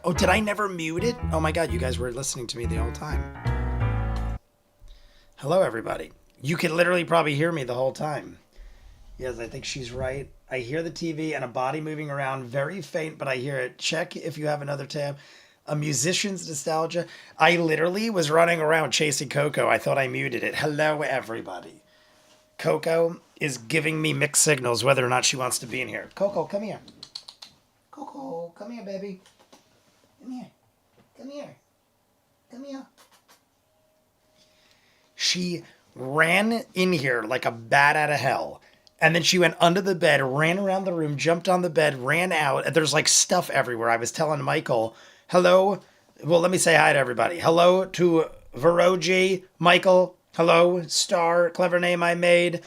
Oh, did I never mute it? Oh my God, you guys were listening to me the whole time. Hello, everybody. You can literally probably hear me the whole time. Yes, I think she's right. I hear the TV and a body moving around, very faint, but I hear it. Check if you have another tab. A musician's nostalgia. I literally was running around chasing Coco. I thought I muted it. Hello, everybody. Coco is giving me mixed signals whether or not she wants to be in here. Coco, come here. Coco, come here, baby. Come here. Come here. Come here. She ran in here like a bat out of hell. And then she went under the bed, ran around the room, jumped on the bed, ran out. And there's like stuff everywhere. I was telling Michael, hello. Well, let me say hi to everybody. Hello to Veroji, Michael. Hello, Star. Clever name I made.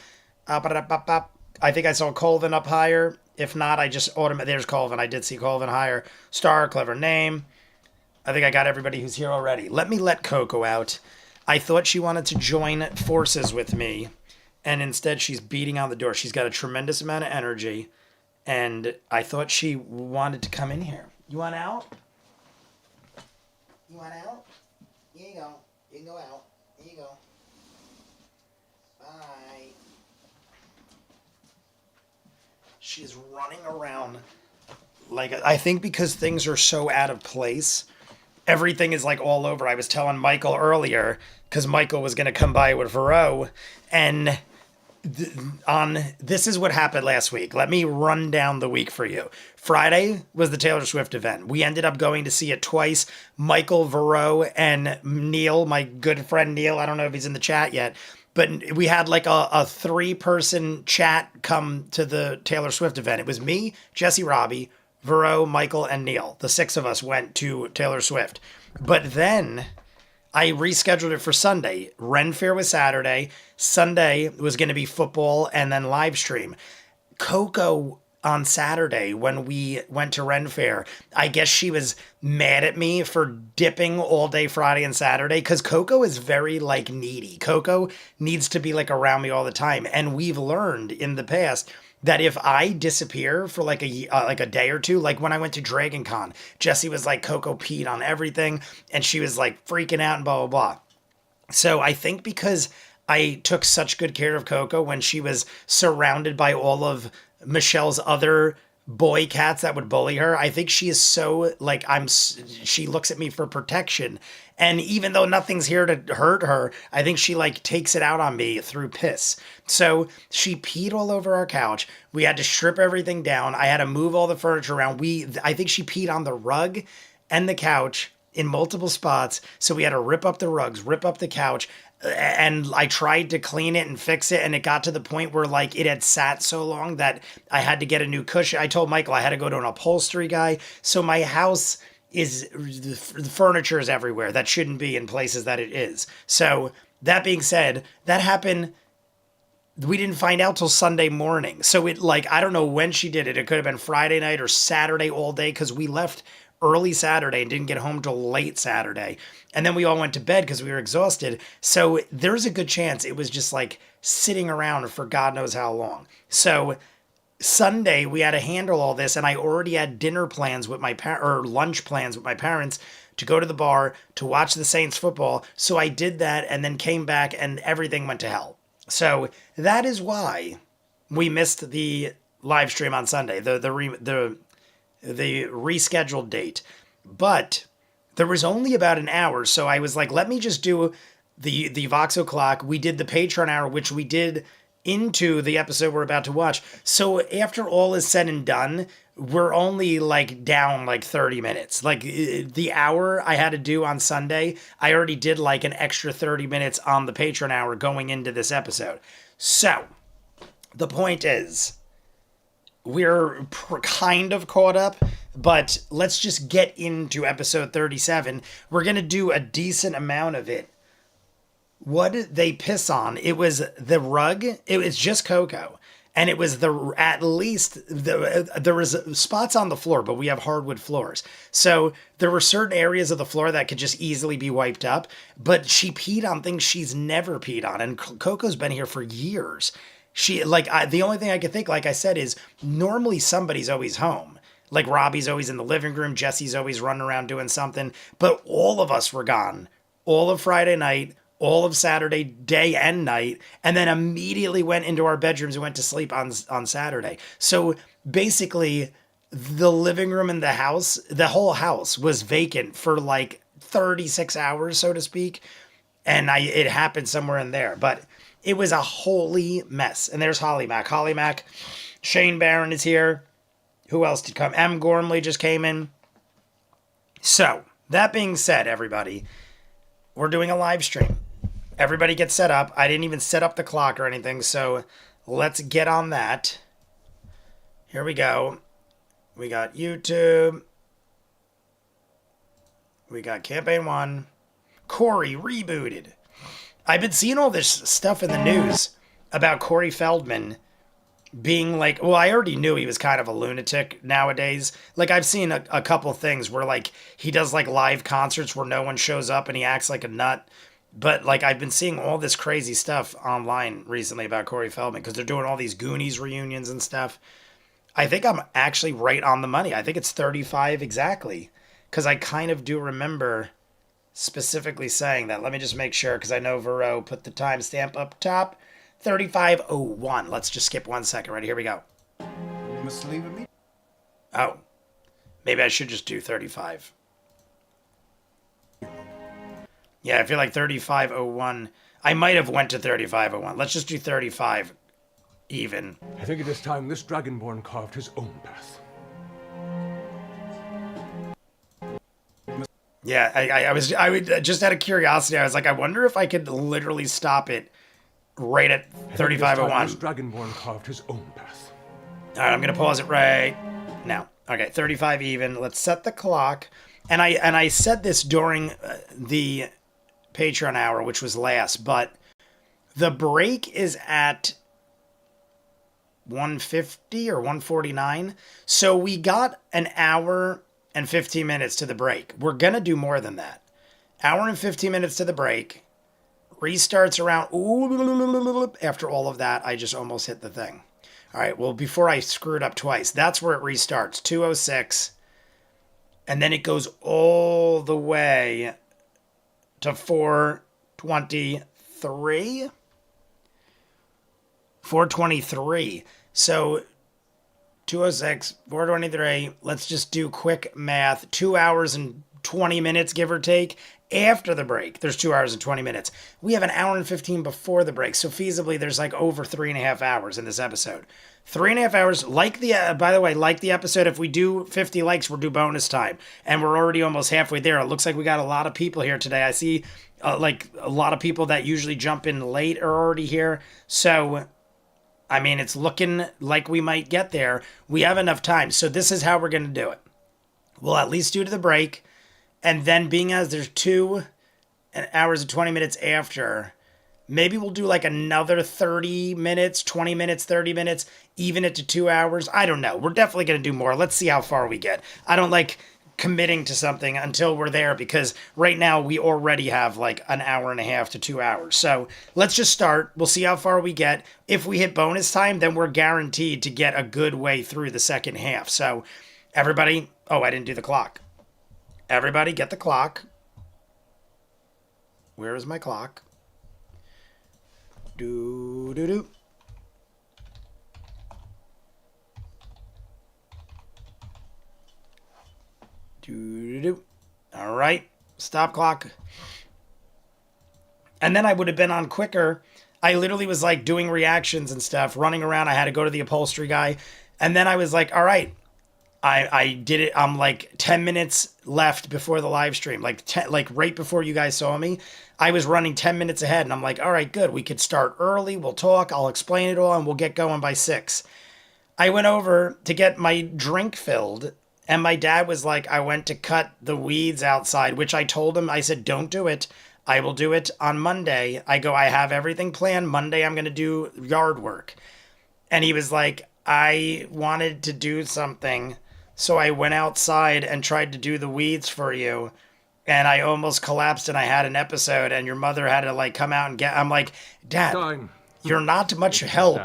I think I saw Colvin up higher. If not, I just automatically. There's Colvin. I did see Colvin higher. Star, clever name. I think I got everybody who's here already. Let me let Coco out. I thought she wanted to join forces with me, and instead she's beating on the door. She's got a tremendous amount of energy, and I thought she wanted to come in here. You want out? You want out? Here you go. You can go out. Here you go. Bye. She's running around like, I think because things are so out of place, everything is like all over. I was telling Michael earlier, because Michael was going to come by with Vero, and this is what happened last week. Let me run down the week for you. Friday was the Taylor Swift event. We ended up going to see it twice. Michael, Vero, and Neil, my good friend Neil, I don't know if he's in the chat yet, but we had like a three-person chat come to the Taylor Swift event. It was me, Jesse Robbie, Vero, Michael, and Neil. The six of us went to Taylor Swift. But then I rescheduled it for Sunday. Ren Fair was Saturday. Sunday was going to be football and then live stream. Coco on Saturday when we went to Ren Fair, I guess she was mad at me for dipping all day Friday and Saturday, because Coco is very like needy. Coco needs to be like around me all the time. And we've learned in the past that if I disappear for like a day or two, like when I went to Dragon Con, Jessie was like, Coco peed on everything, and she was like freaking out and blah, blah, blah. So I think because I took such good care of Coco when she was surrounded by all of Michelle's other boy cats that would bully her, I think she is so like, she looks at me for protection. And even though nothing's here to hurt her, I think she like takes it out on me through piss. So she peed all over our couch. We had to strip everything down. I had to move all the furniture around. I think she peed on the rug and the couch in multiple spots. So we had to rip up the rugs, rip up the couch. And I tried to clean it and fix it, and it got to the point where like it had sat so long that I had to get a new cushion. I told Michael I had to go to an upholstery guy. So my house is, the furniture is everywhere that shouldn't be in places that it is. So that being said, that happened. We didn't find out till Sunday morning. So it like, I don't know when she did it. It could have been Friday night or Saturday all day, because we left early Saturday and didn't get home till late Saturday. And then we all went to bed because we were exhausted. So there's a good chance it was just like sitting around for God knows how long. So Sunday we had to handle all this, and I already had dinner plans with or lunch plans with my parents to go to the bar to watch the Saints football. So I did that and then came back and everything went to hell. So that is why we missed the live stream on Sunday, the rescheduled date. But there was only about an hour, so I was like, let me just do the Vox O'Clock. We did the Patreon hour, which we did into the episode we're about to watch. So after all is said and done, we're only like down like 30 minutes. Like the hour I had to do on Sunday, I already did like an extra 30 minutes on the Patreon hour going into this episode. So the point is, we're kind of caught up, but let's just get into episode 37. We're going to do a decent amount of it. What did they piss on? It was the rug. It was just Coco. And it was there was spots on the floor, but we have hardwood floors. So there were certain areas of the floor that could just easily be wiped up, but she peed on things she's never peed on. And Coco's been here for years. The only thing I could think, like I said, is normally somebody's always home. Like Robbie's always in the living room, Jesse's always running around doing something, but all of us were gone. All of Friday night, all of Saturday, day and night, and then immediately went into our bedrooms and went to sleep on Saturday. So basically, the living room in the house, the whole house was vacant for like 36 hours, so to speak. And it happened somewhere in there, but it was a holy mess. And there's Holly Mac. Holly Mac, Shane Barron is here. Who else did come? M. Gormley just came in. So, that being said, everybody, we're doing a live stream. Everybody get set up. I didn't even set up the clock or anything, so let's get on that. Here we go. We got YouTube. We got Campaign 1. Corey rebooted. I've been seeing all this stuff in the news about Corey Feldman being like, well, I already knew he was kind of a lunatic nowadays. Like, I've seen a couple things where, like, he does, like, live concerts where no one shows up and he acts like a nut. But, like, I've been seeing all this crazy stuff online recently about Corey Feldman because they're doing all these Goonies reunions and stuff. I think I'm actually right on the money. I think it's 35 exactly because I kind of do remember specifically saying that. Let me just make sure because I know Vero put the timestamp up top. 35:01. Let's just skip 1 second. Right, here we go. You must leave me. Oh, maybe I should just do 35. Yeah, I feel like 35:01. I might have went to 35:01. Let's just do 35 even. I think it is time this Dragonborn carved his own path. Yeah, I would just out of curiosity, I was like, I wonder if I could literally stop it right at 35:01. This Dragonborn carved his own path. All right, I'm gonna pause it right now. Okay, 35 even. Let's set the clock. And I said this during the Patreon hour, which was last, but the break is at 150 or 149. So we got an hour and 15 minutes to the break. We're going to do more than that. Hour and 15 minutes to the break. Restarts around... Ooh, after all of that, I just almost hit the thing. All right, well, before I screwed up twice, that's where it restarts. 2:06. And then it goes all the way to 4:23. 4:23. So 2:06, 4:23. Let's just do quick math. 2 hours and 20 minutes, give or take. After the break, there's 2 hours and 20 minutes. We have an hour and 15 before the break. So feasibly, there's like over 3.5 hours in this episode. 3.5 hours. Like the, by the way, like the episode, if we do 50 likes, we'll do bonus time. And we're already almost halfway there. It looks like we got a lot of people here today. I see like a lot of people that usually jump in late are already here. So, I mean, it's looking like we might get there. We have enough time. So this is how we're going to do it. We'll at least do to the break. And then being as there's 2 hours and 20 minutes after, maybe we'll do like another 30 minutes, 20 minutes, 30 minutes, even it to 2 hours. I don't know. We're definitely going to do more. Let's see how far we get. I don't like committing to something until we're there because right now we already have like an hour and a half to 2 hours. So let's just start. We'll see how far we get. If we hit bonus time, then we're guaranteed to get a good way through the second half. So everybody, oh, I didn't do the clock. Everybody get the clock. Where is my clock? Do, do, do. Do, do, do. All right. Stop clock. And then I would have been on quicker. I literally was like doing reactions and stuff, running around. I had to go to the upholstery guy. And then I was like, all right. I did it. I'm like 10 minutes left before the live stream, like right before you guys saw me. I was running 10 minutes ahead and I'm like, all right, good. We could start early. We'll talk. I'll explain it all and we'll get going by 6. I went over to get my drink filled and my dad was like, I went to cut the weeds outside, which I told him, I said, don't do it. I will do it on Monday. I go, I have everything planned. Monday, I'm going to do yard work. And he was like, I wanted to do something. So I went outside and tried to do the weeds for you. And I almost collapsed and I had an episode and your mother had to like come out and get, I'm like, Dad, Nine. you're not much help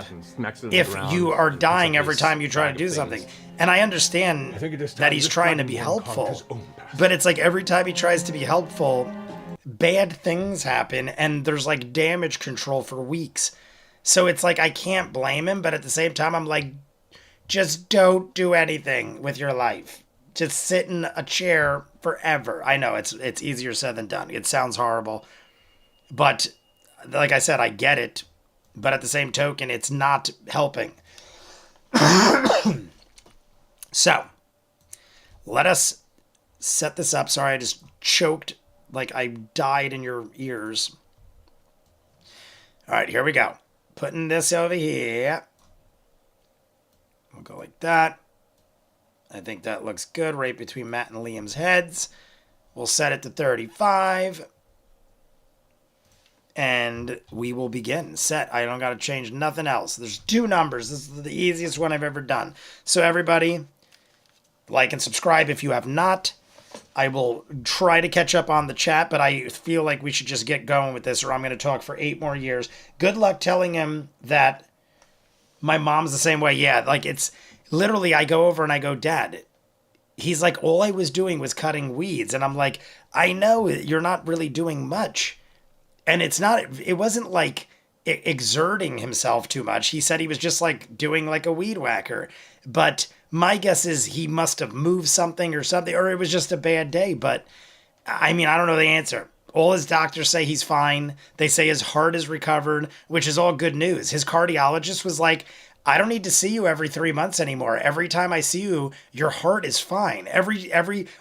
if you are dying every time you try to do something. And I understand that he's trying to be helpful, but it's like every time he tries to be helpful, bad things happen and there's like damage control for weeks. So it's like I can't blame him, but at the same time I'm like, just don't do anything with your life. Just sit in a chair forever. I know it's easier said than done. It sounds horrible, but like I said, I get it. But at the same token, it's not helping. So, let us set this up. Sorry, I just choked like I died in your ears. All right, here we go. Putting this over here. We'll go like that. I think that looks good right between Matt and Liam's heads. We'll set it to 35. And we will begin. Set. I don't got to change nothing else. There's 2 numbers. This is the easiest one I've ever done. So everybody, like and subscribe if you have not. I will try to catch up on the chat, but I feel like we should just get going with this or I'm going to talk for 8 more years. Good luck telling him that my mom's the same way. Yeah, like it's literally I go over and I go, Dad, he's like, all I was doing was cutting weeds. And I'm like, I know you're not really doing much. And it wasn't like exerting himself too much. He said he was just like doing like a weed whacker. But my guess is he must have moved something, or it was just a bad day. But I mean, I don't know the answer. All his doctors say he's fine. They say his heart is recovered, which is all good news. His cardiologist was like, I don't need to see you every 3 months anymore. Every time I see you, your heart is fine.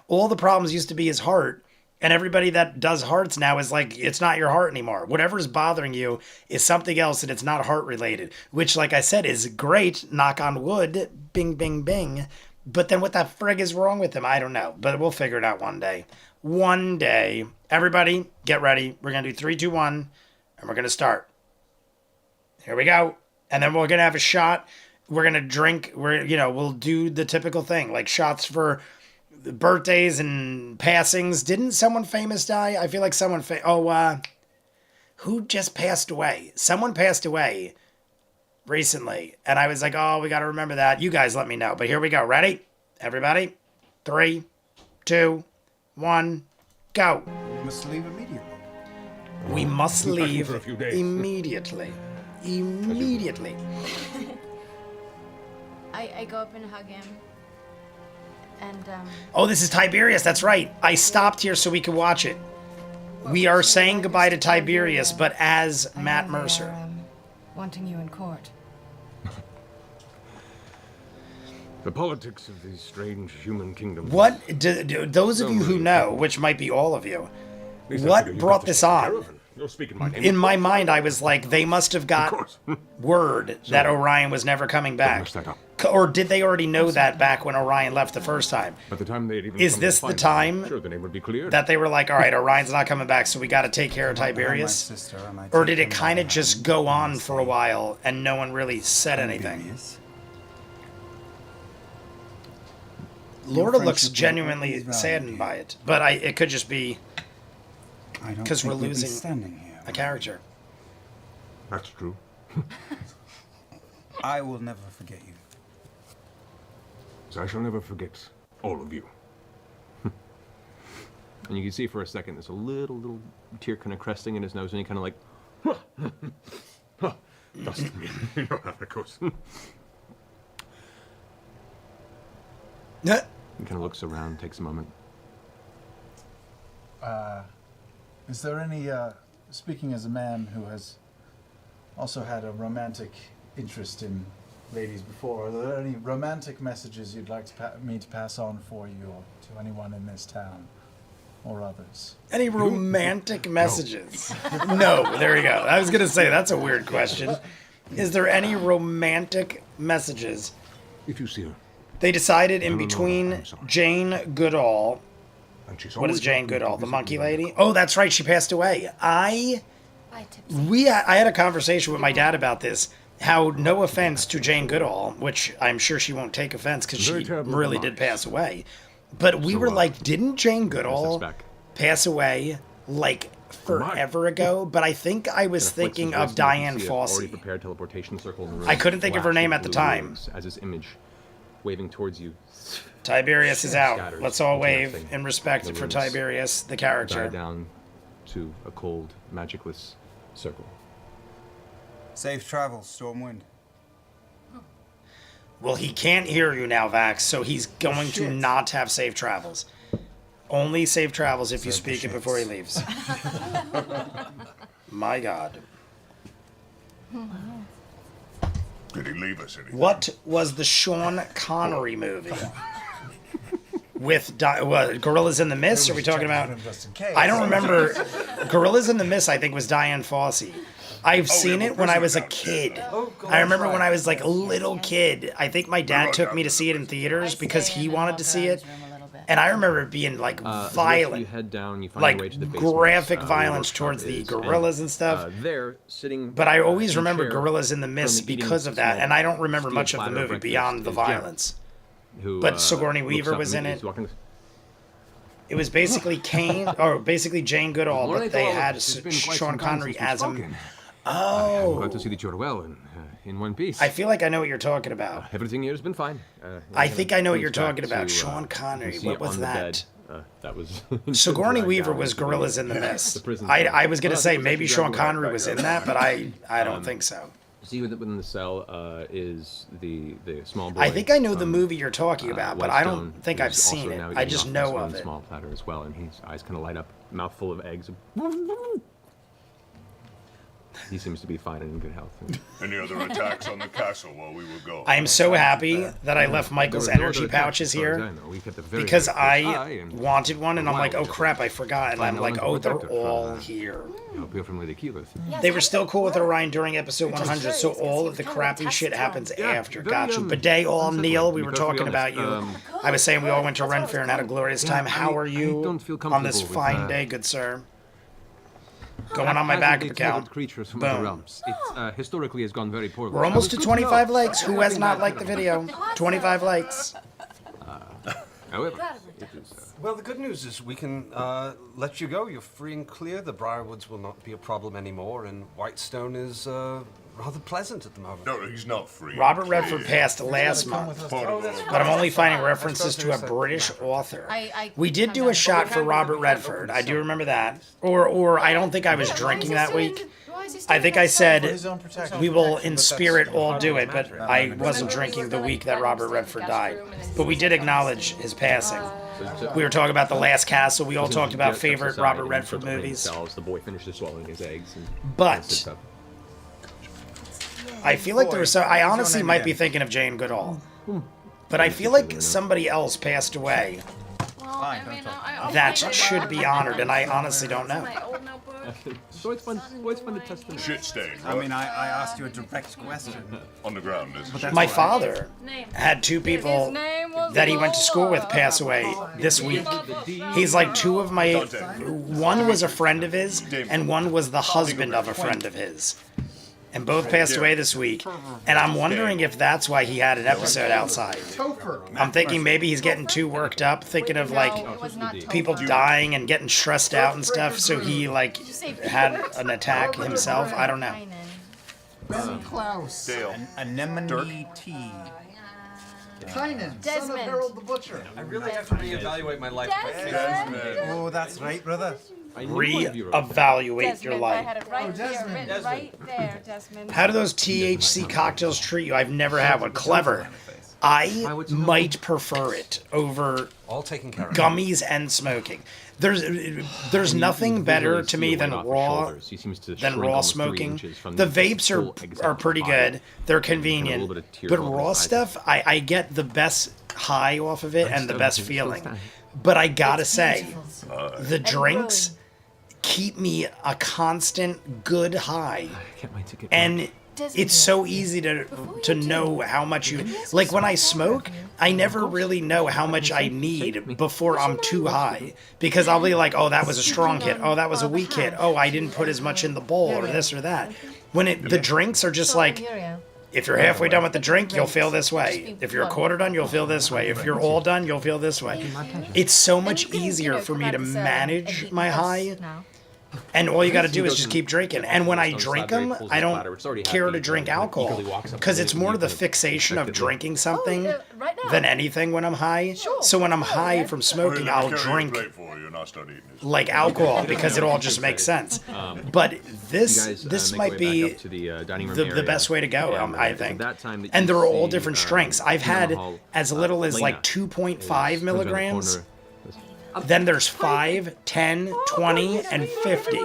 All the problems used to be his heart. And everybody that does hearts now is like, it's not your heart anymore. Whatever's bothering you is something else and it's not heart related, which like I said is great. Knock on wood, bing, bing, bing. But then what the frig is wrong with him? I don't know, but we'll figure it out one day. One day. Everybody get ready. We're going to do 3, 2, 1 and we're going to start. Here we go. And then we're going to have a shot. We're going to drink. We'll do the typical thing like shots for birthdays and passings. Didn't someone famous die? I feel like someone who just passed away? Someone passed away recently. And I was like, oh, we got to remember that. You guys let me know. But here we go. Ready? Everybody? 3, 2, 1, go. We must leave immediately. We must leave for a few days. immediately. Immediately. I go up and hug him. And, Oh, this is Tiberius. That's right. I stopped here so we could watch it. We are saying goodbye to Tiberius, but as Matt Mercer. Wanting you in court. The politics of these strange human kingdoms. What do those of you who know, which might be all of you, At least I what figure you brought got this take care on? of it. You'll speak in my name. In my mind, I was like, they must have got course. word that Orion was never coming back. mess that up. Or did they already know that back when Orion left the first time? By the time they'd even Is come to this the find time me, sure, the name would be cleared. That they were like, all right, Orion's not coming back, so we got to take care of Tiberius? Sister, Or did it kind of just go on for a while and no one really said anything? Lorda looks genuinely saddened by it, but it could just be because we're losing a character. That's true. I will never forget you. So I shall never forget all of you. And you can see for a second there's a little tear kind of cresting in his nose, and he kind of like, doesn't mean you know how that goes. He kind of looks around, takes a moment. Is there any, speaking as a man who has also had a romantic interest in ladies before, are there any romantic messages you'd like me to pass on for you or to anyone in this town or others? Any romantic messages? No, there you go. I was going to say, that's a weird question. Is there any romantic messages? If you see her. They decided in No, between I'm sorry. Jane Goodall. And she's What is always Jane welcome to Goodall? The visit monkey you. lady? Oh, that's right. She passed away. I had a conversation with my dad about this. How, no offense to Jane Goodall, which I'm sure she won't take offense because Very she terrible really remarks. did pass away. But we were like, didn't Jane Goodall back. pass away like forever ago, but I think I was thinking of Diane Already Fossey. prepared teleportation circle in the room. I couldn't think of her Flash name of at the blue time. rose As his image waving towards you. Tiberius is out. Scatters Let's all into wave nothing. in respect The for rooms Tiberius, the Die character. down to a cold, magicless circle. Safe travels, Stormwind. Well, he can't hear you now, Vax, so he's going to not have safe travels. Only safe travels if you Serve the speak it shits. before he leaves. My God. Did he leave us anything? What was the Sean Connery movie? With Gorillas in the Mist? Are we talking about? Just in case. I don't remember. Gorillas in the Mist, I think, was Diane Fossey. I've seen yeah, it when I was a kid. I remember when I was like a little kid. I think my dad took me to see it in theaters because he wanted to see it. And I remember it being like You violent, head down, you find your way to the like basement, graphic where violence workshop towards the is, gorillas and stuff. There, sitting. But I always in a remember chair, Gorillas in the Mist currently eating because of that, small and I don't remember steel much of the platter movie breakfast beyond the is Jared, violence. who, But Sigourney looks Weaver up was in immediately, it. he's walking- It was basically Kane, or basically Jane Goodall, Morning but they to all. had It's been quite Sean some time Connery since we've as him. spoken. I'm glad to Oh, see that you're well and in one piece. I feel like I know what you're talking about. Everything here has been fine. I think I know what you're Brings back talking about. to, Sean you can Connery. see What was on the that? bed, that was Sigourney dragged Weaver down was into the- Gorillas in the the Mist. prison I cell. was gonna Well, I say think it was maybe actually Sean dragged Connery back was up. in that, but I don't think so. See within the cell is the small boy. I think I know the from, movie you're talking about, but I Whitestone, don't think I've who's also seen it. now I eating just off know this of one it. small platter as well, and his eyes kind of light up, mouthful of eggs. He seems to be fine and in good health. Any other attacks on the castle while we were gone? I am so happy that I left Michael's There were no energy other attacks, pouches as far as here I know. We kept a very, because very close I eye and wanted one, and I'm like, oh wild crap, I forgot, and I'm Fine like, element oh, they're protector from, all here. You're familiar with the Keyleth. They were still cool with Orion during episode 100, so all of the crappy shit happens after. Got you. Bidet, all Neil, we were talking about you. I was saying we all went to Ren Fair and had a glorious time. How are you don't feel on this comfortable fine with, day, good sir? Going on my backup account. Creatures from Boom. other realms. It historically has gone very poorly. We're almost to 25 likes. Who has not liked the video? 25 likes. However, it is, Well, the good news is we can let you go. You're free and clear. The Briarwoods will not be a problem anymore, and Whitestone is rather pleasant at the moment. No, he's not free. Robert Redford passed last Come month, with us. but I'm only finding references to a British author. We did do a shot for Robert Redford. I do remember that. Or I don't think I was drinking that week. I think I For said his own protection. we will in spirit all do it, but I wasn't drinking the week that Robert Redford died. But we did acknowledge his passing. We were talking about The Last Castle. We all talked about favorite Robert Redford movies. The boy finishes swallowing his eggs. And But sits up. I feel like there was so. I honestly might be thinking of Jane Goodall. But I feel like somebody else passed away that should be honored, and I honestly don't know. So it's fun to test them. Shit stain. I mean, I asked you a direct question. On the ground, isn't it? My father had two people that he went to school with pass away this week. He's like two of my. One was a friend of his, and one was the husband of a friend of his. And both passed away this week. And I'm wondering if that's why he had an episode outside. I'm thinking maybe he's getting too worked up, thinking of like people dying and getting stressed out and stuff. So he like had an attack himself. I don't know. Ben Klaus. Dale. Anemone tea. Kynan, son of Desmond. Harold the Butcher. I really have to reevaluate my life. Desmond. Oh, that's right, brother. I knew one of you wrote that. Reevaluate your Desmond, I life. had it right here, Desmond. written right there, Desmond. How do those THC cocktails treat you? I've never had one. Clever. I might prefer it over All taken care of. gummies and smoking. There's nothing better to me than raw smoking. The vapes are pretty good. They're convenient. But raw stuff, I get the best high off of it and the best feeling. But I gotta say, the drinks keep me a constant good high. And it's so easy to know how much you like. When I smoke, I never really know how much I need before I'm too high, because I'll be like, oh, that was a strong hit, oh, that was a weak hit, oh, I didn't put as much in the bowl, or this or that. When the drinks are just like, if you're halfway done with the drink, you'll feel this way. If you're a quarter done, you'll feel this way. If you're all done, you'll feel this way. It's so much easier for me to manage my high And all you got to He do is goes just and keep drinking. gets And when on I the drink platter, he them, pulls I his don't platter, which is already care to happy, drink and alcohol eagerly walks up because to it's you, more and the you can fixation of effectively- drinking something right now. than anything when I'm high. Sure. So when I'm high yeah. from Here, smoking, let me I'll carry your drink plate for you and I'll start eating this. like alcohol because it all just makes sense. But You this guys, this make might your way be back up to the dining room the area, best way to go, and, I at think. that time that And you they're all see, different strengths. I've down the had hall, as little as Lena like is- 2.5 comes around the milligrams. corner, Then there's 5, 10, 20, and 50.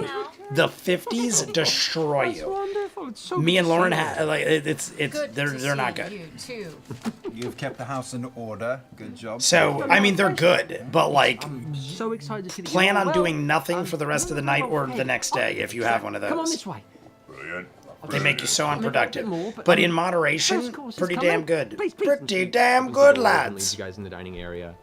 The 50s destroy you. Wonderful. It's so Me good and to Lauren, see you. like it's Good they're to not see good. You too. You've kept the house in order. Good job. So I mean they're good, but like So excited to see that plan you're on well. doing nothing for the rest of the night or Hey, the next day if you have one of Come on those. this way. Brilliant. They make you so unproductive. more, But in first moderation, course is pretty coming. damn good. Please, please. Pretty damn Opens good, the door and leads lads. you guys in the dining area.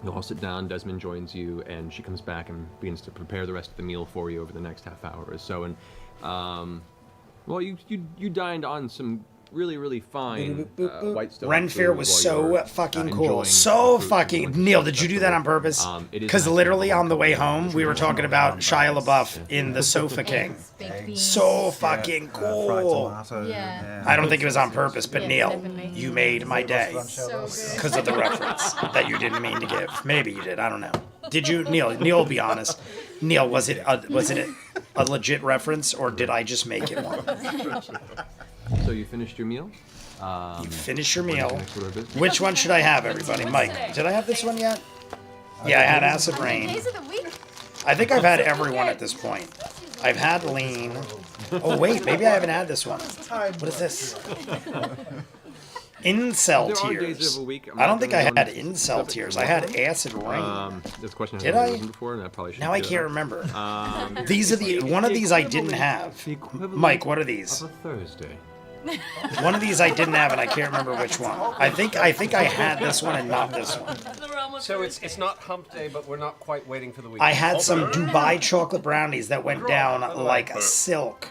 You all sit down. Desmond joins you, and she comes back and begins to prepare the rest of the meal for you over the next half hour or so. And well, you dined on some really fine Whitestone Renfair food was while so you were, fucking enjoying cool. the So fruit fucking from the Neil, Winter did you do that on Festival. purpose? It is Because nice to literally have a on the way couple of home, days we were of talking about Shia LaBeouf in The Sofa King. Baked beans. So fucking Fried cool. tomato. Yeah. I don't think it was on purpose, but Yeah, Neil, definitely. you made my day So good. because of the reference that you didn't mean to give. Maybe you did. I don't know. Did you, Neil? Neil, be honest. Neil, was it a legit reference or did I just make it one? So you finished your meal. You finish your What's the meal. next order of business? Which one should I have, everybody? Mike, did I have this one yet? Yeah, I had Acid Rain. Days of the week. I think I've had everyone at this point. I've had Lean. Oh wait, maybe I haven't had this one. What is this? Incel There are days tears. of a week. I'm I don't not think I doing had one incel specific tears. one. I had Acid Rain. This question Did hasn't I? been listened before, and I probably should. Now I do can't that. remember. These are the one of these I didn't have. The equivalent Mike, what are these? of a Thursday. One of these I didn't have, and I can't remember which one. I think I had this one and not this one. So it's not hump day, but we're not quite waiting for the weekend. I had some Dubai chocolate brownies that went down like silk.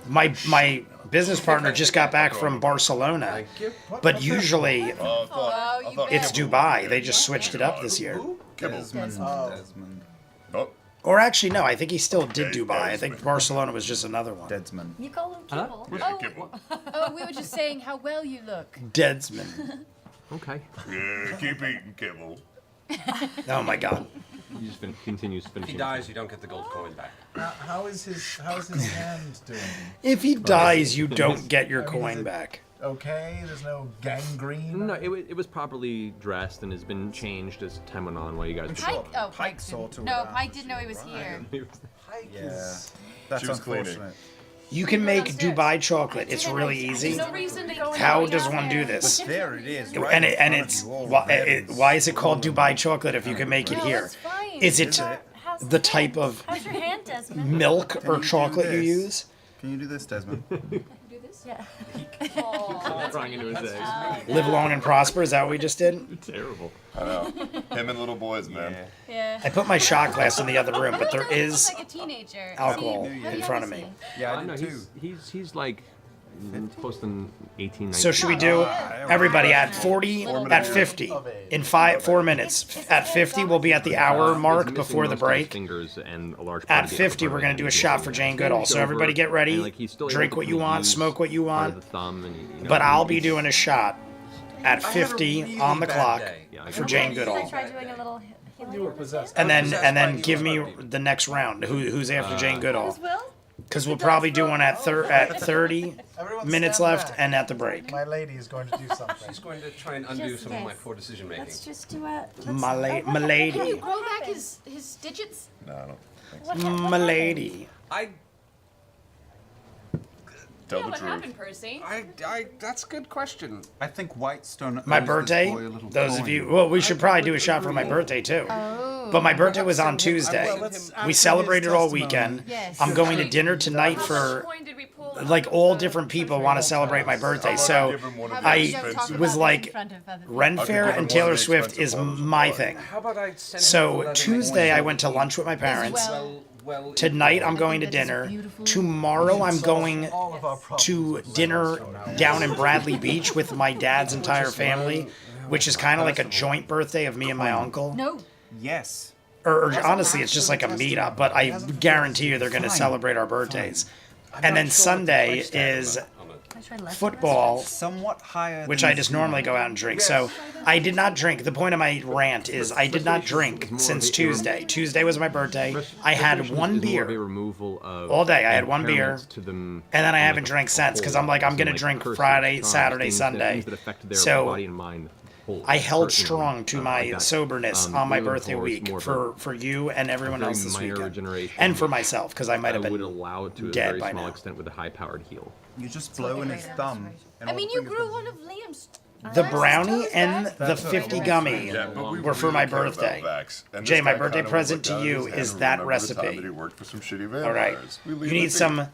My business partner just got back from Barcelona, Thank you. but usually Oh, I thought it's Dubai. They just switched it up this year. Desmond. Desmond. Oh, Or actually, no, I think he still did Dubai. I think Barcelona was just another one. Desmond. You call him Kibble. kibble. Oh, we were just saying how well you look. Deadsman. Okay. Yeah, keep eating kibble. Oh my god. He just continues If he finishing. dies, you don't get the gold coin back. How is his hand doing? If he dies, you don't get your coin back. Okay, there's no gangrene. No, it was properly dressed and has been changed as time went on while you guys were. Pike. Oh, Pike. Pike saw to No, it Pike didn't know he was here. Yeah. That's She was cleaning. unfortunate. You can make Dubai chocolate. It's really easy. No reason to go. How does one do this? There it is. And right it, in and front of it's you, all why, red why is it called Dubai chocolate if you can make it No, here? that's fine. Is it the type of How's your hand, Desmond? milk or you do chocolate you this? use? Can you do this, Desmond? Yeah. Crying into his eggs. Live long and prosper. Is that what we just did? Terrible. I know. Him and little boys, man. Yeah. I put my shot glass in the other room, but there He is looks like a teenager. alcohol See, how in young front is of he? me. Yeah, I know did too. he's like close to 18, 19. So should we do everybody at 40, at 50, in 4 minutes? At 50, we'll be at the hour mark He's missing before the most of his break. fingers and a large part At of the 50, upper we're gonna do a part. shot for Jane Goodall. So everybody get ready, And, like, he's still able drink to what you kind of want, use smoke what you part of want. the thumb and, you know, But I'll be he's- doing a shot at I had a 50 really on the bad clock day. Yeah, I for know. Jane Should I Goodall. try doing a little healing? You were possessed. And then by give you, me David. the next round. Who's after Jane Goodall? As well? Because we'll probably do one at 30 Everyone minutes stand left back. and at the break. My lady is going to do something. She's going to try and undo Just some of my guess. poor decision making. Let's just do a. My What lady. Can you happened? grow What back happened? his digits? No, I don't think so. What happened? My lady. I Tell the truth. Percy? that's a good question. I think Whitestone. My owes this birthday, boy a little those of coin. you, well, we should probably do a shot for my birthday too. But my birthday was on Tuesday. We celebrated all weekend. Yes. I'm going to dinner tonight for, like, all different people want to celebrate my birthday. So Give him one of I the expensive- was like, in front of other people. Ren I could Fair give him and one of Taylor the Swift expensive is bottles of my wine. thing. How about I send him So the Tuesday I went to lunch with my parents. well, Tonight I'm going to dinner. Tomorrow I'm going All of our problems to are dinner solved now. down in Bradley Beach with my dad's entire family, which is kind of like a joint birthday of me and my uncle. No. Yes. or honestly, it's just like a meetup. But I guarantee you, they're going to celebrate our birthdays. And then Sunday is football, Somewhat higher. which than I just normally go out and drink. So I did not drink. The point of my rant is I did not drink since Tuesday. Tuesday was my birthday. I had one beer all day. I had one beer, and then I haven't drank since because I'm like, I'm going to drink Friday, Saturday, Sunday. So I held strong to my soberness on my birthday week for you and everyone else this weekend. And for myself, because I might have would been allow it to a dead very by small now. extent with a high-powered heal. You just blow in his thumb. and I all mean, the you fingers grew go- one of Liam's. The brownie and the 50 gummy Yeah, but we were for really my care about birthday. Vax. And Jay, this my guy birthday kinda present looked to down at you his hand is and that remembered the time recipe. that he worked for some shitty All right. vampires. We You leave need it some...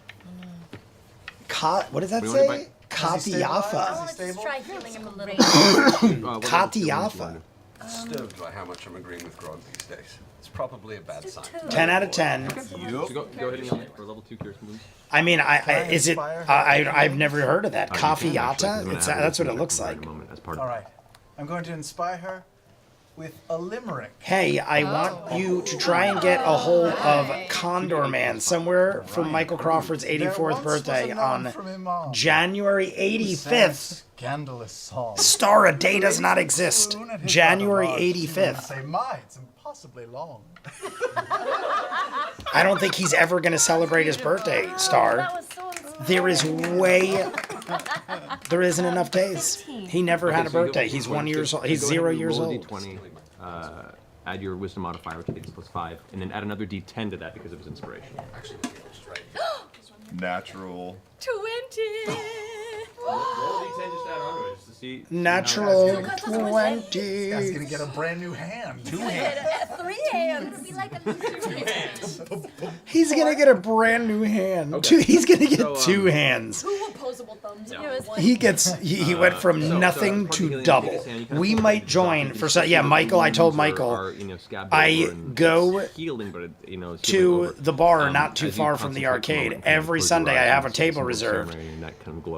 What does that We wanna say? buy- I Katiafa. want to just try healing him a little. Katiafa. Disturbed by how much I'm agreeing with Grog these days. It's probably a bad sign. 10 out of 10. So go ahead and heal for level 2 cure wounds. I mean, is it... I've never heard of that. Kafiata? That's what it looks like. All right. I'm going to inspire her with a limerick. Hey, I want you to try and get a hold of Condor Man somewhere for Michael Crawford's 84th birthday on January 85th. Scandalous song. Star a day does not exist. Spoon at his January mother Marge, she wouldn't 85th. Say, my, it's impossibly long. I don't think he's ever going to celebrate his birthday, Star. That was so inspiring. There isn't enough days. He never had a birthday. He's 1 year old. He's 0 years old. D20, add your wisdom modifier, which takes +5, and then add another D10 to that because of his inspiration. Natural. 20. Roll D10 just add onto it just to see. Natural Guy's 20. gonna get a brand new hand. 3 hands. Be like a lizard. He's going to get a brand new hand. He's going to get So, 2 hands. Two opposable thumbs. He went from nothing to double. We might join for some. Yeah, Michael. I told Michael I go to the bar not too far from the arcade every Sunday. I have a table reserved,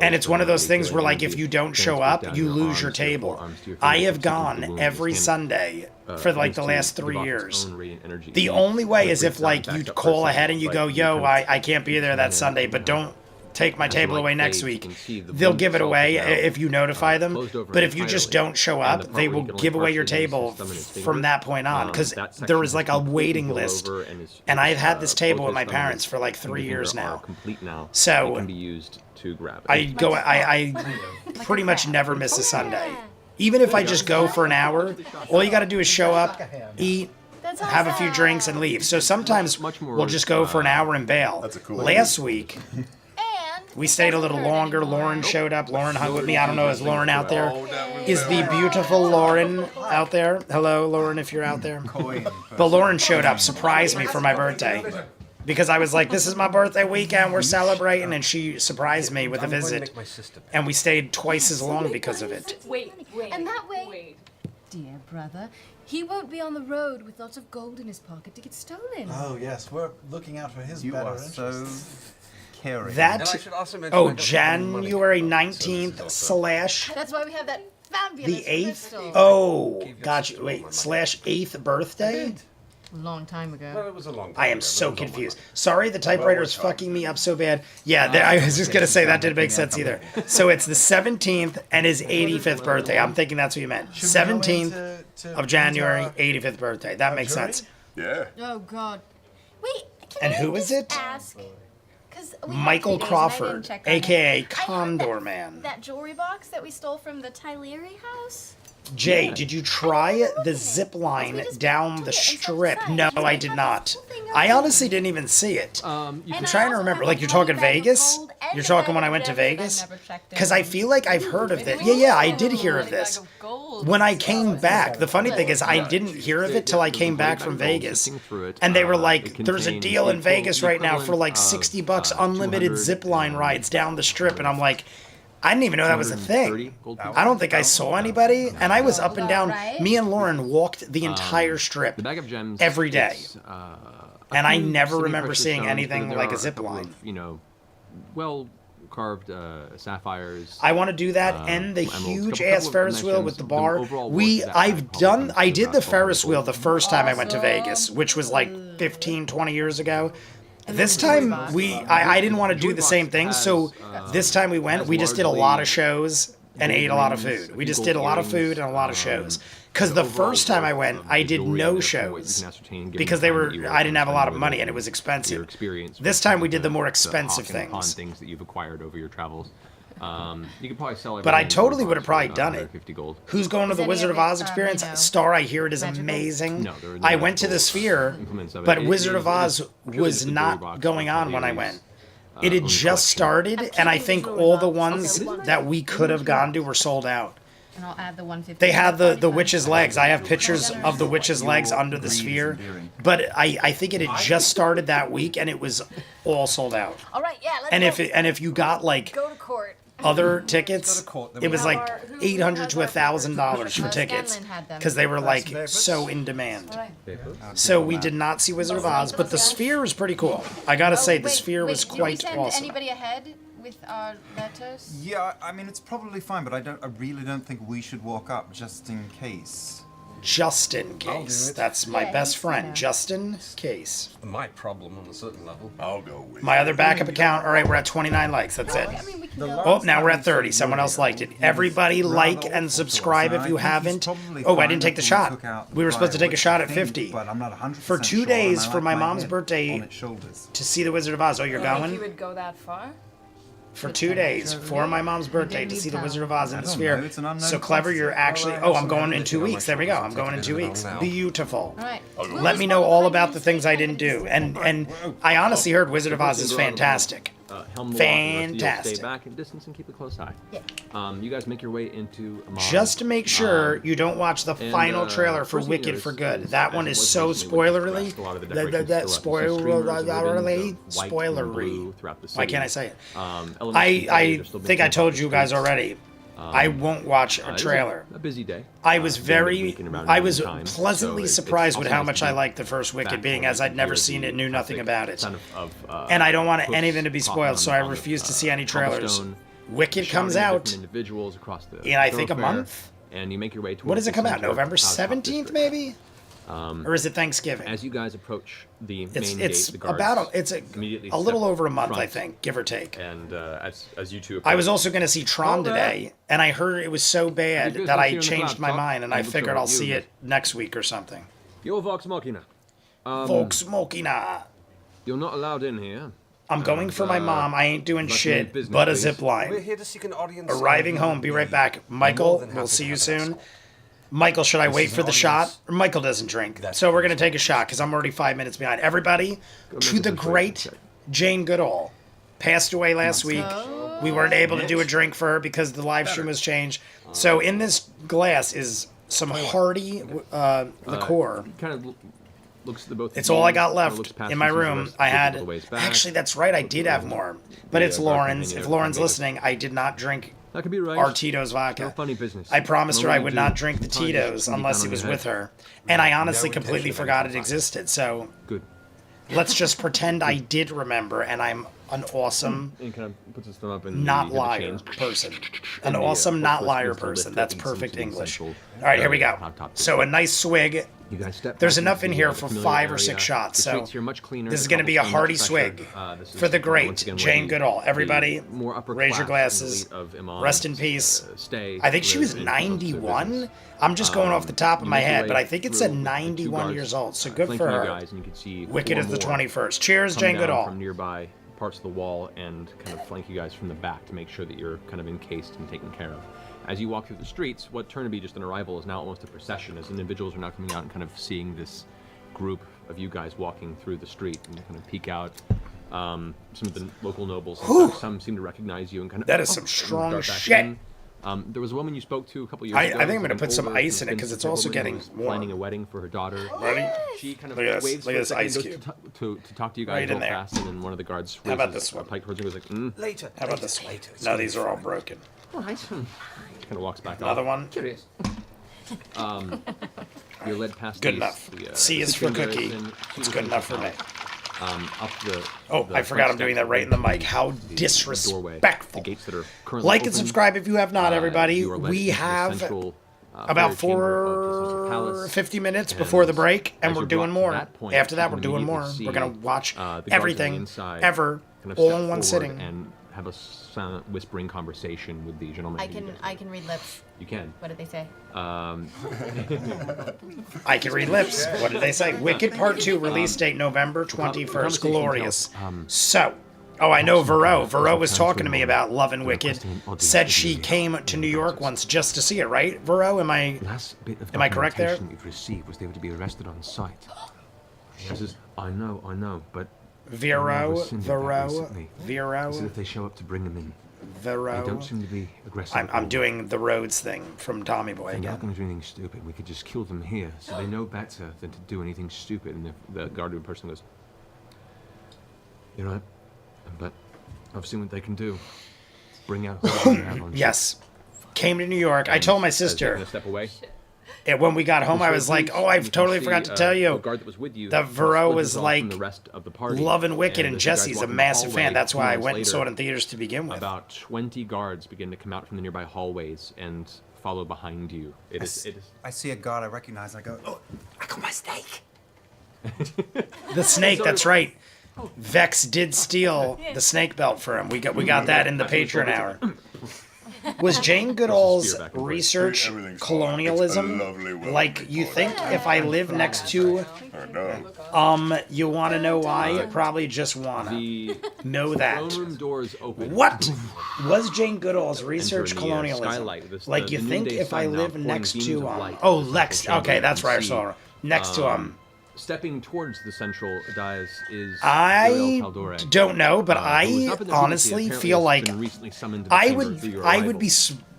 and it's one of those things where like if you don't show up, you lose your table. I have gone every Sunday for like the last 3 years. The only way is if like you call ahead and you go, yo, I can't be there that Sunday, but don't take my table away next week. They'll give it away if you notify them, but if you just don't show up, they will give away your table from that point on, because there is like a waiting list, and I've had this table with my parents for like 3 years now. So I pretty much never miss a Sunday. Even if I just go for an hour, all you got to do is show up, eat, have a few drinks, and leave. So sometimes we'll just go for an hour and bail. That's a cool Last week, we stayed a little longer. Lauren showed up. Lauren hung with me. I don't know, is Lauren out there? Is the beautiful Lauren out there? Hello, Lauren, if you're out there. But Lauren showed up, surprised me for my birthday. Because I was like, this is my birthday weekend, we're celebrating, and she surprised me with a visit. And we stayed twice as long because of it. Wait. And that way, dear brother, he won't be on the road with lots of gold in his pocket to get stolen. Oh yes, we're looking out for his You better are so interests. caring. That, And I should also mention I oh, don't have any money. January 19th slash That's why we have that fabulous the 8th? crystal. Oh, gotcha. Wait, slash 8th birthday? Long time ago. Well, it was a long time I am ago, so but it was on my confused. mind. Sorry, the typewriter is fucking me up so bad. Yeah, I was just going to say that didn't make sense either. So it's the 17th and his 85th birthday. I'm thinking that's what you meant. Should we go 17th to of January, our 85th birthday. That makes jury? sense. Yeah. Oh God. Wait, can And I who is just it? Ask? 'Cause we had Michael 3 days and I didn't Crawford, check on it. a.k.a. I heard Condor Man. That jewelry box that we stole from the Tal'dorei house? Jay, did you try the zip line down the strip? No, I did not. I honestly didn't even see it. I'm trying to remember. Like, you're talking Vegas? You're talking when I went to Vegas? Because I feel like I've heard of it. Yeah, I did hear of this. When I came back, the funny thing is I didn't hear of it till I came back from Vegas. And they were like, there's a deal in Vegas right now for like $60 unlimited zip line rides down the strip. And I'm like, I didn't even know that was a thing. I don't think I saw anybody, and I was up and down. Me and Lauren walked the entire strip every day, and I never remember seeing anything like a zip line. carved sapphires. I want to do that and the emeralds, huge couple ass of Ferris wheel with dimensions. the The bar. overall worth of that I probably did comes the to about Ferris wheel the 12 first time I went to Vegas, which was like 15, 20 years ago. This time I didn't want to do the same thing, so this time we went, we just did a lot of shows and ate a lot of food. We just did a lot of food and a lot of shows. Because the first time I went, I did no shows because I didn't have a lot of money and it was expensive. This time we did the more expensive things. Things that you've acquired over your travels. You could probably sell. But I totally would have probably done it. 50 gold. Who's going to the any Wizard of of it, Oz experience? you know, Star, I hear it is magical? amazing. No, there are no I went to the magical Sphere, implements of it. but It Wizard is- of Oz it's purely was just a jewelry not box going with on when I Haley's, went. It had own just collection. started, and I think all the ones Okay. that we could have gone to were sold out. And I'll add the 150. They had the witch's legs. I have pictures of the witch's legs under the sphere. But I think it had just started that week, and it was all sold out. All right, yeah, let's And if you got like go to court. other tickets, Go to court, then it we was have like our- who $800 to has our $1,000 for tickets Scanlan had them. because they were like papers? so in demand. Right. So we did not see Wizard of Oz, but the Sphere was pretty cool. I gotta say, the Wait, Sphere was did we quite send awesome. anybody ahead with our letters? Yeah, I mean it's probably fine, but I really don't think we should walk up just in case. Just in I'll do case. it. That's my Yeah, best you friend. know. Just in case. My problem on a certain level. I'll go with My other backup account. All right, we're at 29 likes. That's it. I mean, we can go. Oh, now we're at 30. Someone else liked it. Everybody like and subscribe if you haven't. Oh, I didn't take the shot. We were supposed to take a shot at 50. But I'm not 100% For 2 sure, days and I for like my mom's head birthday on its shoulders. to see the Wizard of Oz. Oh, you're You going? would go that far? For 2 days for my mom's birthday to see the Wizard of Oz in I the don't Sphere. know, it's an unknown So clever, you're actually. Well, I Oh, I'm also going have in to 2 take it on weeks. my There we go. shoulders. I'm I'm going in taking 2 it weeks. on now. Beautiful. All right. Let me know all about the things I didn't do. And I honestly heard Wizard of Oz is fantastic. Helm the walk, and the rest of you Fantastic. Stay back in distance and keep a close eye. Yeah. You guys make your way into Amon. Just to make sure you don't watch the and, final trailer for first thing you Wicked notice for Good. is, That as one it is was so recently, when spoilerly. it's a lot of the That decorations still up. You see streamers of spoilerly. ribbons of white and Spoilery. blue throughout the Why city. can't I say it? Elements of I interior are still being think I built told up you the guys streets. already. I won't watch a It's trailer. A busy day. I was It's the end of the very, week and around I was noon time, pleasantly so it's surprised with also how nice much to I be liked the first Wicked, back being home as and I'd never hear seen the it, knew nothing classic about it. sound of, And I don't want hooves any of them to be popping spoiled, so I on the, refuse to see any trailers. cobblestone, Wicked comes shouting at out different individuals across the in, I think, a thoroughfare, month. And you make your way towards What does it the come out? center of November Cloud Top 17th, District. maybe? Or is it Thanksgiving? As you guys approach the It's main gate, the guards about it's immediately a little step over a month, I front, think, give or take. And as you two I was approach, also going to see Tron Hold that. today, and I heard it was so bad Your that I business here in the changed my cloud top, mind, and I I'm figured sure I'll you see will. it next week or something. You're Vox Machina. Vox Machina. You're not allowed in here. I'm going for my mom. I ain't doing let me shit business, but a please. zip We're line. here to seek an audience. Arriving home. Be right back. Michael, than happy we'll to see you have that soon. assault. Michael, should I wait is for an the shot? audience. Michael doesn't drink. That's So we're going to take a shot because I'm already 5 minutes behind. Everybody, make to a the persuasion great check. Jane Goodall. Passed away last week. We weren't able to do a drink for her because the live stream was changed. So in this glass is some hearty liqueur. Kind of looks at the both. It's of all you, I got kinda left looks past in my you, sees the room. rest of I the people had a ways back. actually that's right. I did have more, but it's Yeah, Lauren's. bartending If and Lauren's everything. listening, I did not drink That could be right. our Tito's No vodka. funny business. I promised her I Normally would do. not drink the Sometimes you Tito's sneak unless on he in was your with head. her, and I honestly No completely intention of forgot it anything. existed. So Good. let's just pretend I did remember, and I'm an awesome And kind of puts his thumb up and not you hear the liar chains. person. And An the, awesome not forklifts liar will still person. lift That's up perfect into the English. central All right, here we go. top So a nice swig. You guys step There's back enough in into here the for familiar 5 or area. 6 shots, The so streets here are much cleaner, this is the going to be a cobblestones hearty much swig fresher. This is for the once great again where Jane the- Goodall. Everybody, the more upper raise your class glasses. elite of Imams, Rest in peace. Stay. I think she was live, and close to their 91. business. I'm just going off the top of You my make your head, way but I think it said through the two 91 guards, years old. So good flanking for you her. guys, and you can see Wicked four is the more 21st. Cheers, come Jane down Goodall. from nearby parts of the wall and kind of flank you guys from the back to make sure that you're kind of encased and taken care of. As you walk through the streets, what turned to be just an arrival is now almost a procession, as individuals are now coming out and kind of seeing this group of you guys walking through the street and kind of peek out. Some of the local nobles, and stuff, some seem to recognize you and kind of. That is some and strong dart back shit. in. There was a woman you spoke to a couple years I ago. think I'm who's gonna an put some older, ice in it, 'cause expensive it's also woman getting who's warm. planning a wedding for her daughter. Ready? She kind of Look at this. waves Look at for a this second, ice goes cube. to talk to you guys Right in real there. fast, and then one of the guards How about raises this one? a pike towards you and goes like, Later. How about later, this one? later. It's No, gonna these be are all fine. broken. kind of walks back Another off. one? Curious. You're led past Good these- enough. the, C is the for windows cookie. and It's see good the enough for me. central up the. Oh, the I forgot front I'm doing steps that right in the mic. How doorway, disrespectful. the gates that are currently Like and open. subscribe if you have not, everybody. You are led We into the have central, about fire chamber of the central 50 palace, minutes before the break, and as we're you're doing brought to more. that point, After that, you we're can doing more. immediately We're going see, to watch the guards on the everything, inside ever, kind of all step in one forward sitting. and have a silent, whispering conversation with the gentleman. I can read lips. You can. What did they say? I can read lips. What did they say? Wicked Part 2, release date November 21st. Glorious. So, oh, I know Vero. Vero was talking to me about Love and Wicked. Said she came to New York once just to see it, right, Vero? Am I correct there? You'd received was they were to be arrested on sight. She says, I know, but Vero. As if they show up to bring them in. Vero. They don't seem to be aggressive. I'm doing the Rhodes thing from Tommy Boy They're not again. going to do anything stupid. We could just kill them here, so they know better than to do anything stupid. And the guardian person goes, you know, but I've seen what they can do. Bring out who they have on. Yes. Came to New York. I told my As they're sister. gonna step away. And when we got home, I was like, oh, I totally forgot to tell The you. guard that was with you that Vero splinters was off like from the rest of the party. Love and Wicked, and as you guys Jesse's a walk in the massive fan. hallway, That's why I 2 went and minutes saw it later, in theaters to begin with. About 20 guards begin to come out from the nearby hallways and follow behind you. It is. I see a guard I recognize. I go, oh, I got my snake. The snake, that's right. Vex did steal the snake belt for him. We got that in the Patreon hour. Was Jane Goodall's research Everything's fine. It's a colonialism? lovely world Like, you before think if I live next to, I know. you want to know why? Probably just wanna The know that. throne room doors open. What was Jane Goodall's research Entering the, colonialism? skylight, this- Like, the you think noonday if I sun now live pouring next beams to of light oh, into the Lex. central chamber, Okay, you that's can right. I see, saw her next to stepping towards the central dais is I Yug'voril Tal'dorei. don't know, but who was I up in the presidency, honestly apparently feel has like been recently summoned to the chamber through your I arrival. would be.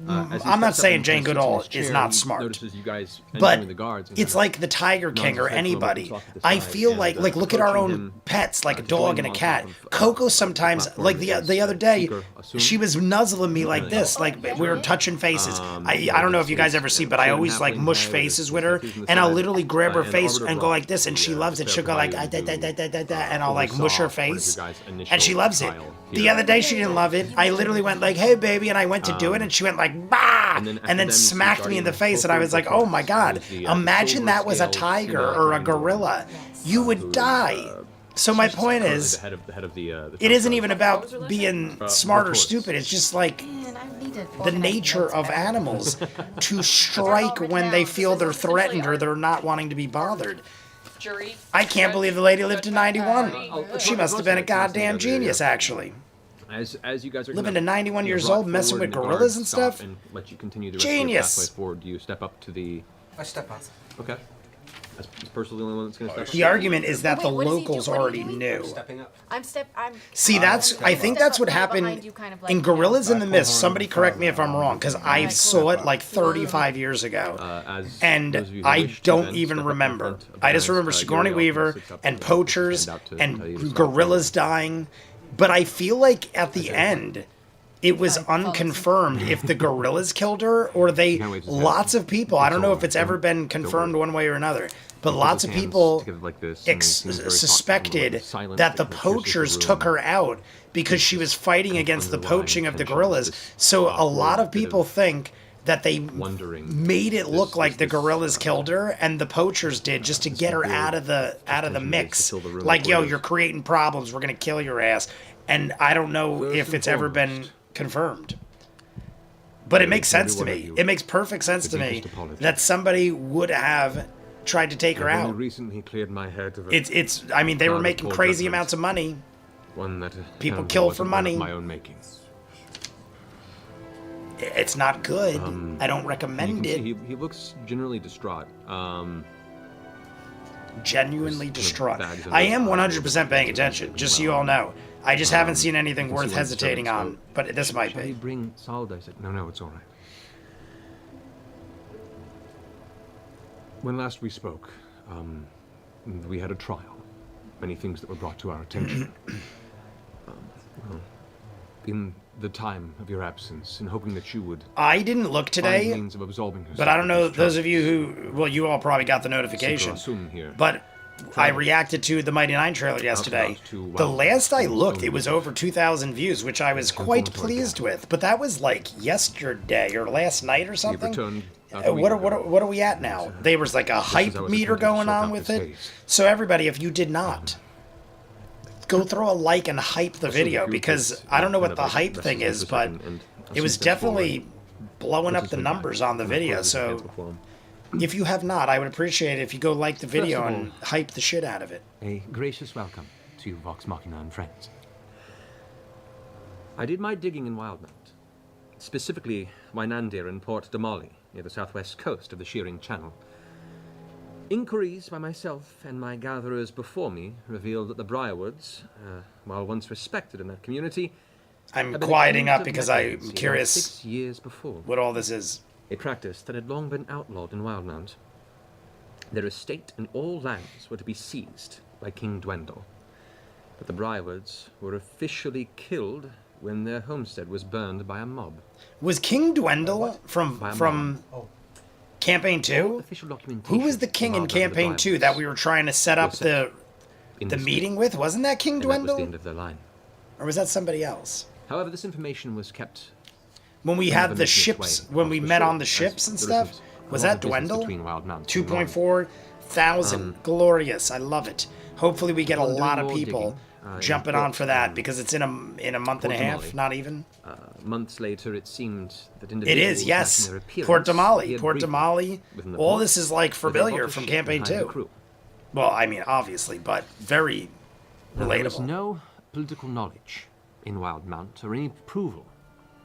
As he I'm not steps up saying and Jane sits in Goodall his is chair, not he smart, notices you guys but entering the guards and it's kind like the Tiger King or nods his head to him, anybody. looks off to the I side, feel and, like look at our approaching own him, pets, like a to dog join and a him on cat. top of, Coco the sometimes, platform like is, the other day, Seeker, assume. she was nuzzling me like really this, help. like we were touching faces. I yeah, don't know if you guys it's- ever see, it's but I Sam always like Hapling mush head, faces it's with her, tattoos on the and I'll side, literally grab her and face Arbiter and go like this, Brock, and she the, loves it. She'll go like da da da da da da da, and I'll like mush her face, and she loves it. The other day she didn't love it. I literally went like, "Hey baby," and I went to do it, and she went like bah, and then smacked me in the face, and I was like, "Oh my god! Imagine that was a tiger or a gorilla, you would die." So my point is, it isn't even about being smart or stupid. It's just like the nature of animals to strike when they feel they're threatened or they're not wanting to be bothered. I can't believe the lady lived to 91. She must have been a goddamn genius, actually. As you guys are Living to 91 years old, messing with gorillas and stuff? And let you continue the Genius! rest of your pathway forward. Do you step up to the... I step out. Okay. Is Purcell the only one that's going to step up? The argument is that the Wait, what does he do? locals What are you already doing? knew. Stepping up. I'm See, I think that's what happened in Gorillas in the Mist. Somebody correct me if I'm wrong, because I saw it like 35 years ago, and I don't even remember. I just remember Sigourney Weaver and poachers and gorillas dying, but I feel like at the end, it was unconfirmed if the gorillas killed her or they. Lots of people. I don't know if it's ever been confirmed one way or another. But lots of people suspected that the poachers took her out because she was fighting against the poaching of the gorillas. So a lot of people think that they made it look like the gorillas killed her and the poachers did just to get her out of the mix. Like, yo, you're creating problems. We're gonna kill your ass. And I don't know if it's ever been confirmed. But it makes sense to me. It makes perfect sense to me that somebody would have tried to take her out. Recently cleared my head of It's. I mean, they were making crazy amounts of money. one that People kill for money. My own making. It's not good. I don't recommend it. He looks generally distraught. Genuinely distraught. I am 100% paying attention, just so you all know. I just haven't seen anything worth hesitating on, but this might Shall be. we bring Solid? I said, no, it's all right. When last we spoke, we had a trial. Many things that were brought to our attention. In the time of your absence, and hoping that you would I didn't look find today, means of absolving yourself but I don't know, of this those charge. of you who, well, you all probably got the notification, Here. but I reacted to the Mighty Nein trailer yesterday. The last I looked, it was over 2,000 views, which I was quite pleased with. But that was like yesterday or last night or something. What are we at now? There was like a hype meter going on with it. So everybody, if you did not, go throw a like and hype the video, because I don't know what the hype thing is, but it was definitely blowing up the numbers on the video. So if you have not, I would appreciate it if you go like the video and hype the shit out of it. A gracious welcome to you, Vox Machina and friends. I did my digging in Wildmount, specifically Wynandir and Port Damali, near the southwest coast of the Shearing Channel. Inquiries by myself and my gatherers before me revealed that the Briarwoods, while once respected in that community, I'm quieting up because I'm necromancy curious 6 years before. what all this is. A practice that had long been outlawed in Wildmount. Their estate and all lands were to be seized by King Dwendal. But the Briarwoods were officially killed when their homestead was burned by a mob. Was King Dwendal from Campaign 2? Who was the king in Campaign 2 that we were trying to set up the meeting with? Wasn't that King That was the Dwendal? end of their line. Or was that somebody else? However, this information was kept. When we had the ships, when we met on the ships and stuff? Was that Dwendal? 2.4 thousand. Glorious. I love it. Hopefully we get a lot of people jumping on for that, because it's in a month and a half, not even. Months later, it seemed that It is, yes. Port Damali. Port Damali. All this is like familiar from Campaign 2. Well, I mean, obviously, but very There was relatable. no political knowledge in Wildmount or any approval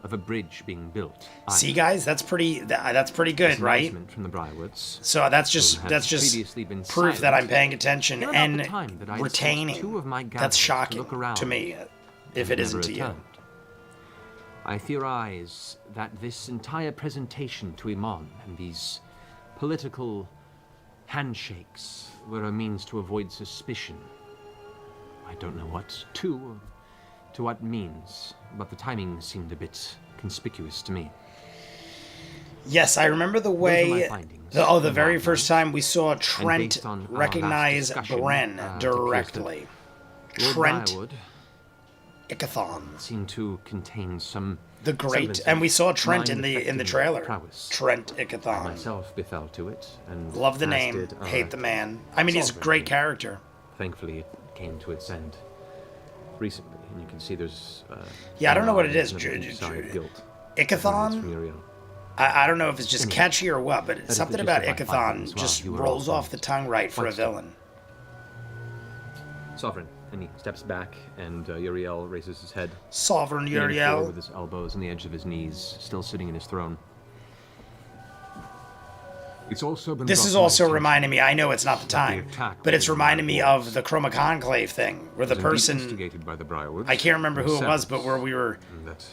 of a bridge being built. See, guys, that's pretty good, right? From the Briarwoods. So that's just previously been proof that I'm paying attention Near about the and time that I'd sent retaining. two of my That's gatherers to shocking look around to me, if and it isn't never to you. returned. I theorize that this entire presentation to Iman and these political handshakes were a means to avoid suspicion. I don't know what to what means, but the timing seemed a bit conspicuous to me. Yes, I remember the way. The very first time we saw Trent based on our recognize last discussion, Bren it appears directly. Lord Trent Briarwood Ichathon, seemed to contain some the great, semblance and of we saw Trent in the mind-affecting trailer. prowess. Trent I Ichathon. myself befell to it, and Love the as name, did our hate the man. I mean, he's a sovereign, great who character. Thankfully, it came to its end recently, and you can see there's. Yeah, I don't know what it is. another deep sigh of guilt. Ichathon? From Uriel. I don't know if it's just catchy or what, but That is something the about gist of my findings. Ichathon Well, just you were rolls all off the tongue right for a Quite so. villain. Sovereign, and he steps back, and Uriel raises his head. Sovereign leaning forward Uriel. with his elbows on the edge of his knees, still sitting in his throne. It's also been This brought is to my also attention reminding me, I know it's not the time, attack but it's on the reminding me Briarwoods of the Chroma Conclave thing, where the was indeed person, instigated by the Briarwoods I can't remember who it was, themselves, but where we were and that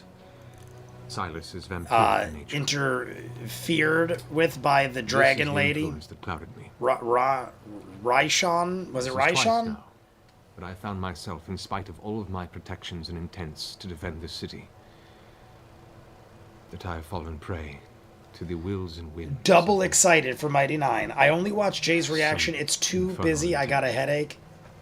Silas is vampiric in nature. interfered with by the This dragon is the lady. influence that clouded me. Raishon? Was it This is twice Raishon? now, but I found myself, in spite of all of my protections and intents to defend this city, that I have fallen prey to the wills and winds. Double excited for Mighty Nein. I only watched Jay's reaction. It's too infernal busy. I got a headache.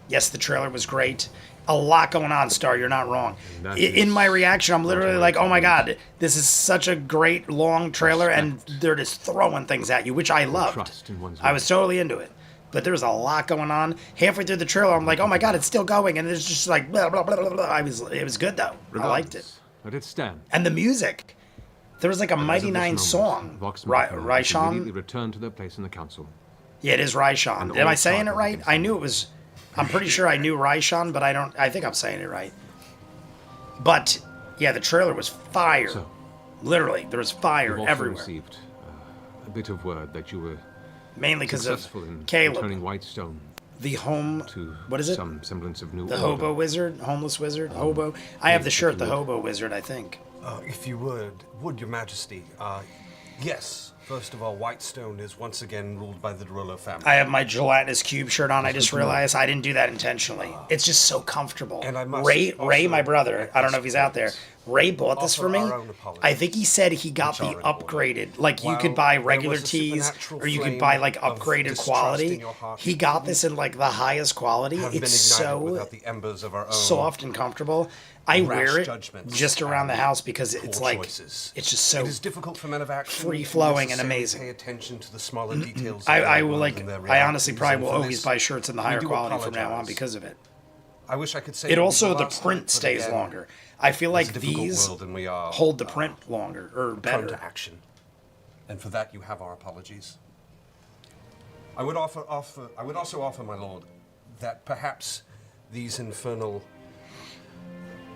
Yes, the trailer was great. A lot going on, Star. You're not wrong. That In is my reaction, I'm literally what like, oh my I god, this is such a great long trailer, and Respect. they're just throwing things at you, which I loved. trust in one's I was totally into it. But there's a lot going on. Halfway through the trailer, I'm like, oh my god, it's still going, and it's just like, blah, blah, blah, blah, blah. It was good, though. I liked it. Regardless, let it stand. And the music. There was like a As Mighty of this Nein moment, song. Vox Machina will Raishon? immediately return to their place in the council. Yeah, it is Raishon. And Am I all saying it charges right? against I them. knew it was. I'm pretty sure I knew Raishon, but I think I'm saying it right. But yeah, the trailer was fire. So, Literally, there was fire You've also everywhere. received a bit of word that you were Mainly because of successful in Caleb, returning Whitestone the home. to What is it? some semblance of new The order. hobo wizard, homeless wizard, hobo. I have the shirt, the hobo wizard. I think. If you would your majesty, yes. First of all, Whitestone is once again ruled by the Derulo family. I have my gelatinous cube shirt on. I just realized I didn't do that intentionally. It's just so comfortable. And I must Ray, also my brother. I don't know if he's out there, Ray bought this offer for me. our own apologies, I think he said he got the which are in order. upgraded. Like, you While could buy there regular was a teas, supernatural or you could flame buy, like, of upgraded distrust quality. in your heart He that got couldn't this in, like, the highest quality. have been It's ignited so without the embers of our own soft and comfortable. I rash wear it judgments just around the and house because poor it's like, choices. it's just so It is difficult for men of action free-flowing to and necessarily amazing. Pay attention to the smaller details. I will, like, I honestly probably will always buy shirts in the higher do quality from now on apologize. because of it. I wish I could say It was also, the last print night, but stays again, longer. I feel it's like a difficult these world and we are, hold the print longer, or prone better. to action, and for that you have our apologies. I would also offer, my lord, that perhaps these infernal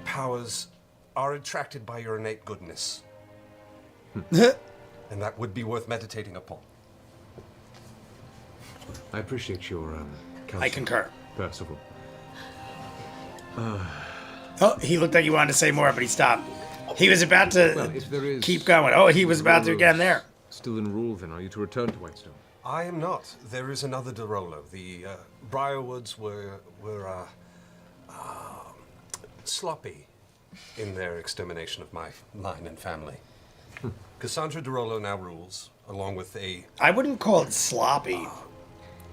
powers are attracted by your innate goodness, and that would be worth meditating upon. I appreciate your counsel. I concur. Percival. Oh, he looked like he wanted to say more, but he stopped. He was about to Well, if there is keep going. Oh, he was about to again there. Still in rule, then are you to return to Whitestone? I am not. There is another Derolo. The Briarwoods were sloppy in their extermination of my line and family. Cassandra Derolo now rules, along with a... I wouldn't call it sloppy.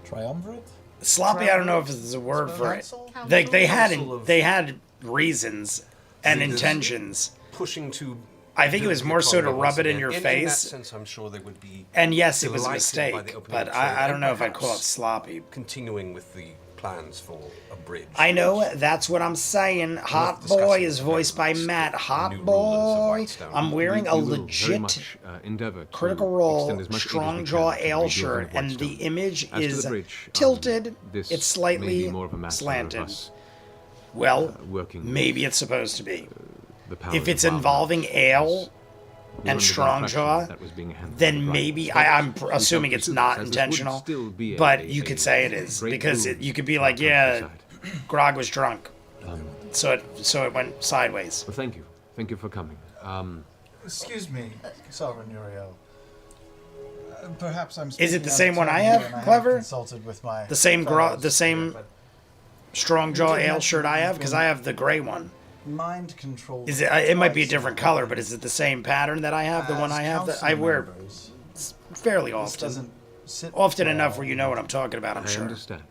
Triumvirate? Sloppy, I don't know if it's a word for it. Council? They Council of- had reasons and Leaders. intentions. pushing to... I think it was build the more so to economy rub once it in again. your In that face. sense, I'm sure they would be And yes, it was a delighted by mistake, the opening but of trade, I don't and know if I'd call it perhaps sloppy. continuing with the plans for a bridge. I know, that's what I'm saying. Hot discussing Boy the is voiced by plans Matt. for the Hot new rulers of Boy. Whitestone. I'm wearing a We will very legit much, endeavor to Critical extend Role as much aid as we strong can jaw to the ale rebuilding shirt, of and the Whitestone. image As to the is bridge, tilted. this It's slightly may be more of a matter slanted. Of us, Well, working maybe it's supposed to be. the powers If it's of our involving knowledge. ale We were and under the strong impression jaw, that was being handled by then the maybe Briarwoods. I'm We shall assuming it's pursue not this, as this would intentional, still be but you could say it is great because boon you could be to like, our yeah, countryside. Grog was drunk, so it went sideways. Well, thank you for coming. Excuse me, Sovereign Uriel. Perhaps I'm. Is it speaking the out of same one turn I here, have, and I Clever? Consulted with my The same fellows the same here, but strong jaw You did ale mention shirt I you've have because been- I have the gray one. mind control. Is it? It might be a different color, but is it the same pattern that I have? The one I have that I wear fairly This often, doesn't sit often well. enough where you know what I'm talking about. I'm I sure. understand.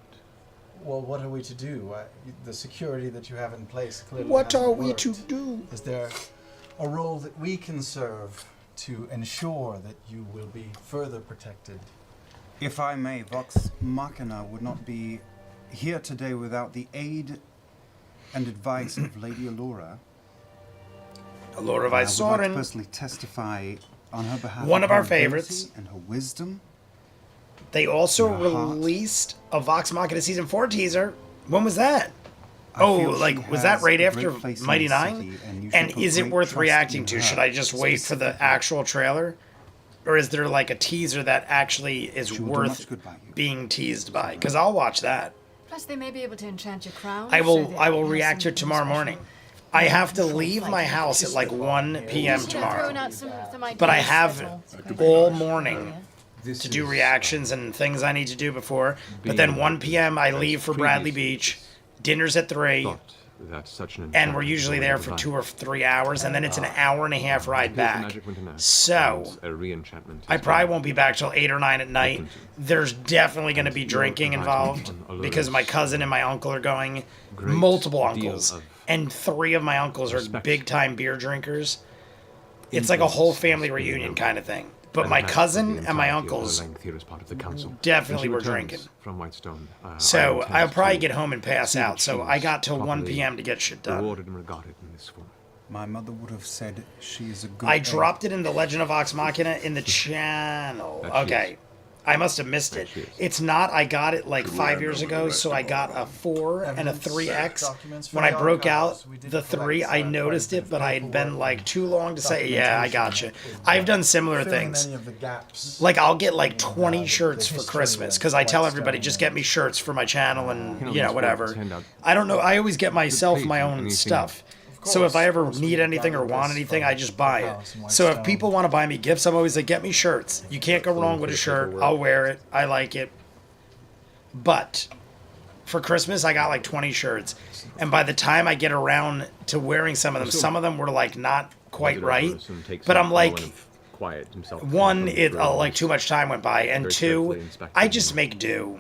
Well, what are we to do? The security that you have in place clearly. What hasn't are we worked. to do? Is there a role that we can serve to ensure that you will be further protected? If I may, Vox Machina would not be here today without the aid and advice of Lady Allura. Allura I would like to Vysoren. personally testify on her behalf. One of her our ability favorites. and her wisdom. They also Your heart. released a Vox Machina season 4 teaser. When was that? I Oh, feel she like was that has right a after great place in Mighty the Nine? city, and you And should put is it great worth trust reacting in to? her Should I just wait for the specifically. actual trailer? Or is there like a teaser that actually is She will do worth much good by you. being teased by? Because I'll watch that. Plus, they may be able to enchant your crown. I so will that I will it has react to it something tomorrow special. morning. I have to leave my house at like 1 p.m. Should have thrown tomorrow. out some ideas. But I have That's all morning This to do is, reactions and things I need to do before. But then 1 p.m. I leave for Bradley Beach. Dinner's at 3. thought that such an And we're enchantment usually was there already for divine. 2 or 3 hours, and then it's an hour and a half ride Here's the back. magic winter nap, So, and a re-enchantment I is probably done. won't be back till 8 or 9 at night. Open to. There's definitely going to be You're drinking providing involved an because my cousin and my uncle are going. great Multiple deal uncles. of And 3 of my uncles are respect. big time beer drinkers. It's like a whole Influence family must be reunion remembered. kind of thing. But And my has for cousin the and my entirety of uncles the length here as part of the council. definitely When were she returns drinking. from Whitestone. I So intend I'll probably to get home and pass see that out. So she I is got till 1 properly p.m. to get shit done. Rewarded and regarded in this form. My mother would have said she is a good I egg. dropped it in the Legend of Vox Machina in the channel. That she Okay. I must have missed it. she is. It's not. I got it like 5 years ago, so I got a 4 and a Evidence, 3X. documents for When I the broke out archives. We did the 3, collect, I quite a noticed bit it, of but I had been paperwork like and too long to say, yeah, I gotcha. documentation. I've done similar Fill in things. any of the gaps. Like I'll get like in, 20 the shirts for history Christmas of because I tell everybody Whitestone just get me shirts for my channel and You know, you know these whatever. folks hand out I don't know. I always get myself page my and own anything. stuff. So if I ever course, need we anything or got want this anything, from I just buy the it. house in So if Whitestone. people want to buy me gifts, I'm always like, get me shirts. You can't go wrong with a shirt. I'll wear it. I like it. But for Christmas, I got like 20 shirts. And by the time I get around to wearing some of them were like not quite right. But I'm like, one, like too much time went by, and two, I just make do.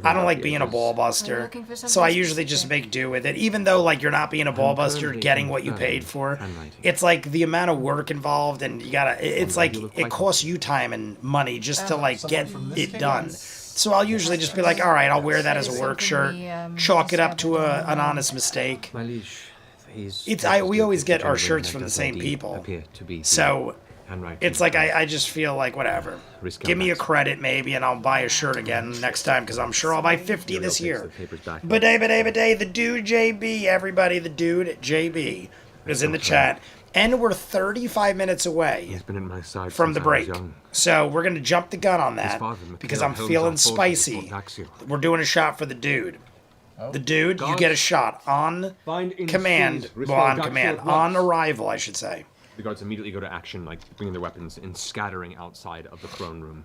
I don't like being a ball buster, so I usually just make do with it. Even though like you're not being a ball buster, getting what you paid for, it's like the amount of work involved, and you gotta. It's like it costs you time and money just to like get it done. So I'll usually just be like, all right, I'll wear that as a work shirt, chalk it up to an honest mistake. We always get our shirts from the same people, so. It's like I just feel like whatever. Give me a credit maybe, and I'll buy a shirt again next time because I'm sure I'll buy 50 this year. Bidet, the dude JB, everybody, the dude JB is in the chat, and we're 35 minutes away from the break. So we're gonna jump the gun on that because I'm feeling spicy. We're doing a shot for the dude. The dude, you get a shot on command. Well, on command, on arrival, I should say. The guards immediately go to action, like bringing their weapons and scattering outside of the throne room.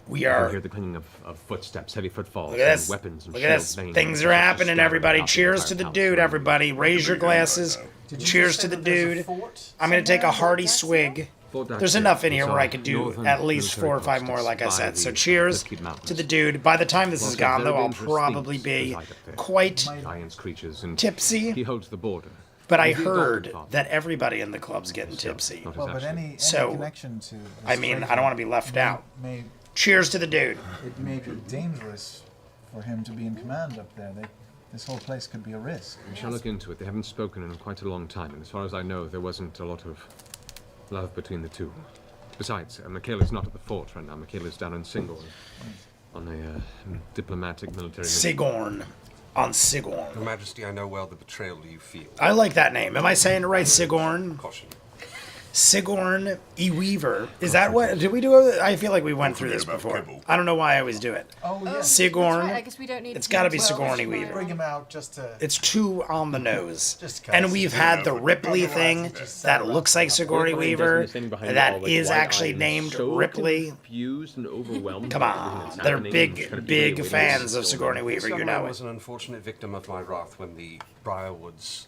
We You are. can hear the clanging of footsteps, heavy footfalls, Look at this. and weapons and Look at this. shields. Things are happening, everybody. Cheers to the dude, everybody. Raise your glasses. Cheers to the dude. I'm going to take a hearty swig. There's enough in here where I could do at least 4 or 5 more, like I said. So cheers to the dude. By the time this is gone, though, I'll probably be quite tipsy. He holds the border. But I heard that everybody in the club's getting tipsy. Well, but any So, connection to... I mean, I don't want to be left out. May, Cheers to the dude. it may be dangerous for him to be in command up there. This whole place could be a risk. We shall look into it. They haven't spoken in quite a long time, and as far as I know, there wasn't a lot of love between the two. Besides, Michaela's not at the fort right now. Michaela's down in Sigorn on a diplomatic military mission. Sigorn. On Sigorn. Your Majesty, I know well the betrayal you feel. I like that name. Am I saying it right? Sigorn? Caution. Sigorn E. Weaver. Is that what? Did we do it? I feel like we went through this before. I don't know why I always do it. Oh, yeah. Sigorn. Right, I guess we don't need It's got to be Well, Sigourney bring Weaver. him out just to... It's too on the nose. Just kinda And we've had the Ripley thing that looks like Sigourney Weaver that is actually named Ripley. Confused and overwhelmed. Come on. They're big fans of Sigourney Weaver, you know was it. an unfortunate victim of my wrath when the Briarwoods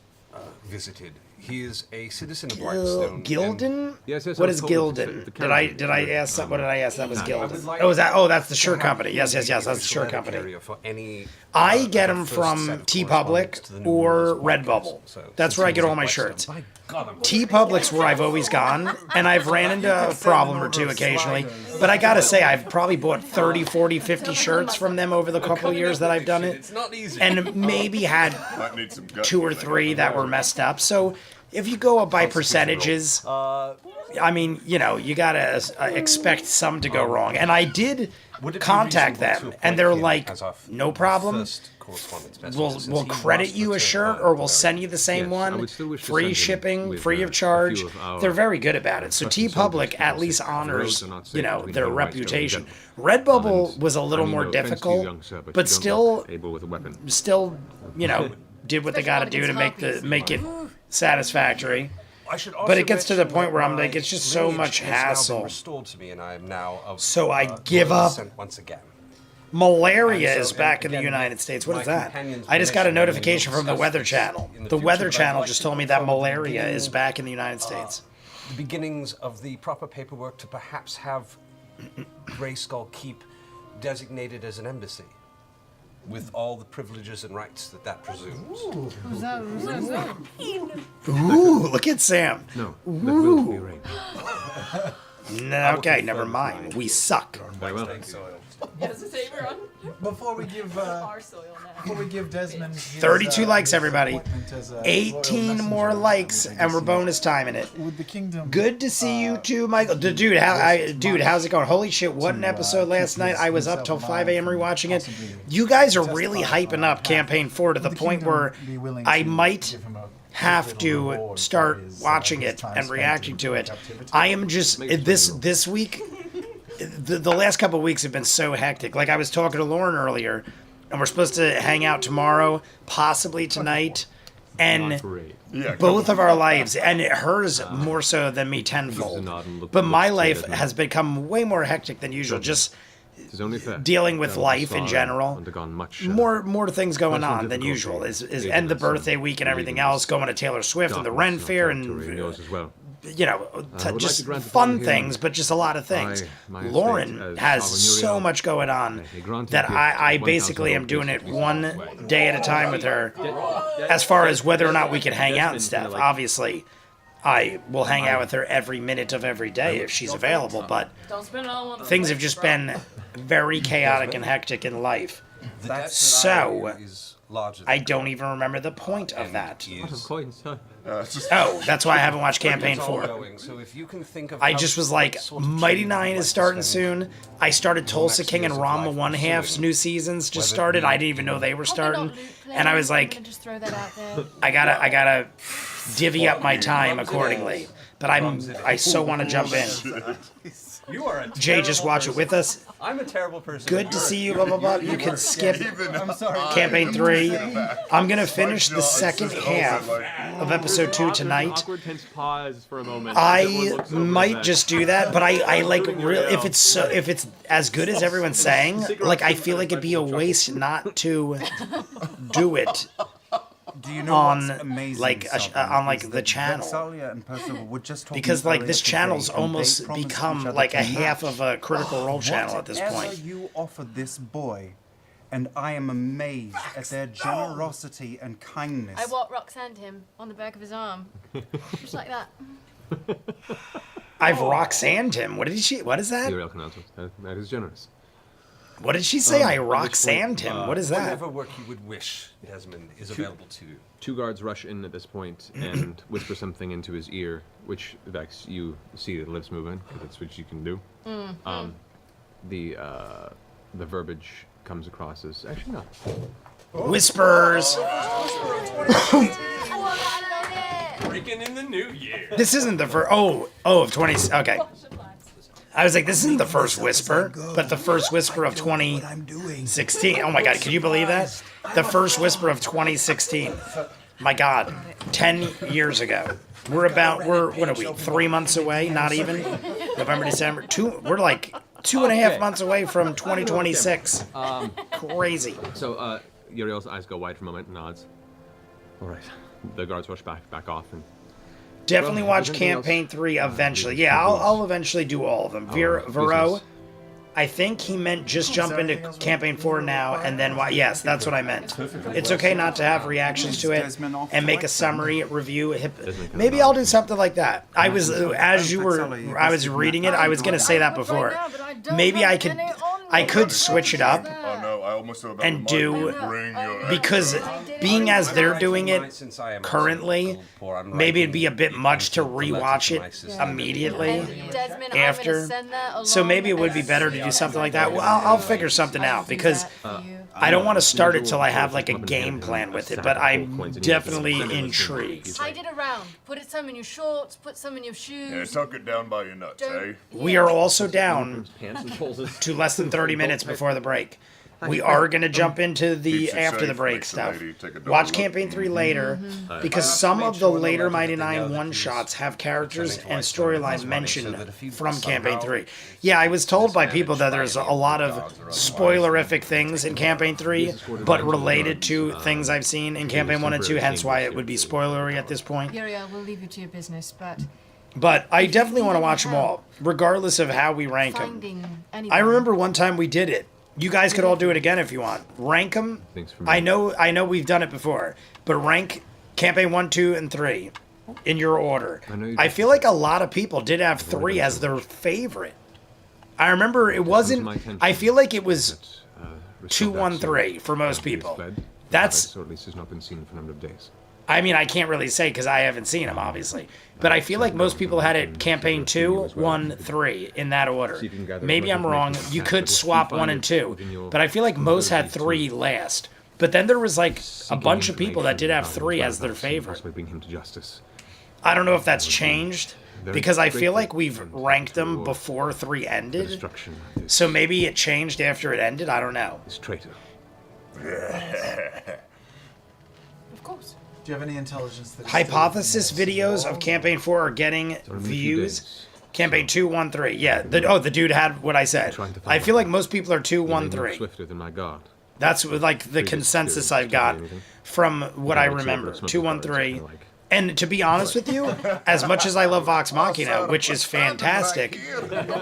visited. He is a citizen of Whitestone. Gildan? Yes, What is I told you, Gildan? the Did I ask that? What did I ask? That was I would Gildan. like Oh, is that? Oh, that's the to shirt have company. Yes, that's the official shirt company. etiquette for any, I get the them first from set of T correspondence Public to the New or Orleans Redbubble. podcast. So, That's since where I he get was all at my Whitestone, shirts. by God, I'm T Public's where I've always gone, and I've ran into a problem or two occasionally. But I gotta say, I've probably bought 30, 40, 50 shirts from them over the couple of years that I've done it. It's not easy. And maybe had Might need some gut 2 or 3 that were messed up. So if you go up by percentages, I mean, you know, you gotta expect some to go wrong. And I did Would it be contact reasonable them, to and they're appoint him like, as our no problem. first correspondence specialist, We'll since he credit was you a the shirt, third or we'll of send you the same Yes, I one. would still wish to Free send him shipping, with, free a of charge. few of our They're very good about it. So trusted T Public soldiers, at because least if the honors, roads are not safe you know, between their here and Whitestone, reputation. then- Redbubble was a little I mean, more no offense to you, difficult, young sir, but you don't still, look able with a weapon. you know, did what they got to do to make it satisfactory. I should But it gets to the mention point that where I'm my like, it's just so lineage much has now been hassle. restored to me, and I am now of, So I give royal up. descent once again. Malaria And so, is back in the again, United States. What my is that? companions I just got a mentioned notification we from the will Weather discuss Channel. in the The future, Weather but I'd Channel like just to told me that confirm the malaria is beginning- back in the United States. The beginnings of the proper paperwork to perhaps have Greyskull Keep designated as an embassy, with all the privileges and rights that that presumes. Ooh, look at Sam. No, that will be arranged. No, okay, never mind. We suck. Very well. Before we give Desmond his, 32 likes, his everybody. appointment as a 18 royal more messenger, likes, would and we're you bonus timing it. see- Would the kingdom... Good to see you too, Michael. Dude, how's it going? Holy shit, what an episode last night. I was up till 5 a.m. rewatching it. You guys are really hyping up Campaign 4 to the point where I might have to start watching it and reacting to it. I am just, this week, the last couple of weeks have been so hectic. Like I was talking to Lauren earlier, and we're supposed to hang out tomorrow, possibly tonight, and Great. both of our lives, and hers more so than me tenfold. But my life has become way more hectic than usual. Just 'Tis only fair. dealing with Gentlemen life in Slara general. undergone much, More things going personal on than difficulty, usual. Is aiding and the us in birthday week and everything relieving else, this going to Taylor Swift and the darkness Ren in our Fair territory, and yours as well. you know, would like just to grant fun upon him things, but just a lot of things. my estate Lauren as has Sovereign so Uriel. much going on A granted that gift I of basically 1,000 am doing it gold one day at a time with her. As far as whether or not we can hang out and stuff, obviously, I will hang out with her every minute of every day if she's available, but Don't spend it all on things have just been very chaotic and hectic in life. The debt that I So, owe you is larger I than don't even remember the point of that. What of coins, huh? Oh, that's why I haven't watched Campaign It's 4. ongoing, so if you can think of I how- just was like, what sort of Mighty change Nine you'd is like to starting spend. soon. I started Tulsa next King and years of Rama life One Half's pursuing, new seasons just whether it started. be I didn't even know they were starting. Loot play. And I was I'm like, gonna just throw that out there. I gotta divvy up my time accordingly. But I so want to jump in. You are a Jay, just watch it with us. I'm a terrible person. Good to see you, blah, blah, blah. You can skip I'm sorry. Campaign 3. I'm gonna finish the second half of episode 2 tonight. Awkward tense pause for a moment. I Everyone looks over might the just do that, but I like if it's as good as everyone's saying, like I feel like it'd be a waste not to do it. Do you know on, what's amazing, like, Sovereign, on, like, is the that channel. Vex'ahlia and Percival were just talking Because like earlier this today, channel's and they almost promised become each other like a to half match. of a Critical Role channel at this Whatever point. you offered this boy, and I am amazed at their generosity and kindness. I Roxanne him on the back of his arm. Just like that. I've Roxanned him. What is that? Uriel Cananto. That is generous. What did she say? I Roxanned him. What is that? Whatever work you would wish, Desmond, is available to you. Two guards rush in at this point and whisper something into his ear, which Vex, you see the lips moving, because that's what you can do. The verbiage comes across as actually not. Whispers. Breaking in the new year. This isn't the first. Of 20. Okay. I was like, this isn't the first whisper, but the first whisper of 2016. Oh my God, can you believe that? The first whisper of 2016. My God, 10 years ago. We're what are we, 3 months away? Not even? November, December. We're like 2.5 months away from 2026. Crazy. So Uriel's eyes go wide for a moment and nods. All right. The guards rush back off and. Definitely Well, watch anything Campaign else? 3 eventually. Yeah, I'll eventually do all of them. Vero, business. I think he meant just jump into Campaign 4 now and then watch. Yes, that's what I meant. It's okay not to have reactions to it and make a summary review. Maybe I'll do something like that. I was, as you were, I was reading it, I was going to say that before. Maybe I could switch it up Oh no, I almost said about and do, bring your because being as they're doing it currently, maybe it'd be a bit much to rewatch it immediately Desmond, after. So maybe it would be better to do something like that. Well, I'll figure something out because I don't want to start it till I have like a game plan with it, but I'm definitely intrigued. Hide it around. Put it some in your shorts, put some in your Yeah, shoes. tuck it down by your nuts, eh? We are also down Pants and pulls his to less than 30 minutes before the break. We are going to jump into the Keeps you after the safe, break makes the stuff. lady take a double Watch look. Campaign 3 later because some of the later Mighty Nine one-shots have characters and storylines mentioned from Campaign 3. Yeah, I was told by people that there's a lot of spoilerific things in Campaign 3, but related to things I've seen in Campaign 1 and 2, hence why it would be spoilery at this point. Uriel, we'll leave you to your business, but But I definitely want to watch them all, regardless of how we rank them. finding anyone. I remember one time we did it. You guys could all do it again if you want. Rank them. Thanks for me. I know we've done it before, but rank Campaign 1, 2, and 3 in your order. I know you I did. feel like a lot of people did have 3 as their favorite. I remember it wasn't. I feel like it was 2, 1, 3 for most people. That's. or at least has not been seen for a number of days. I mean, I can't really say because I haven't seen them, obviously. But I feel like most people had it Campaign 2, 1, 3 in that order. Maybe I'm wrong. You could swap 1 and 2. But I feel like most had 3 last. But then there was like a bunch of people that did have 3 as their favorite. Possibly bring him to justice. I don't know if that's changed because I feel like we've ranked them before 3 The ended. destruction of this, So maybe it changed after it ended. I don't know. this traitor. Of course. Do you have any intelligence that Hypothesis videos of Campaign 4 are getting Only a few views. days. Campaign 213. Yeah. The dude had what I said. Trying to find I feel my like most people are They move 213. swifter than my guard. That's like the Previous consensus experience I've got tells you anything? from what I Yeah, it's remember. over, some of the guards are 213. kinda like- And to be honest with you, as much as I love Vox Machina, which is fantastic,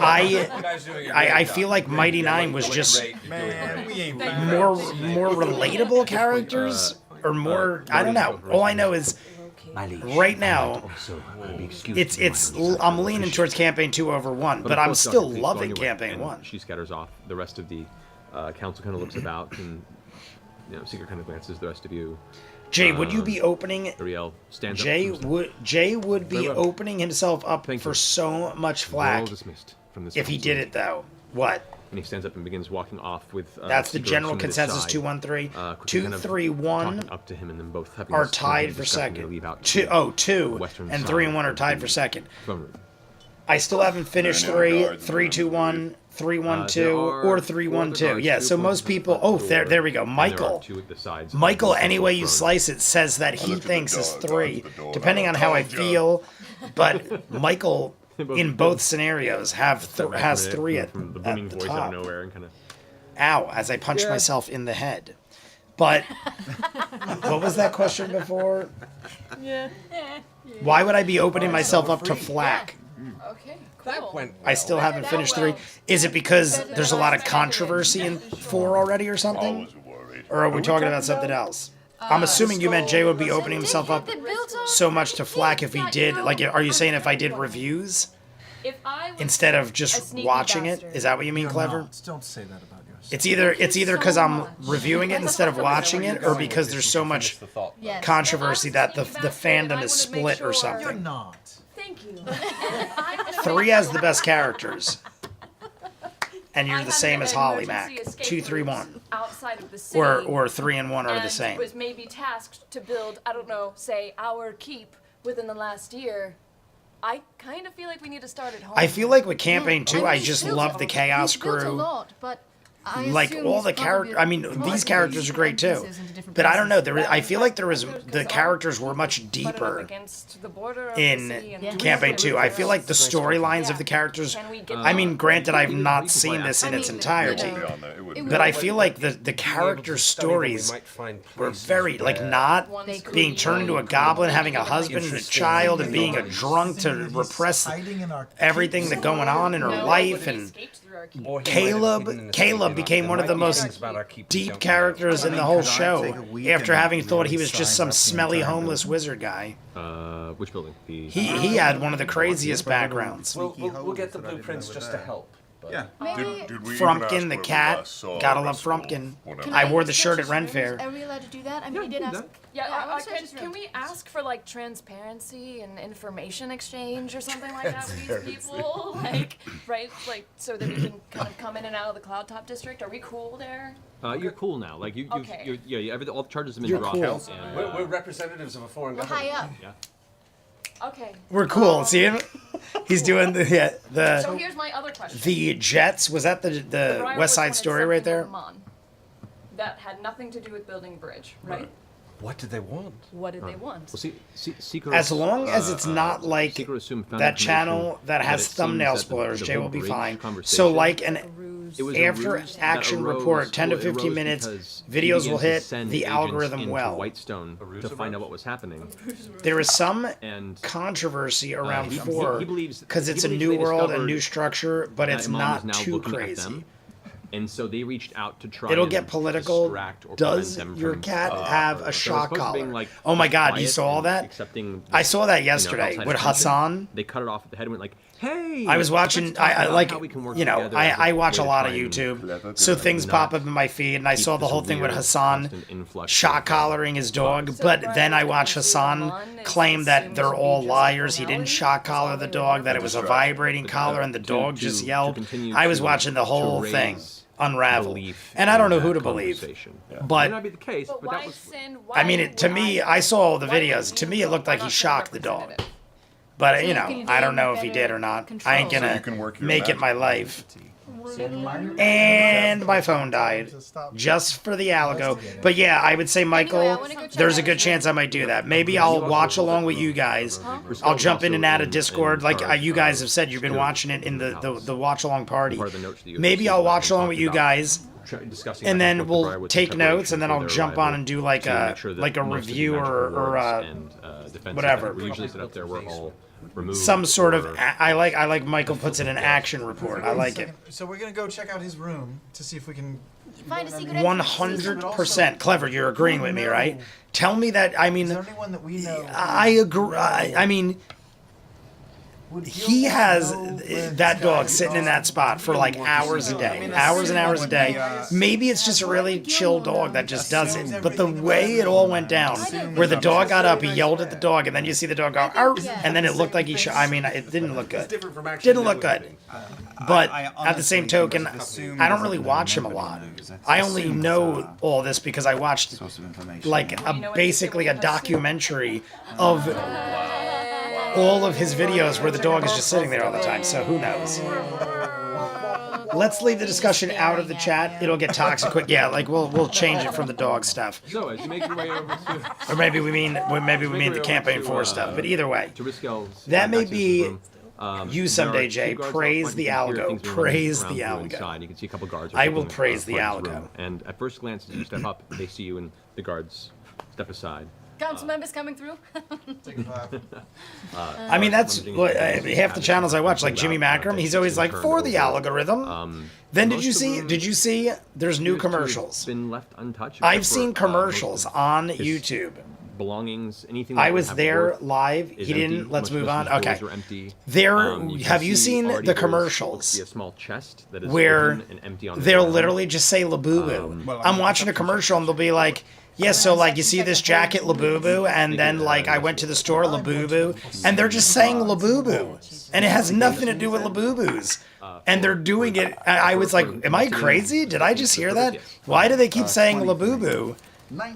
I feel like Mighty Nine was just Man, we ain't more relatable characters or more. I don't know. All I know is right now it's I'm leaning towards campaign 2 over 1, but of I'm course, still Doctor, please, loving go on your way. campaign And 1. She scatters off. The rest of the council kind of looks about and Secret kind of glances the rest of you. Jay, would you be opening? Ariel stands Jay up. would be Very well. opening himself up Thank for you. so much We're all flack dismissed from this if he council. did it though. What? And he stands up and begins walking off with. That's the Secret general Assumed at his consensus. side, 213, quickly kind of 231 talking up to him, and then both having are this tied for discussion to second. leave out 2 western and side 3 and 1 are of tied the for second. throne room. I still haven't finished There are no 3, guards in 321, 312, There are or 4 312. guards, Yeah, 2 so most points at the people. front Oh, door, there we go. and there are Michael. 2 at the sides of Michael, the any way you throne. slice it, says that he looked at the thinks is door, 3, dodged the door, depending on I how I told ya. feel. But Michael, in both scenarios, has Step back has from it, 3 at, from the at booming the voice out top. of nowhere and kind of. Ow! As I punch myself in the head. But what was that question before? Why would I be opening myself up to flack? Okay, That cool. went I still haven't finished 3. Is it because there's a lot of controversy in 4 already or something? Always worried. Or are we talking about something else? I'm assuming you meant Jay would be opening himself up so much to flack if he did. Like, are you saying if I did reviews If I was instead of a just sneaky watching it? bastard. Is that what you mean, You're Clever? not. Don't say that about yourself. It's either because I'm reviewing it instead of watching it, or because there's so much the thought. Yes. controversy that the Sneaky bastard, fandom I is wanna make split or sure- You're something. not. Thank you. I'm gonna 3 make has the sure best characters, and I you're the had same an as Holly emergency Mac. escape 2, 3, routes 1, outside of the city, or 3 and 1 are the and same. was maybe tasked to build, I don't know, say our keep within the last year. I kind of feel like we need to start at home. I feel like with campaign 2, I he's just built love a- the Chaos he's built a crew. lot, but I Like assume all he's the probably character. I mean, probably these characters are great too. pieces into different But I don't know. places. I feel like the characters were much Put it up deeper against the border of in the city and Yeah. campaign 2. I feel like the storylines Yeah. of the characters. Can we get I mean, granted, I've you not can seen play this in I its mean, entirety, you know, Beyond that, it would but I feel like the character stories were very like not being turned into a goblin, having a husband and a child, and being a drunk to repress Hiding in our everything that going on in her life. And Caleb became one of the most deep characters in the whole show after having thought he was just some smelly homeless wizard guy. Which building? The. He had one of the craziest backgrounds. We'll get the blueprints just to help. But Yeah. Maybe. Did we even ask Frumpkin the where we cat. last saw Gotta love Rascal? Frumpkin. Whatever. I wore the shirt at Search Ren his Fair. rooms? Are we allowed to do that? I mean, he did ask. Yeah, I wanna search can, his can rooms. we ask for like transparency and information exchange or something like that with these people? Like, right? Like, so that we can kind of come in and out of the Cloud Top district. Are we cool there? You're cool now. Like Okay. all the charges have been You're dropped. cool. And, we're representatives of a foreign We're government. high up. yeah. Okay. We're cool. See him? He's doing the So here's my other question. the Jets. Was that the Briarwoods West Side wanted Story right something there? with Mon that had nothing to do with building a bridge, right? What did they want? What did they want? Well, see, Secret. As long as it's not like Secret assumed found that information channel that has it seems thumbnail that the- spoilers, the Jay whole will be bridge fine. conversation- So like an It was a after ruse that action arose- report, 10 to well, it 15 arose minutes, because he videos began will to hit send the agents algorithm into well. Whitestone to find out what was happening, There is some and controversy around he 4 believes because it's a he new believes they world, a discovered new structure, but it's Imam not is now too looking at crazy. them, and so they reached out to try. It'll and get political. distract or Does prevent them your from, cat have a they're shock supposed to be collar? like, Oh my God, you quiet saw and that? accepting I saw that you know, yesterday outside with attention. Hassan. They cut it off at the head and went like, "Hey." I was watching. let's talk I about like how we can work you know. together as I watch a way to lot of try and YouTube, so things not pop up in my feed, and I keep saw the this whole thing with weird, Hassan constant influx shock of, collaring his dog. So But Brian then I was watched gonna Hassan assume Mon is claim that assumed they're to be all just a liars. He didn't formality? shock That's all collar the they dog; were that it was a Right. vibrating collar, and the dog just yelled. continue I was to- watching the to whole thing raise unravel, belief and I don't in know who that to believe. conversation. But- May not be the case, But but why that was. send? I mean, why to would me, I saw all the why would videos. To you me, it go- looked like why he not shocked the send dog. representative? But So you know, can you I do don't know if he better did or not. control? I ain't So gonna you can work your make it my magic life. And my phone died. Just for the algo. But yeah, I would say, Michael, there's a good chance I might do that. Maybe I'll watch along with you guys. I'll jump in and out of Discord. Like you guys have said, you've been watching it in the watch along party. Maybe I'll watch along with you guys. And then we'll take notes, and then I'll jump on and do like a review or whatever. We usually sit up there. We're all removed. Some sort of I like Michael puts it in an action report. I like it. So we're gonna go check out his room to see if we can. Find a secret 100% clever. You're agreeing with me, right? Tell me that. I mean, Is there anyone that we know? I agree. I mean. He has that dog sitting in that spot for like hours a day, hours and hours a day. Maybe it's just a really chill dog that just does it. But the way it all went down, where the dog got up, he yelled at the dog, and then you see the dog go, "Arf," and then it looked like he shot. I mean, it didn't look good. Didn't look good. But at the same token, I don't really watch him a lot. I only know all this because I watched like basically a documentary of all of his videos where the dog is just sitting there all the time, so who knows? Let's leave the discussion out of the chat. It'll get toxic quick. Yeah, like we'll change it from the dog stuff. So as you make your way over to, Or maybe we mean the campaign 4 stuff. But either way, that may be you someday, Jay. Praise the algo. Praise the algo. You can see a couple guards. I will praise the algo. And at first glance, as you step up, they see you, and the guards step aside. Council members coming through. I mean, that's half the channels I watch, like Jimmy Macram. He's always like, for the algorithm. Then did you see? There's new commercials. Been left untouched. I've seen commercials on YouTube. Belongings, anything. I was there live. He didn't. Let's move on. Okay. There. Have you seen the commercials? A small chest that is where open and empty on the they'll ground. literally just say Labubu. I'm watching a commercial and they'll be like, yeah, so like you see this jacket Labubu, and then like I went to the store Labubu, and they're just saying Labubu, and it has nothing to do with Labubus, and they're doing it. I was like, am I crazy? Did I just hear that? Why do they keep saying Labubu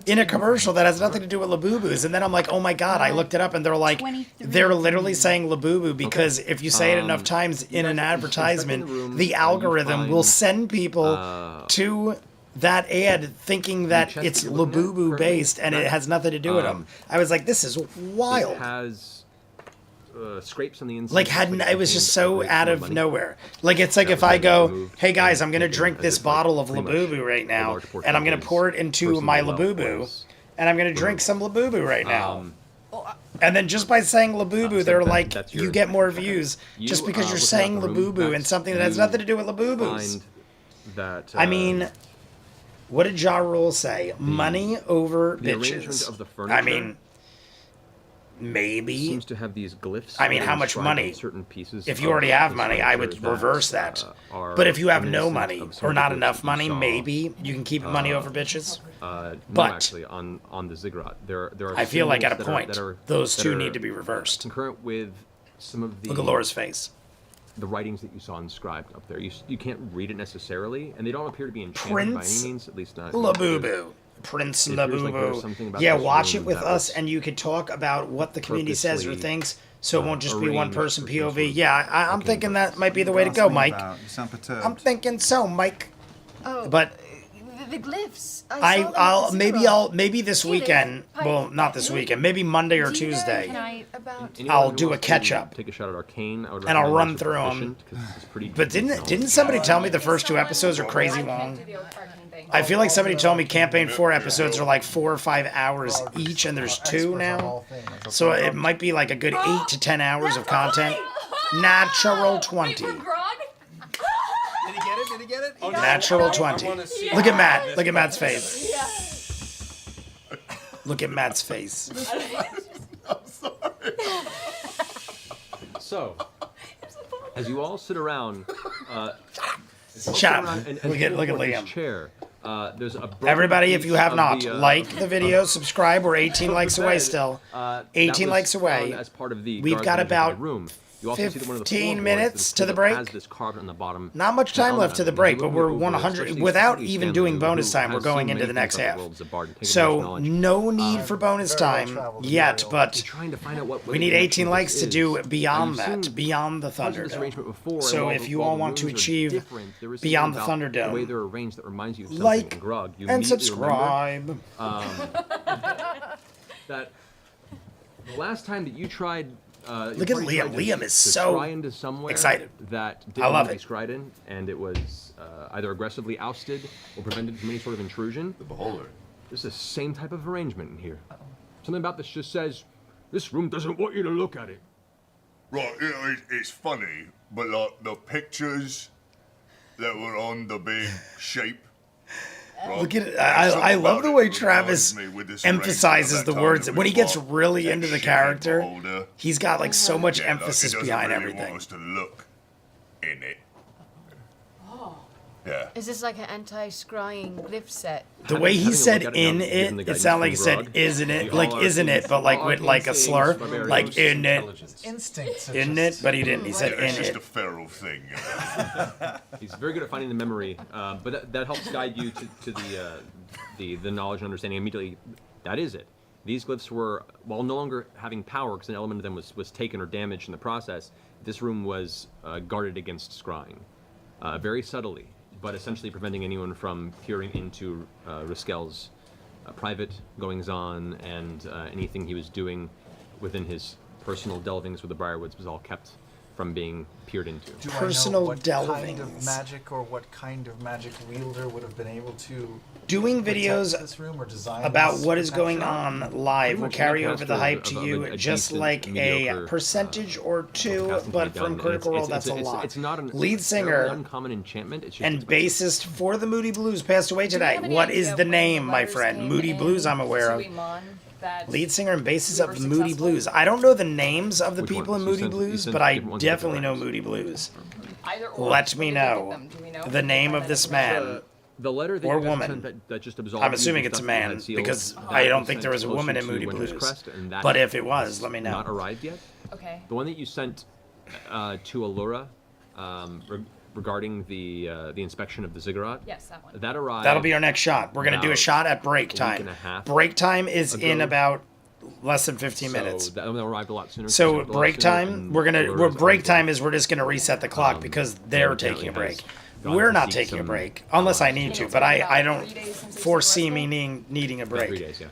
in a commercial that has nothing to do with Labubus? And then I'm like, oh my god, I looked it up, and they're like, they're literally saying Labubu because if you say it enough times in an advertisement, the algorithm will send people to that ad thinking that it's Labubu based and it has nothing to do with them. I was like, this is wild. It has scrapes on the inside. Like it was just so out of nowhere. Like it's like if I go, hey guys, I'm gonna drink this bottle of Labubu right now, and I'm gonna pour it into my Labubu, and I'm gonna drink some Labubu right now. And then just by saying Labubu, they're like, you get more views just because you're saying Labubu and something that has nothing to do with Labubus. I mean, what did Ja Rule say? Money over bitches. Of the furniture, I mean, maybe. Seems to have these glyphs. I mean, how much money? Certain pieces. If you already have money, I would reverse that. But if you have no money or not enough money, maybe you can keep money over bitches. No, but actually, on the ziggurat, there are. I feel like at a that point, those two need to be reversed. Concurrent with some of the. Look at Laura's face. The writings that you saw inscribed up there, you can't read it necessarily, and they don't appear to be enchanted Prince by any means, at least not. Labubu. Prince Labubu. Yeah, watch it with us, and you could talk about what the community says or thinks, so it won't just be one person POV. Yeah, I'm thinking that might be the way to go, Mike. I'm thinking so, Mike. Oh, but the glyphs. Maybe this weekend. Well, not this weekend. Maybe Monday or Tuesday. I'll do a catch up. Take a shot at Arcane. And I'll run through them. But didn't somebody tell me the first 2 episodes are crazy long? I feel like somebody told me campaign 4 episodes are like 4 or 5 hours each, and there's 2 now. So it might be like a good 8 to 10 hours of content. Natural 20. Did he get it? Did he get it? Oh, natural 20. Look at Matt. Look at Matt's face. Look at Matt's face. I'm sorry. So, as you all sit around, Shut up. Look at Liam. Chair, there's a Everybody, if you have not, like the video, subscribe. We're 18 likes away still. 18 likes away. As part of the We've got about You also see that one of the 15 floorboards minutes that to the has break. this carved on the bottom. Not much time left to the break, but we're 100 especially without Steve even Stanley, doing who bonus time. We're has going seen into the many next things about half. the world as a bard and taken much So knowledge. no need for bonus very well time traveled yet, aerial. but Trying to find out what we the need connection 18 of likes this to do is. beyond Now, you've that, seen beyond the parts of this Thunderdome. arrangement before, and So while if the- you while all the want to rooms are achieve different, there is something beyond the about Thunderdome, the way they're arranged that reminds you of something like in Grog. You and immediately remember subscribe. that the last time that you tried. Look at Liam. Liam is to so scry into somewhere excited. That I didn't love need to it. be scried in, and it was either aggressively ousted or prevented from any sort of intrusion. The beholder. There's the same type of arrangement in here. Something about this just says, this room doesn't want you to look at it. Right, it's funny, but like the pictures that were on the big shape. Right, Look at it. there's I something love about the it way that Travis reminds me with this emphasizes arrangement the of that words. time When he that gets we bought really that into the shit character, beholder. he's got like so much Yeah, like, emphasis it doesn't behind really everything. want us to look in it. Oh. Yeah. Is this like an anti-scrying glyph set? The way he Having a said look at it in now, given the it, it guidance sounded like he from said, Grog, isn't we it? all Like, are isn't it? But like all with like a arcane slur. sayings, barbarians. Like, in it. Intelligence. Instincts are Isn't just- it? But he didn't. He said Yeah, it's in just a it. feral thing. He's very good at finding the memory, but that helps guide you to the knowledge and understanding immediately. That is it. These glyphs were, while no longer having power, because an element of them was taken or damaged in the process, this room was guarded against scrying. Very subtly, but essentially preventing anyone from peering into Riskel's private goings-on, and anything he was doing within his personal delvings with the Briarwoods was all kept from being peered into. Do Personal I know what kind of delvings. magic or what kind of magic wielder would have been able to Doing protect videos this room or design about this what is going protection? on live Pretty will much carry any over the caster hype of to a you, just decent, like a mediocre, percentage or two, casting but can be done, from and Critical Role, that's a it's lot. not an Lead it's a singer fairly uncommon enchantment. It's just and expensive. bassist for the Moody Blues passed away Do we today. have any What idea is the when name, my letters friend? came Moody in Blues, I'm aware to of. Iman that Lead singer and bassist you of were Moody successful? Blues. I don't know the names of the Which people ones? in You Moody sent- you Blues, sent but I different ones at different definitely know times. Moody Blues. Either or. Let me When did they get know them? Do we know? the name of this man. The letter that Or you guys woman. sent that just absolved I'm you assuming of it's a stuff that you man, had sealed, because that I don't was think sent there was a closer woman in to Moody Winter's Blues. Crest, and that But if it was, has let me know. Not arrived yet. Okay. The one that you sent to Allura regarding the inspection of the ziggurat. Yes, that one. That arrived. That'll be our next shot. We're going to do a about shot at break week time. and a half Break time is in ago. about less than 15 So minutes. that arrived a lot sooner. So shipped a lot break sooner, time, and we're Allura's break on time board. is we're just gonna reset the clock because they're evidently taking a has break. gone We're to not seek taking a some break unless I need It's to, been but I about don't 3 days since they foresee took me Russell. needing a About 3 break. days, yeah.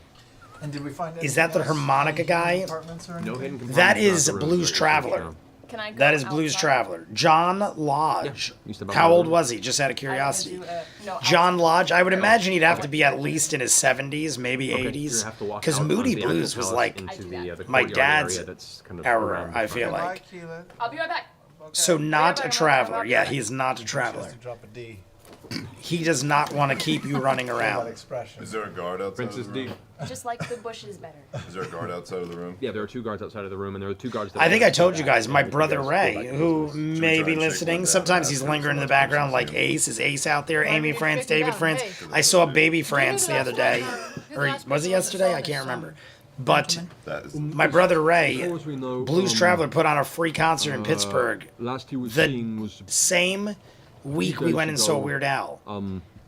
And did we find Is that the anything else? harmonica Any guy? hidden compartments or No anything? hidden compartments. That not is the rooms Blues that you're Traveler. searching Can I go That is Blues outside? Traveler. John Lodge. Yeah, used to How buy old them. was he? Just out of I wanna curiosity. do no, John outside. Lodge, I would imagine he'd have to be at least in his 70s, maybe Okay, 80s. you're gonna have to walk Because out Moody onto the actual Blues was palace like into the my courtyard dad's area that's kind of era, around the I front. feel Bye, like. Keelan. I'll be right back. So not a traveler. Yeah, he's not a Just traveler. to drop a D. He does not want to keep you running That around. expression. Is there a guard outside Princess of the D. room? Just like the bushes better. Is there a guard outside of the room? Yeah, there are 2 guards outside of the room, and there are 2 guards. That I think were I told you back, guys, my and if you brother guys go Ray, back to who business. may try be and shake listening, one down sometimes and he's ask lingering in the him some background like questions, Ace. Is Ace out there? Why Amy did you France, shake him David down? France. Hey. I saw Baby France the the other last day. one? Who's the Or last was he person yesterday? that I saw can't this remember. But That is my brother Ray, As far as we know, Blues Traveler, put on a free concert in Pittsburgh. Last he was The seen was same week we days went and saw ago, Weird Al.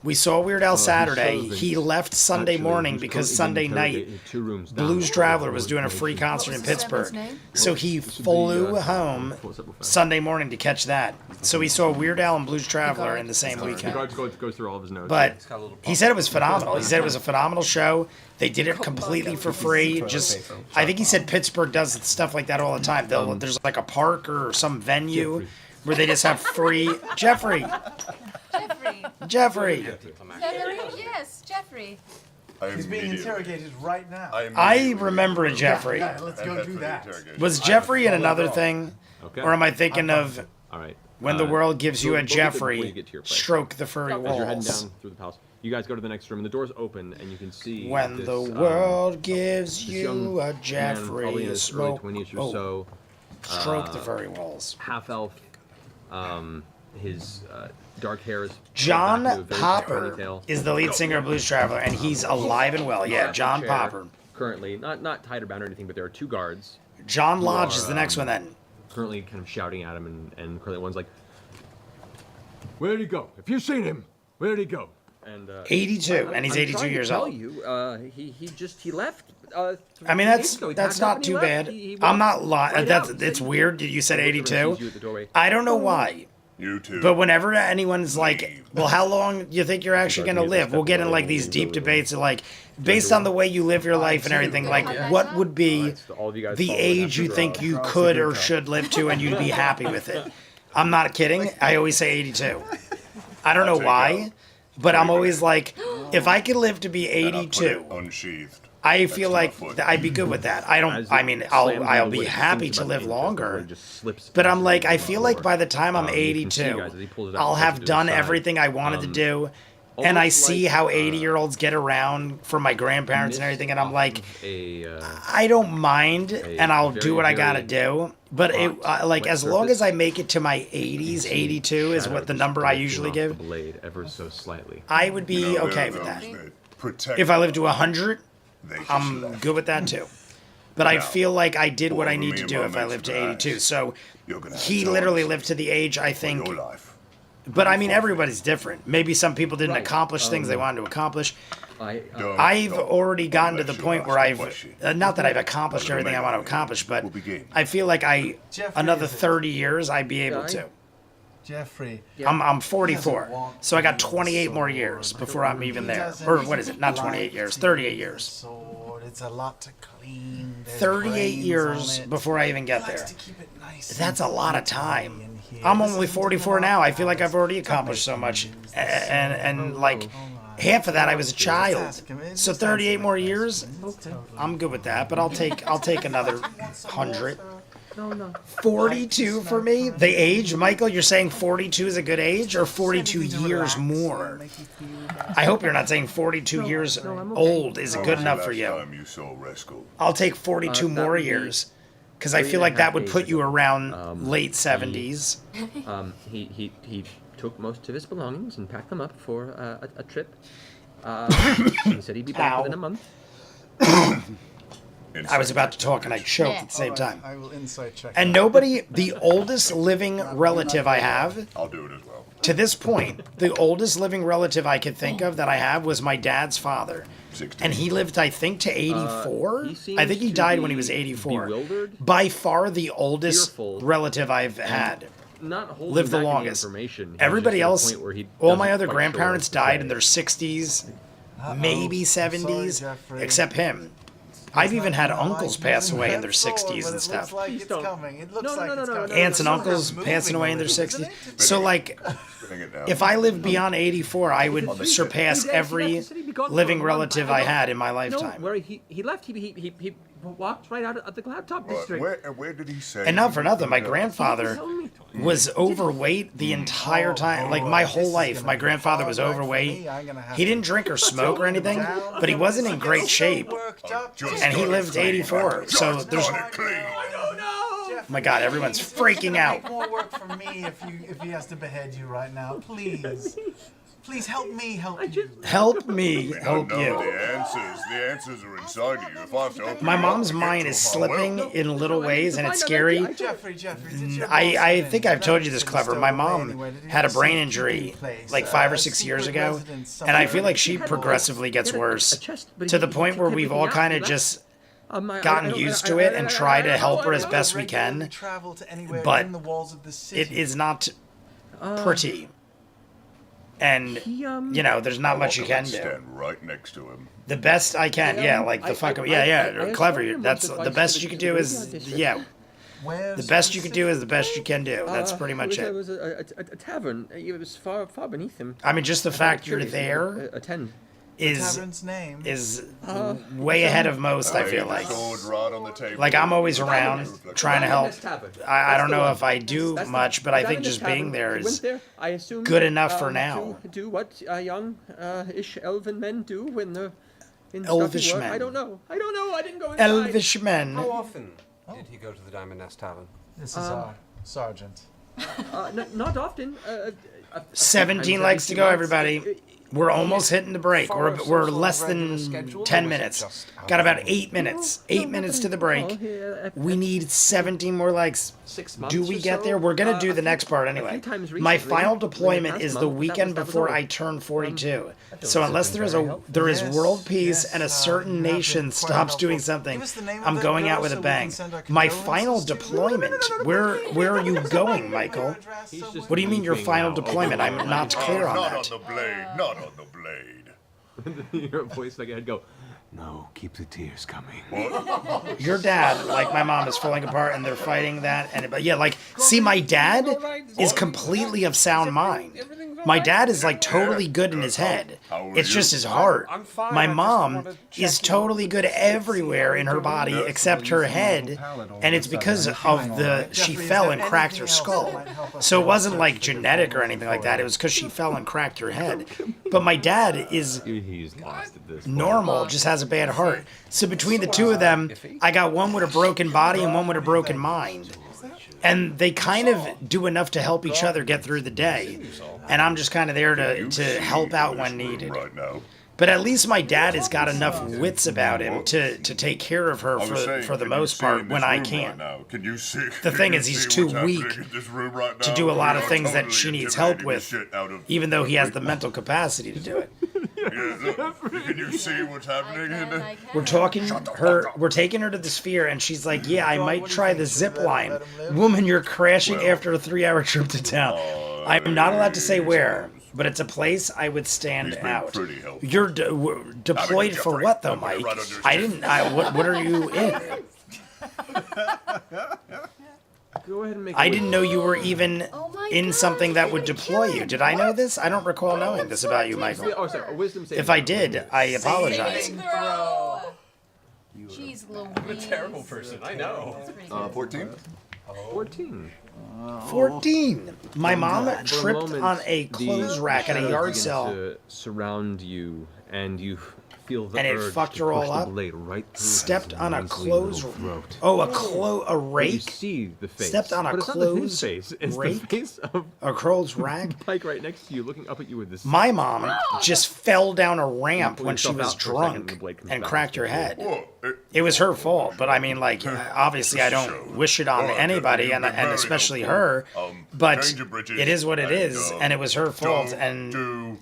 We saw Weird Al Saturday. servant, He left Sunday actually, morning who's because currently Sunday been night interrogated 2 rooms down. Blues Traveler was doing a free concert in What was the servant's Pittsburgh. name? So he This would be, flew home what's that before? Sunday morning to catch that. So we saw Weird Al and Blues Traveler guard. in the same The weekend. guard goes through all of his notes. But got a little he said it was phenomenal. He said it was a phenomenal show. They did it completely for free. Just, I think he said Pittsburgh does stuff like that all the time. There's like a park or some venue Jeffrey. where they just have free. Jeffrey, Jeffrey. Jeffrey. Yes, Jeffrey. He's being interrogated right now. I remember a Jeffrey. Yeah, let's go do that. Was Jeffrey in another thing, Okay. or am I thinking of All right. when the world gives you go- a go get the- before you Jeffrey? get to your place. Stroke the furry As you're heading walls. down through the palace, you guys go to the next room, and the doors open, and you can see When this, the world gives this you young a man, Jeffrey, probably in a his early smoke. 20s or Oh, so, stroke the furry walls. half elf. His dark hair is John back into a very Popper ponytail. is the lead singer of Blues Traveler, and he's alive and well. Yeah, Sat in John a chair, Popper. Currently, not tied or bound or anything, but there are 2 guards. John Lodge are, is the next one then. currently kind of shouting at him, and currently one's like, "Where did he go? If you've seen him, where did he go?" And 82, and he's 82 years tell old. You, he left. I mean, that's not too bad. I'm not lying. It's weird that you said 82. I don't know why. You too. But whenever anyone's like, well, how long do you think you're actually going to live? We'll get in like these deep debates of like, based on the way you live your life and everything, like what would be the age you think you could or should live to and you'd be happy with it? I'm not kidding. I always say 82. I don't know why, but I'm always like, if I could live to be 82, unsheathed. I feel like I'd be good with that. I'll be happy to live longer. But I'm like, I feel like by the time I'm 82, I'll have done everything I wanted to do. And I see how 80-year-olds get around from my grandparents and everything, and I'm like, I don't mind, and I'll do what I gotta do. But like, as long as I make it to my 80s, 82 is what the number I usually give. I would be okay with that. If I live to 100, I'm good with that too. But I feel like I did what I need to do if I live to 82. So he literally lived to the age, I think. But I mean, everybody's different. Maybe some people didn't accomplish things they wanted to accomplish. I've already gotten to the point where I've, not that I've accomplished everything I want to accomplish, but I feel like another 30 years I'd be able to. Jeffrey. I'm 44, so I got 28 more years before I'm even there. Or what is it? Not 28 years, 38 years. Sword. It's a lot to clean. 38 years before I even get there. That's a lot of time. I'm only 44 now. I feel like I've already accomplished so much, and like half of that I was a child. So 38 more years, I'm good with that. But I'll take another 100. 42 for me. The age, Michael, you're saying 42 is a good age, or 42 years more? I hope you're not saying 42 years old is good enough for you. I'll take 42 more years, because I feel like that would put you around late 70s. He took most of his belongings and packed them up for a trip. He said he'd be back within a month. I was about to talk and I choked at the same time. I will insight check. And nobody, the oldest living relative I have, I'll do it as well. To this point, the oldest living relative I could think of that I have was my dad's father. 16. And he lived, I think, to 84. I think he died when he was 84. Bewildered, By far the oldest relative I've had. Lived the longest. Everybody else, all my other grandparents died in their 60s, maybe 70s, except him. I've even had uncles pass away in their 60s and stuff. Aunts and uncles passing away in their 60s. So, like, if I lived beyond 84, I would surpass every living relative I had in my lifetime. No, where he left, he walked right out of the Cloudtop district. Where did he say? And not for nothing, my grandfather was overweight the entire time. Like, my whole life, my grandfather was overweight. He didn't drink or smoke or anything, but he wasn't in great shape. And he lived 84. So there's... Oh my God, everyone's freaking out. More work for me if he has to behead you right now. Please. Please help me help you. Help me help you. The answers are inside of you. If I have to open My mom's mind is slipping in little ways, and it's scary. Jeffrey, I think I've told you this, Clever. My mom had a brain injury like 5 or 6 years ago, and I feel like she progressively gets worse to the point where we've all kind of just gotten used to it and try to help her as best we can, but it is not pretty. And, you know, there's not much you can do. Stand right next to him. The best I can, like the fucking, Clever. That's the best you can do is, the best you can do is the best you can do. That's pretty much it. It was a tavern. It was far beneath him. I mean, just the fact you're there is way ahead of most, I feel like. Like, I'm always around trying to help. I don't know if I do much, but I think just being there is good enough for now. Do what young-ish elven men do when they're in Elvish men. I don't know. I didn't go inside. Elvish men. How often did he go to the Diamond Nest Tavern? This is our sergeant. Not often. 17 legs to go, everybody. We're almost hitting the break. Follow some We're sort of less regular than schedule, 10 or is it minutes. just out Got of about the blue? 8 minutes. 8 minutes to the break. No, We need 17 more legs. 6 months. Do we or get so. there? We're gonna do A the few- next part a few anyway. times My recently, final in the deployment past is the month, weekend that was before all. I turn 42. That So has unless been there is very a helpful. there is Yes, world peace yes, and a you certain have been nation quite stops helpful. doing Give something, us the name of I'm that going girl out with so a we can bang. send our My condolences final to- deployment. Where are you going, Michael? He's just What do you mean your weeping final now. deployment? I'm not clear on Not that. on the blade. Not on the blade. Your voice like I'd go, no, keep the tears coming. Your dad, like my mom, is falling apart and they're fighting that. And but yeah, like, see, my dad is completely of sound mind. My dad is like totally good in his head. It's just his heart. I'm fine, My I just mom wanted to is check in. totally good everywhere in her body except her head, and it's because of she fell and cracked her skull. So it wasn't like genetic or anything like that. It was because she fell and cracked her head. But my dad is He's lost at this point. normal, just has a bad heart. So between the two of them, I got one with a broken body and one with a broken mind. And they kind of do enough to help each other get through the day. And I'm just kind of there to help out when needed. Right now. But at least my dad has got enough wits about him to take care of her I was saying, for the can you most see part in when this I room can't. Right now? Can you see? The can thing you is, he's see too what's happening weak in this room right to now? do a lot We of are things that totally she needs help intimidating the with, shit out of- even though he has the mental capacity to do it. Yeah, look, can you see what's happening in there? We're taking her to the sphere, and she's like, yeah, I might try the zip line. Woman, you're crashing after a 3-hour trip to town. I'm not allowed to say where, but it's a place I would stand He's been out. pretty helpful. You're deployed for what, though, Mike? What are you in? Go ahead and make I didn't know you were even in something that would deploy you. Did I know this? I don't recall knowing this about you, Michael. Oh, sorry. Wisdom saving If I throw. did, I apologize. Jeez Louise. I'm a terrible person, I know. 14? 14. 14. My mom For a tripped moment, on a clothes rack at a shadows yard begin sale. to surround you, and you feel the And it urge fucked to her push all the up? blade right through Stepped his on a measly clothes little throat. a You rake? see the face. Stepped on a but it's not his clothes face. It's rake? the face of A clothes rack? Mike right next to you, looking up at you with this. My mom just fell down a ramp pull when she yourself was out for a second, drunk the blade comes and back cracked her into head. Whoa, It was her fault, but I mean, like, obviously I don't wish it on anybody, and especially her, but Danger bridges it is what it is, and it was her fault, don't and do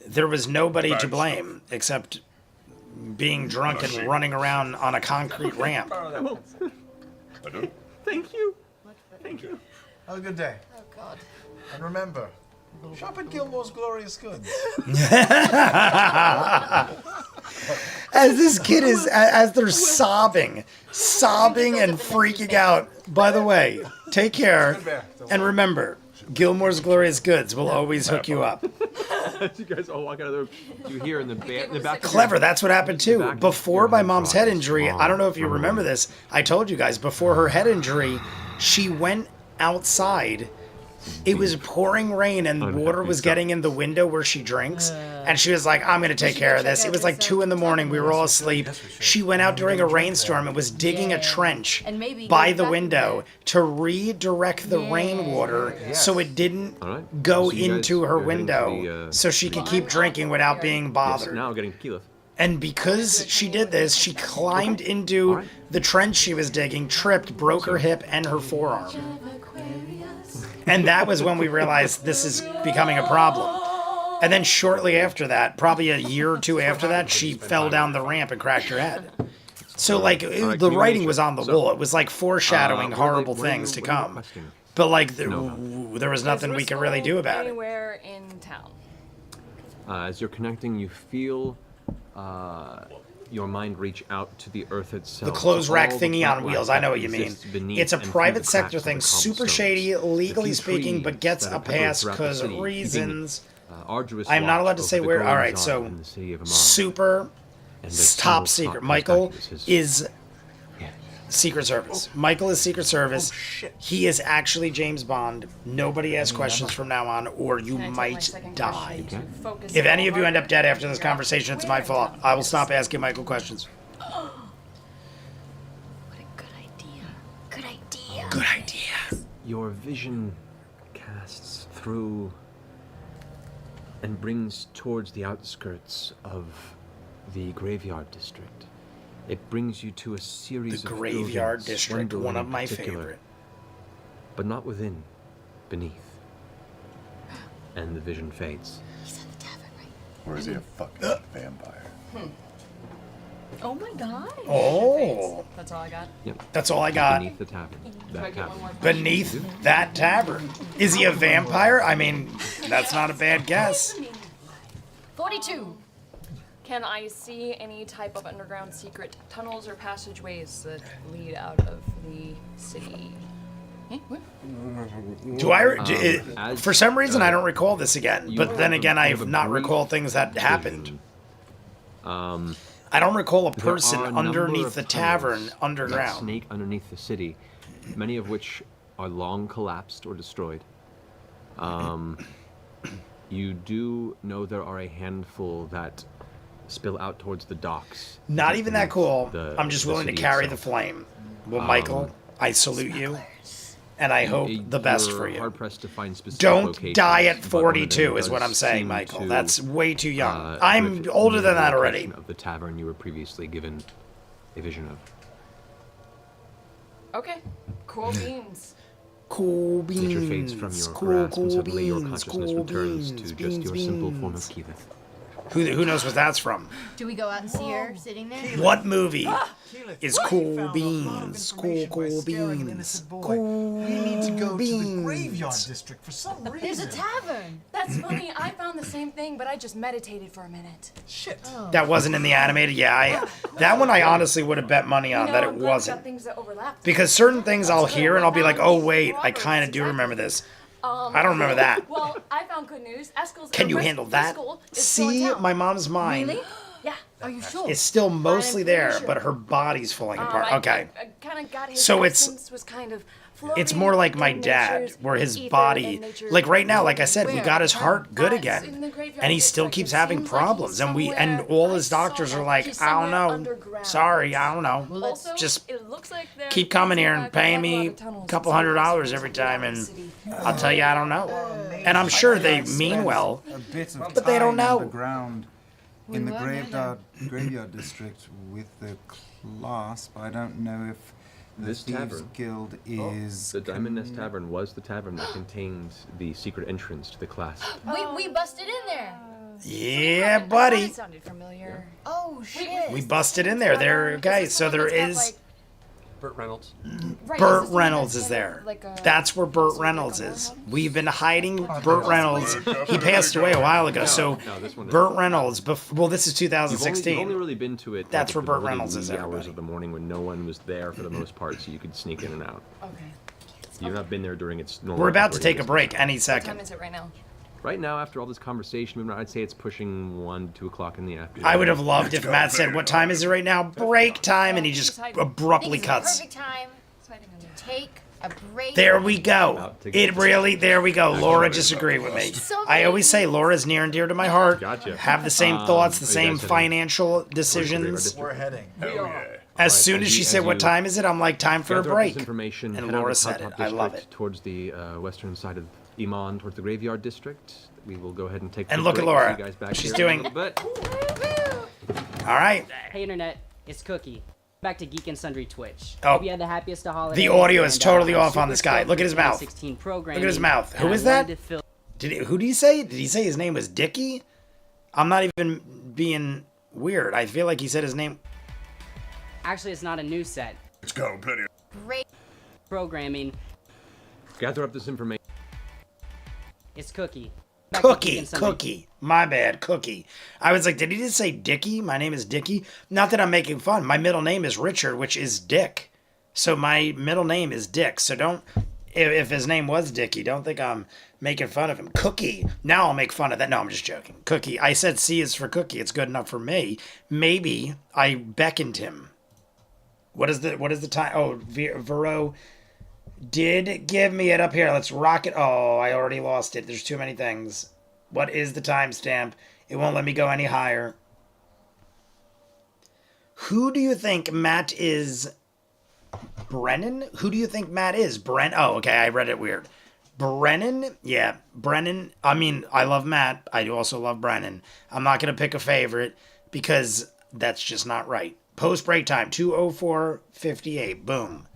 there was nobody bad to blame except being drunk and running around on a concrete ramp. I do. Thank you. Thank you. Have a good day. Oh God. And remember, shop at Gilmore's Glorious Goods. As this kid is, as they're sobbing and freaking out. By the way, take care, and remember, Gilmore's Glorious Goods will always hook you up. As you guys all walk out of the room, you hear in the back. Clever, that's what happened too. Before my mom's head injury, I don't know if you remember this, I told you guys, before her head injury, she went outside. It was pouring rain and water was getting in the window where she drinks. And she was like, I'm going to take care of this. It was like 2 a.m. We were all asleep. She went out during a rainstorm and was digging a trench And maybe by go the back window there. to redirect the rainwater so it didn't Alright. go So you guys into her go ahead into window the, so she could keep drinking without being Yes, bothered. now getting tequila. And because she did this, she climbed into the trench she was digging, tripped, broke her hip and her forearm. And that was when we realized this is becoming a problem. And then shortly after that, probably a year or 2 after that, she fell down the ramp and cracked her head. So, like, the writing was on the wall. It was like foreshadowing horrible things to come. But, like, there was nothing we could really do about it. Anywhere in town. As you're connecting, you feel your mind reach out to the earth itself. The clothes rack All the thingy plant on life wheels, that I know what you mean. exists beneath It's a and through private the sector cracks of thing, the super cobblestones. shady, The legally few speaking, but trees gets that a are peppered pass throughout the because city, reasons. keeping, arduous I'm not watch allowed to over say the where. All right, goings-on so in the city of Amara. super And there's top no secret. top Michael contact. is Secret Service. Michael is Secret Service. He is actually James Bond. Nobody asks questions from now on, or you Can I take my might second die. question to focus If in any of you on end up dead after this figure out conversation, it's where my fault. in I will town stop this is. asking Michael questions. What a good idea. Good idea. Good idea. Your vision casts through and brings towards the outskirts of the graveyard district. It brings you to a series The of graveyard buildings, district, building one of in my particular, favorite. but not within, beneath. And the vision fades. He's at the tavern, right? Or is he a fucking vampire? Oh my god. Oh, That's all I got. Yep. that's all I got. Beneath the tavern. Do I That get one tavern. more question? Beneath that tavern. Is he a vampire? I mean, that's not a bad guess. 42. Can I see any type of underground secret tunnels or passageways that lead out of the city? Eh, what? As, For some reason, I don't recall this again. you But then have again, a- I you have have a not brief recall things that happened. vision. I don't recall a There person are a number underneath of the tunnels tavern that underground. snake underneath the city, many of which are long collapsed or destroyed. You do know there are a handful that spill out towards the docks. Not even that cool. The- I'm just the willing to city carry the itself. flame. Well, Michael, I salute you, and I hope the best for You're you. hard pressed to find specific Don't locations, die at but one of them 42 is what does I'm saying, seem Michael. to, That's way too young. drift I'm older near than the that location already. Of the tavern you were previously given a vision of. Okay. Cool beans. Cool Nature fades beans. from your Cool, grasp, cool and suddenly your beans. consciousness Cool returns beans. to Beans, just your simple form of beans. Keyleth. Who knows what that's from? Do we go out and see her sitting there? What movie Keyleth, is you cool found a lot of beans? Cool, information by cool scaring an beans. innocent boy. Cool You need to go to the beans. graveyard district for some reason. There's a tavern. That's funny. I found the same thing, but I just meditated for a minute. Shit. That wasn't in the animated. Yeah, that one I honestly would have bet money on You know, that I'm it glad we got wasn't. things that overlap. Because certain things I'll That's good. hear and I'll be like, Found oh these wait, I robbers, kind of do exactly. remember this. I don't remember that. Well, I found good news. Eskel's Can you handle that? See, my mom's mind Really? Yeah. Are you sure? is still mostly I'm pretty there, sure. but her body's falling apart. I Okay. kind of got his So it's- essence was kind of It's floating more like my in dad, nature's where his ether body, and nature's like right now, like I said, we where? got his heart good That's again, in the graveyard and he still district. keeps It having seems like he's problems, and somewhere- all I his saw doctors are that. like, He's I don't somewhere know, underground. sorry, I don't know, Also, just it looks like there keep are coming things here in and fact paying like a lot me of tunnels a couple and $100 secrets every around time, the and city. I'll tell you I don't know, and I'm sure they mean well. A bit of But they don't time know. underground We in the were graveyard district with the clasp. I don't know if the This Thieves tavern. Guild is. The Diamond Nest Tavern was the tavern that contained the secret entrance to the clasp. We busted in there. Yeah, That buddy, sounded familiar. Oh shit. we busted in there. There, okay, so there is. Burt Reynolds. Right, Burt is this the one Reynolds that's is kind there. of like a- That's where Burt like a Reynolds horror is. house? We've been hiding Burt Reynolds. He passed away a while ago, so No, this one. Burt Reynolds. Well, this is You've only 2016. really been to it. That's like, where at the Burt really Reynolds is, wee hours everybody. of the morning when no one was there for the most part, so you could sneak in and out. Okay. You've not been there during its normal. We're about to operating take a hours. break any What time second. is it right now? Right now, after all this conversation, I'd say it's pushing 1, 2 o'clock in the afternoon. I would have loved if Matt said, "What time is it right now? Break time," and he just abruptly It's cuts. perfect time to take a break. There we go. Out to get There we go. Laura disagreed with me. I always say Laura's near and dear to my heart. Gotcha. Have the same thoughts, the are you same guys heading financial decisions. We're heading. Hell yeah. As Alright, soon as as she you- said, as "What you time is it?" I'm like, "Time for a gather up break." this information, And head out of Laura the said Cloud it. Top I love District it. Towards the western side of Iman, towards the Graveyard District. We will go ahead and take. And a look at break. Laura. See you guys back She's here in a doing- little bit. All right. Hey internet, it's Cookie. Back to Geek and Sundry Twitch. Oh. Hope you had the happiest of holidays. The audio is and, totally I'm off on super this guy. stoked Look at for his mouth. 2016 Look programming, at his mouth. and Who I is that? wanted to fill- Who did he say? Did he say his name was Dickie? I'm not even being weird. I feel like he said his name. Actually, it's not a new set. Let's go, plenty of Break. Programming. Gather up this information. It's Cookie. Back to Geek Cookie, and Sundry- Cookie. My bad, Cookie. I was like, did he just say Dickie? My name is Dickie. Not that I'm making fun. My middle name is Richard, which is Dick. So my middle name is Dick. So don't, if his name was Dickie, don't think I'm making fun of him. Cookie. Now I'll make fun of that. No, I'm just joking. Cookie. I said C is for Cookie. It's good enough for me. Maybe I beckoned him. What is the time? Oh, Vero did give me it up here. Let's rock it. Oh, I already lost it. There's too many things. What is the timestamp? It won't let me go any higher. Who do you think Matt is? Brennan? Who do you think Matt is? Oh, okay. I read it weird. Brennan, yeah, Brennan. I mean, I love Matt. I also love Brennan. I'm not gonna pick a favorite because that's just not right. Post break time 2:04:58. Boom.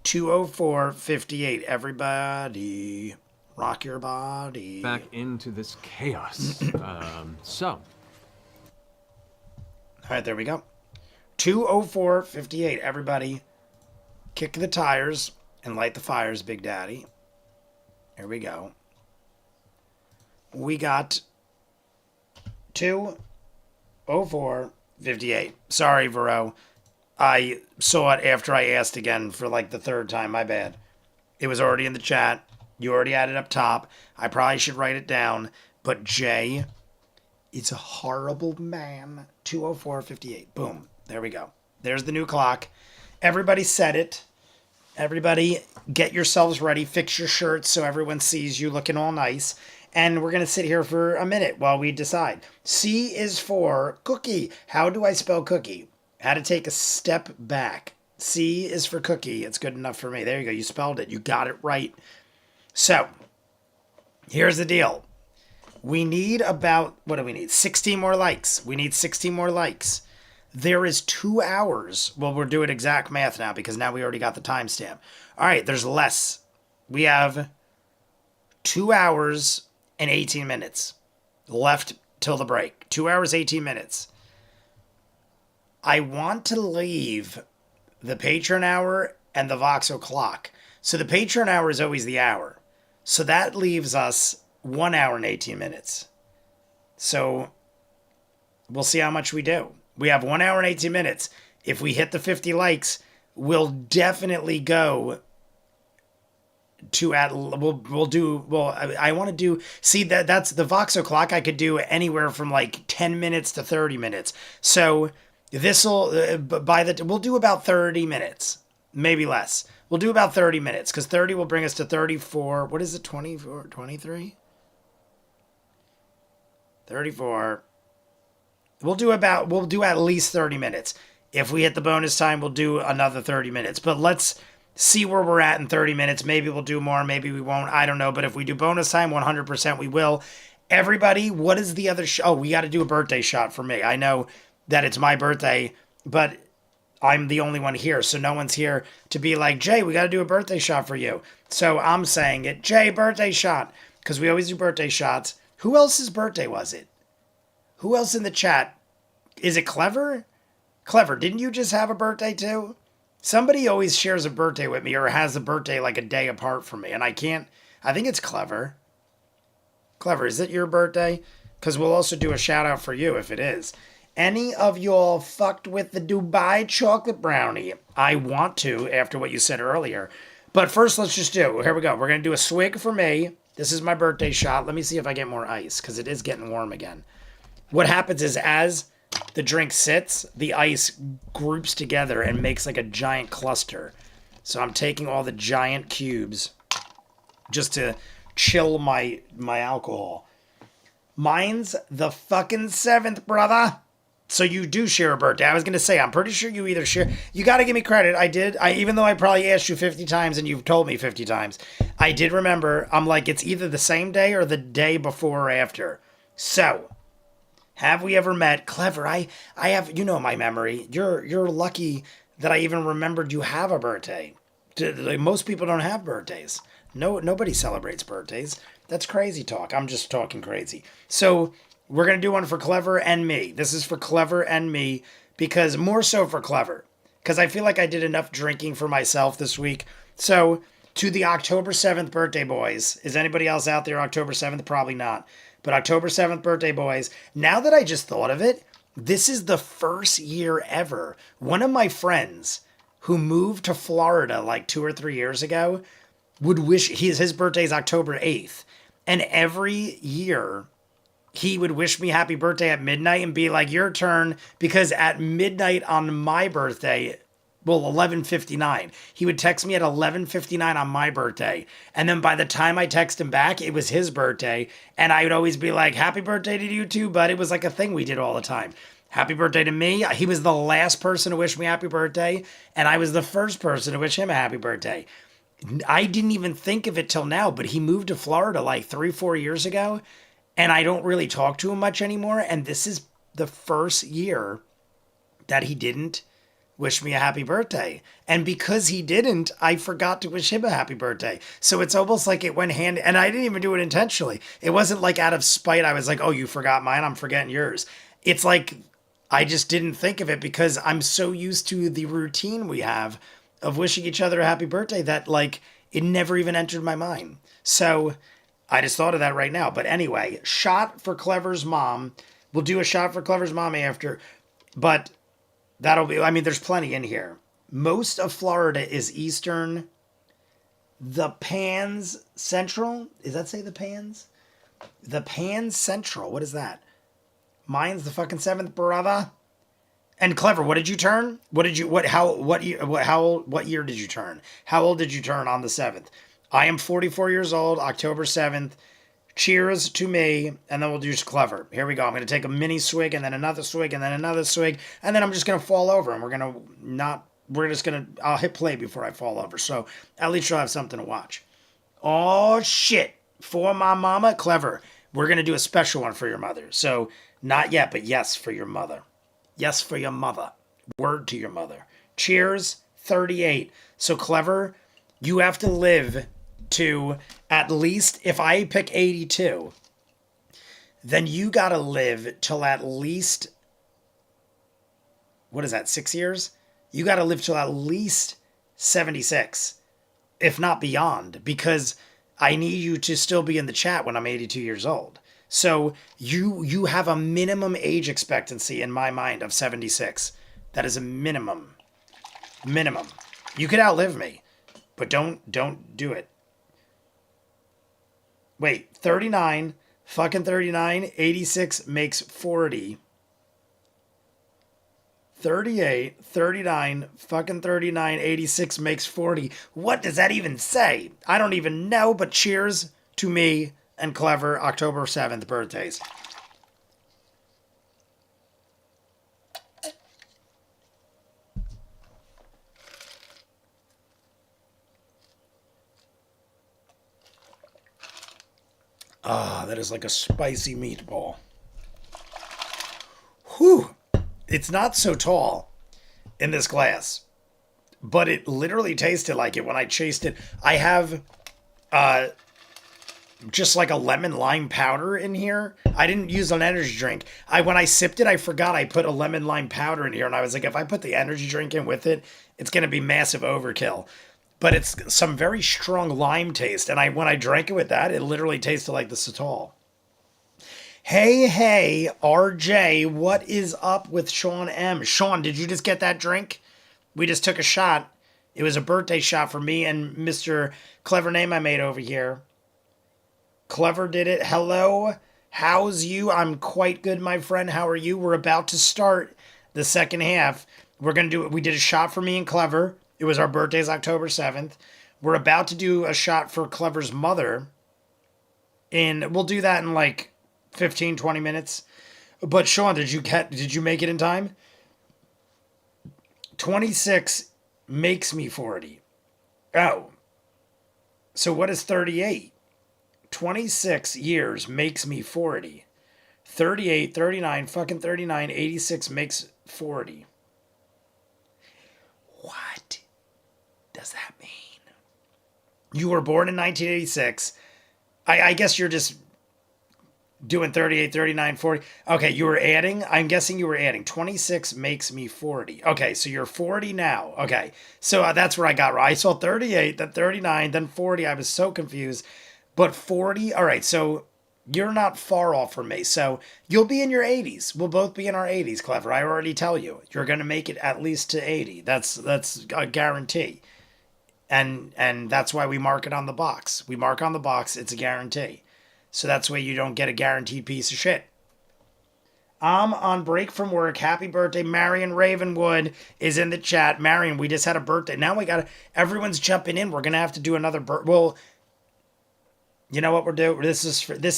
2:04:58. Everybody, rock your body. Back into this chaos. So. All right, there we go. 2:04:58. Everybody, kick the tires and light the fires, Big Daddy. Here we go. We got 2:04:58. Sorry, Vero. I saw it after I asked again for like the third time. My bad. It was already in the chat. You already had it up top. I probably should write it down. But Jay is a horrible man. 2:04:58. Boom. There we go. There's the new clock. Everybody set it. Everybody get yourselves ready. Fix your shirts so everyone sees you looking all nice. And we're going to sit here for a minute while we decide. C is for cookie. How do I spell cookie? How to take a step back. C is for cookie. It's good enough for me. There you go. You spelled it. You got it right. So, here's the deal. We need about, what do we need? 16 more likes. We need 16 more likes. There is 2 hours. Well, we'll do it exact math now because now we already got the timestamp. All right, there's less. We have 2 hours and 18 minutes left till the break. 2 hours, 18 minutes. I want to leave the Patreon hour and the Vox o'clock. So the Patreon hour is always the hour. So that leaves us 1 hour and 18 minutes. So we'll see how much we do. We have 1 hour and 18 minutes. If we hit the 50 likes, we'll definitely go to I want to do, see that's the Vox o'clock. I could do anywhere from like 10 minutes to 30 minutes. So this'll, we'll do about 30 minutes, maybe less. We'll do about 30 minutes because 30 will bring us to 34. What is it? 24, 23? 34. We'll do at least 30 minutes. If we hit the bonus time, we'll do another 30 minutes. But let's see where we're at in 30 minutes. Maybe we'll do more. Maybe we won't. I don't know. But if we do bonus time, 100% we will. Everybody, what is the other oh, we got to do a birthday shot for me. I know that it's my birthday, but I'm the only one here. So no one's here to be like, Jay, we got to do a birthday shot for you. So I'm saying it. Jay, birthday shot. Because we always do birthday shots. Who else's birthday was it? Who else in the chat? Is it Clever? Clever, didn't you just have a birthday too? Somebody always shares a birthday with me or has a birthday like a day apart from me. And I think it's Clever. Clever, is it your birthday? Because we'll also do a shout out for you if it is. Any of y'all fucked with the Dubai chocolate brownie? I want to after what you said earlier. But first, let's just do, here we go. We're going to do a swig for me. This is my birthday shot. Let me see if I get more ice because it is getting warm again. What happens is as the drink sits, the ice groups together and makes like a giant cluster. So I'm taking all the giant cubes just to chill my alcohol. Mine's the fucking 7th, brother. So you do share a birthday. I was going to say, I'm pretty sure you either share. You got to give me credit. I did. Even though I probably asked you 50 times and you've told me 50 times. I did remember. I'm like, it's either the same day or the day before or after. So, have we ever met? Clever. I have, my memory. You're lucky that I even remembered you have a birthday. Most people don't have birthdays. Nobody celebrates birthdays. That's crazy talk. I'm just talking crazy. So, we're going to do one for Clever and me. This is for Clever and me because more so for Clever. Because I feel like I did enough drinking for myself this week. So, to the October 7th birthday boys. Is anybody else out there October 7th? Probably not. But October 7th birthday boys. Now that I just thought of it, this is the first year ever. One of my friends who moved to Florida like 2 or 3 years ago would wish his birthday is October 8th. And every year he would wish me happy birthday at midnight and be like, your turn, because at midnight on my birthday, well, 11:59, he would text me at 11:59 on my birthday. And then by the time I text him back, it was his birthday. And I would always be like, happy birthday to you too, bud. It was like a thing we did all the time. Happy birthday to me. He was the last person to wish me happy birthday. And I was the first person to wish him a happy birthday. I didn't even think of it till now, but he moved to Florida like 3-4 years ago, and I don't really talk to him much anymore. And this is the first year that he didn't wish me a happy birthday. And because he didn't, I forgot to wish him a happy birthday. So it's almost like it went hand, and I didn't even do it intentionally. It wasn't like out of spite. I was like, oh, you forgot mine, I'm forgetting yours. It's like I just didn't think of it because I'm so used to the routine we have of wishing each other a happy birthday that like it never even entered my mind. So I just thought of that right now. But anyway, shot for Clever's mom. We'll do a shot for Clever's mom after, but that'll be, I mean, there's plenty in here. Most of Florida is eastern. The Pans Central. Does that say the Pans? The Pans Central. What is that? Mine's the fucking 7th, brother. And Clever, what did you turn? What year did you turn? How old did you turn on the 7th? I am 44 years old, October 7th. Cheers to me, and then we'll do Clever. Here we go. I'm going to take a mini swig, and then another swig, and then another swig, and then I'm just going to fall over, and I'll hit play before I fall over, so at least you'll have something to watch. Oh, shit. For my mama, Clever. We're going to do a special one for your mother. So, not yet, but yes, for your mother. Yes, for your mother. Word to your mother. Cheers, 38. So, Clever, you have to live to at least, if I pick 82, then you gotta live till at least, what is that, 6 years? You gotta live till at least 76, if not beyond, because I need you to still be in the chat when I'm 82 years old. So you have a minimum age expectancy in my mind of 76. That is a minimum. Minimum. You could outlive me, but don't do it. Wait, 39, fucking 39, 86 makes 40. 38, 39, fucking 39, 86 makes 40. What does that even say? I don't even know, but cheers to me and Clever, October 7th birthdays. Ah, that is like a spicy meatball. Whew. It's not so tall in this glass, but it literally tasted like it when I chased it. I have just like a lemon lime powder in here. I didn't use an energy drink. When I sipped it, I forgot I put a lemon lime powder in here, and I was like, if I put the energy drink in with it, it's going to be massive overkill. But it's some very strong lime taste. And when I drank it with that, it literally tasted like the Satal. Hey, RJ, what is up with Sean M? Sean, did you just get that drink? We just took a shot. It was a birthday shot for me and Mr. Clever Name I made over here. Clever did it. Hello, how's you? I'm quite good, my friend. How are you? We're about to start the second half. We did a shot for me and Clever. It was our birthdays, October 7th. We're about to do a shot for Clever's mother. And we'll do that in like 15, 20 minutes. But Sean, did you make it in time? 26 makes me 40. Oh. So what is 38? 26 years makes me 40. 38, 39, fucking 39, 86 makes 40. What does that mean? You were born in 1986. I guess you're just doing 38, 39, 40. Okay, you were adding. I'm guessing you were adding. 26 makes me 40. Okay, so you're 40 now. Okay, so that's where I got right. I saw 38, then 39, then 40. I was so confused. But 40, all right, so you're not far off from me. So you'll be in your 80s. We'll both be in our 80s, Clever. I already tell you. You're going to make it at least to 80. That's a guarantee. And that's why we mark it on the box. We mark on the box, it's a guarantee. So that's why you don't get a guaranteed piece of shit. I'm on break from work. Happy birthday. Marion Ravenwood is in the chat. Marion, we just had a birthday. Now everyone's jumping in. We're going to have to do another Well, you know what we're doing? This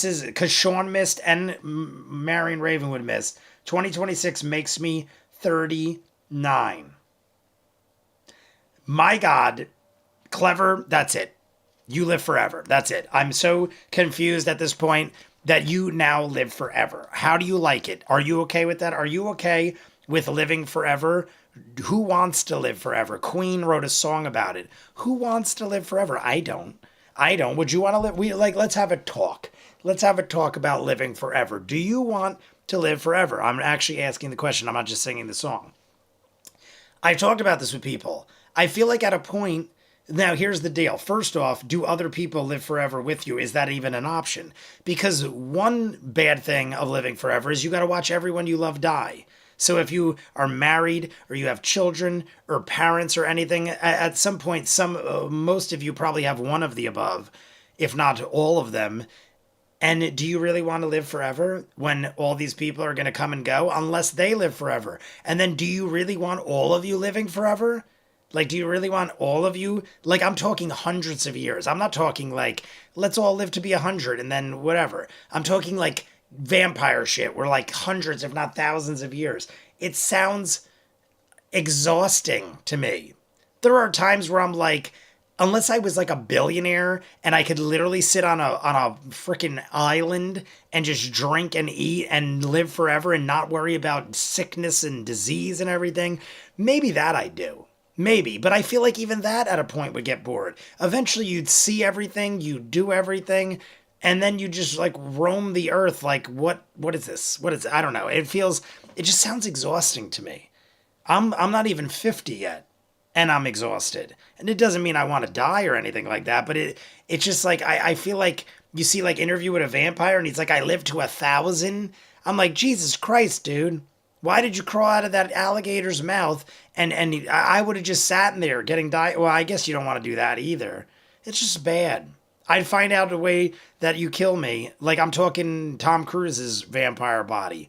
is because Sean missed and Marion Ravenwood missed. 2026 makes me 39. My God, Clever, that's it. You live forever. That's it. I'm so confused at this point that you now live forever. How do you like it? Are you okay with that? Are you okay with living forever? Who wants to live forever? Queen wrote a song about it. Who wants to live forever? I don't. I don't. Would you want to live? Let's have a talk. Let's have a talk about living forever. Do you want to live forever? I'm actually asking the question. I'm not just singing the song. I've talked about this with people. I feel like at a point, now here's the deal. First off, do other people live forever with you? Is that even an option? Because one bad thing of living forever is you got to watch everyone you love die. So if you are married or you have children or parents or anything, at some point, most of you probably have one of the above, if not all of them. And do you really want to live forever when all these people are going to come and go? Unless they live forever. And then do you really want all of you living forever? Like, do you really want all of you? Like, I'm talking hundreds of years. I'm not talking like, let's all live to be 100 and then whatever. I'm talking like vampire shit. We're like hundreds, if not thousands of years. It sounds exhausting to me. There are times where I'm like, unless I was like a billionaire and I could literally sit on a freaking island and just drink and eat and live forever and not worry about sickness and disease and everything, maybe that I'd do. Maybe, but I feel like even that at a point would get bored. Eventually you'd see everything, you'd do everything, and then you just like roam the earth like what is this? What is it? I don't know. It just sounds exhausting to me. I'm not even 50 yet and I'm exhausted. And it doesn't mean I want to die or anything like that, but it's just like I feel like you see like Interview with a Vampire and he's like, I live to 1,000. I'm like, Jesus Christ, dude. Why did you crawl out of that alligator's mouth? And I would have just sat in there getting died. Well, I guess you don't want to do that either. It's just bad. I'd find out a way that you kill me. Like I'm talking Tom Cruise's vampire body.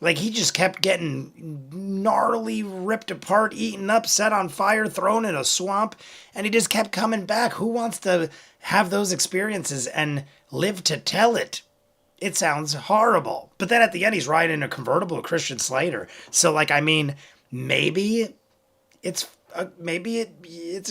Like he just kept getting gnarly, ripped apart, eaten up, set on fire, thrown in a swamp. And he just kept coming back. Who wants to have those experiences and live to tell it? It sounds horrible. But then at the end, he's riding a convertible with Christian Slater. So, like, I mean, maybe it's a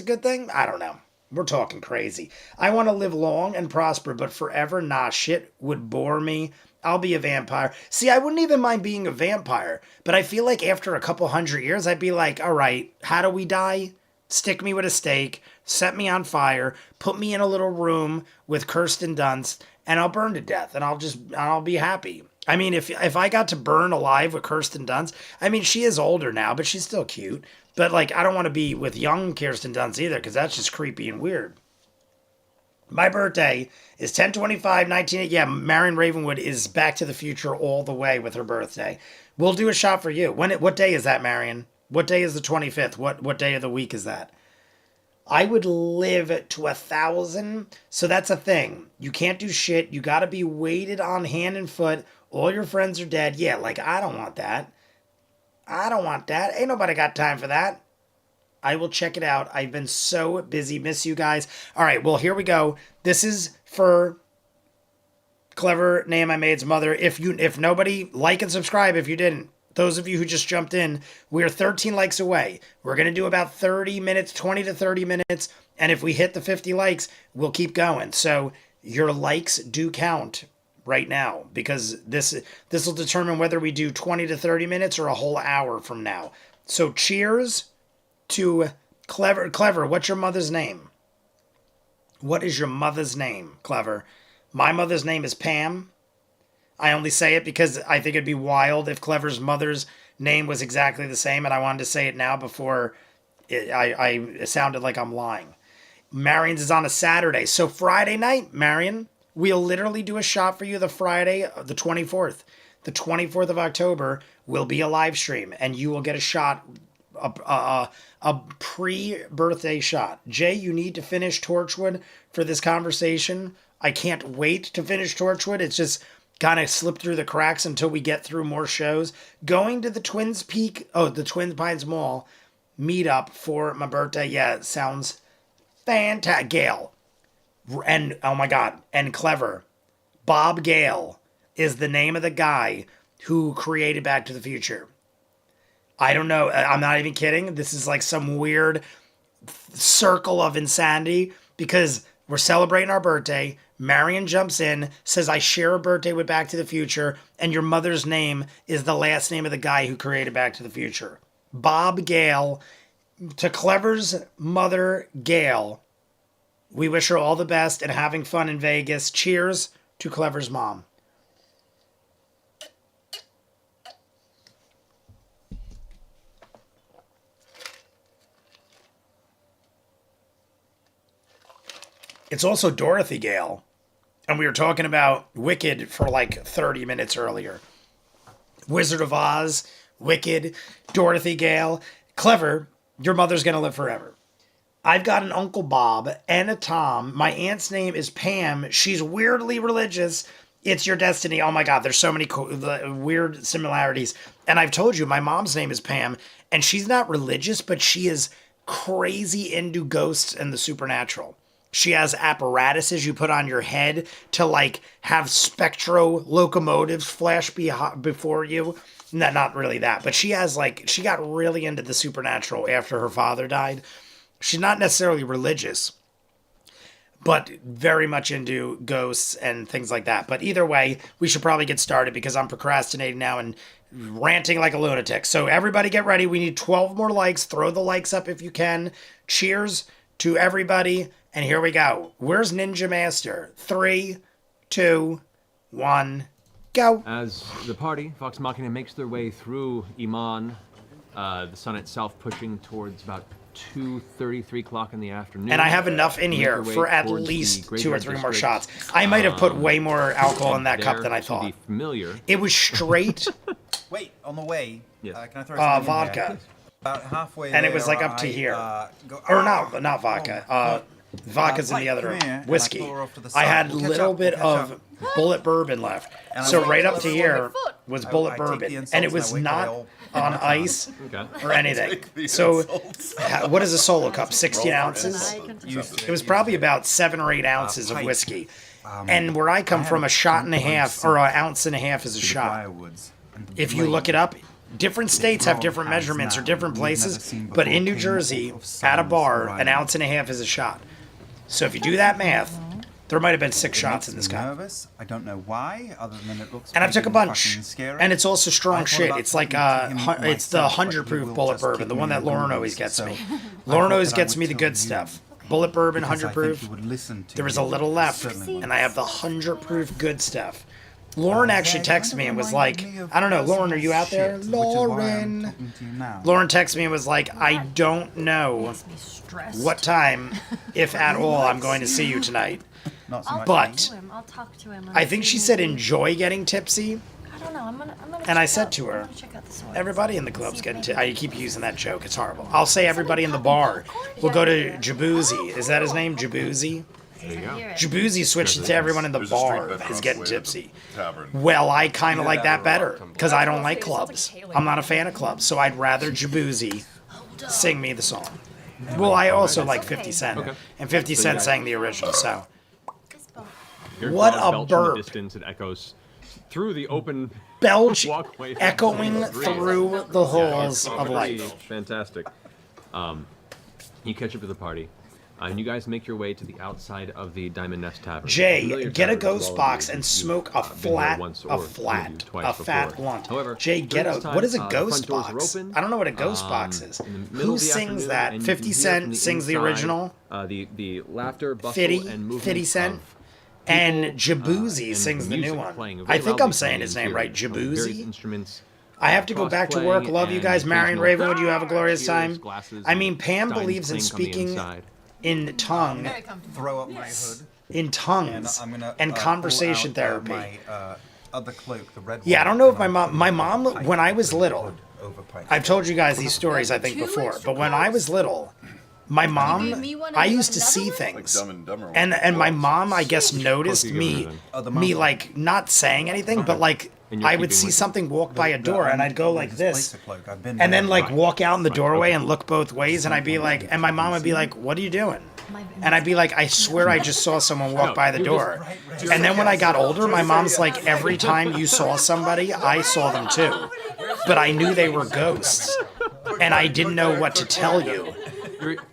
good thing. I don't know. We're talking crazy. I want to live long and prosper, but forever, nah, shit would bore me. I'll be a vampire. See, I wouldn't even mind being a vampire, but I feel like after a couple hundred years, I'd be like, all right, how do we die? Stick me with a stake, set me on fire, put me in a little room with Kirsten Dunst, and I'll burn to death, and I'll be happy. I mean, if I got to burn alive with Kirsten Dunst, I mean, she is older now, but she's still cute. But, like, I don't want to be with young Kirsten Dunst either, because that's just creepy and weird. My birthday is 10/25/19... Yeah, Marion Ravenwood is Back to the Future all the way with her birthday. We'll do a shot for you. What day is that, Marion? What day is the 25th? What day of the week is that? I would live to 1,000. So that's a thing. You can't do shit. You got to be weighted on hand and foot. All your friends are dead. Yeah, like, I don't want that. I don't want that. Ain't nobody got time for that. I will check it out. I've been so busy. Miss you guys. All right, well, here we go. This is for Clever Name I Made's mother. If nobody, like and subscribe if you didn't. Those of you who just jumped in, we're 13 likes away. We're going to do about 30 minutes, 20 to 30 minutes. And if we hit the 50 likes, we'll keep going. So your likes do count right now, because this will determine whether we do 20 to 30 minutes or a whole hour from now. So cheers to Clever. Clever, what's your mother's name? What is your mother's name, Clever? My mother's name is Pam. I only say it because I think it'd be wild if Clever's mother's name was exactly the same, and I wanted to say it now before it sounded like I'm lying. Marion's is on a Saturday. So Friday night, Marion, we'll literally do a shot for you the Friday, the 24th. The 24th of October will be a live stream, and you will get a shot, a pre-birthday shot. Jay, you need to finish Torchwood for this conversation. I can't wait to finish Torchwood. It's just kind of slip through the cracks until we get through more shows. Going to the the Twin Pines Mall meetup for my birthday. Yeah, it sounds fantastic. Gale. And, oh my God, and Clever. Bob Gale is the name of the guy who created Back to the Future. I don't know. I'm not even kidding. This is like some weird circle of insanity because we're celebrating our birthday. Marion jumps in, says, I share a birthday with Back to the Future, and your mother's name is the last name of the guy who created Back to the Future. Bob Gale. To Clever's mother, Gail, we wish her all the best and having fun in Vegas. Cheers to Clever's mom. It's also Dorothy Gale. And we were talking about Wicked for like 30 minutes earlier. Wizard of Oz, Wicked, Dorothy Gale. Clever, your mother's going to live forever. I've got an Uncle Bob and a Tom. My aunt's name is Pam. She's weirdly religious. It's your destiny. Oh my God, there's so many weird similarities. And I've told you, my mom's name is Pam, and she's not religious, but she is crazy into ghosts and the supernatural. She has apparatuses you put on your head to like have spectro locomotives flash before you. No, not really that, but she got really into the supernatural after her father died. She's not necessarily religious, but very much into ghosts and things like that. But either way, we should probably get started because I'm procrastinating now and ranting like a lunatic. So everybody get ready. We need 12 more likes. Throw the likes up if you can. Cheers to everybody. And here we go. Where's Ninja Master? 3, 2, 1, go. As the party, Vox Machina, makes their way through Iman, the sun itself pushing towards about 2:30, 3 o'clock in the afternoon. And I have enough in here for at least 2 or 3 more shots. I might have put way more alcohol in that cup than I thought. Familiar. It was straight. Wait, on the way, yes. Can I throw something vodka. in there? About halfway And there, it was like up to here. Or no, not vodka. Vodka's in the other room. Whiskey. I had a little bit of bullet bourbon left. So right up to here was bullet bourbon. And it was not on ice or anything. So what is a solo cup? 16 ounces? It was probably about 7 or 8 ounces of whiskey. And where I come from, a shot and a half or an ounce and a half is a shot. If you look it up, different states have different measurements or different places. But in New Jersey, at a bar, an ounce and a half is a shot. So if you do that math, there might have been 6 shots in this cup. Nervous. I don't know why, other than it looks. And I took a bunch. Scary. And it's also strong shit. It's like it's the 100 proof bullet bourbon, the one that Lauren always gets me. Lauren always gets me the good stuff. Bullet bourbon, 100 proof. There was a little left, and I have the 100 proof good stuff. Lauren actually texted me and was like, I don't know, Lauren, are you out there? Lauren texted me and was like, I don't know what time, if at all, I'm going to see you tonight. But I'll talk to him. I think she said enjoy getting tipsy. I don't know. I'm gonna And I said to her, everybody in the club's getting tipsy. I keep using that joke. It's horrible. I'll say everybody in the bar. We'll go to Jaboozy. Is that his name? Jaboozy? There you go. Jaboozy switched it to everyone in the bar is getting tipsy. Well, I kind of like that better because I don't like clubs. I'm not a fan of clubs, so I'd rather Jaboozy sing me the song. Well, I also like 50 Cent, and 50 Cent sang the original, so. What a burp. Distance, it echoes through the open Belch walkway. echoing through the halls of life. Fantastic. You catch up to the party. And you guys make your way to the outside of the Diamond Nest Tavern. Jay, get a ghost box and smoke a fat blunt. However, Jay, what is a ghost box? I don't know what a ghost box is. Who sings that? 50 Cent sings the original. The laughter, bustle, 50, and movement 50 Cent. And Jaboozy sings the new one. I think I'm saying his name right, Jaboozy. I have to go back to work. Love you guys. Marion Raven, would you have a glorious time? I mean, Pam believes in speaking in tongue, Throw up my hood. in tongues, and conversation therapy. My other cloak, the red Yeah, I one, don't know if and my mom, when I was little, I've told you guys these stories I think before, but when I was little, my mom, I used to see things, and my mom, I guess, noticed me like not saying anything, but like I would see something walk by a door, and I'd go like this, and then like walk out in the doorway and look both ways, and I'd be like, and my mom would be like, "What are you doing?" And I'd be like, "I swear I just saw someone walk by the door." And then when I got older, my mom's like, "Every time you saw somebody, I saw them too, but I knew they were ghosts, and I didn't know what to tell you."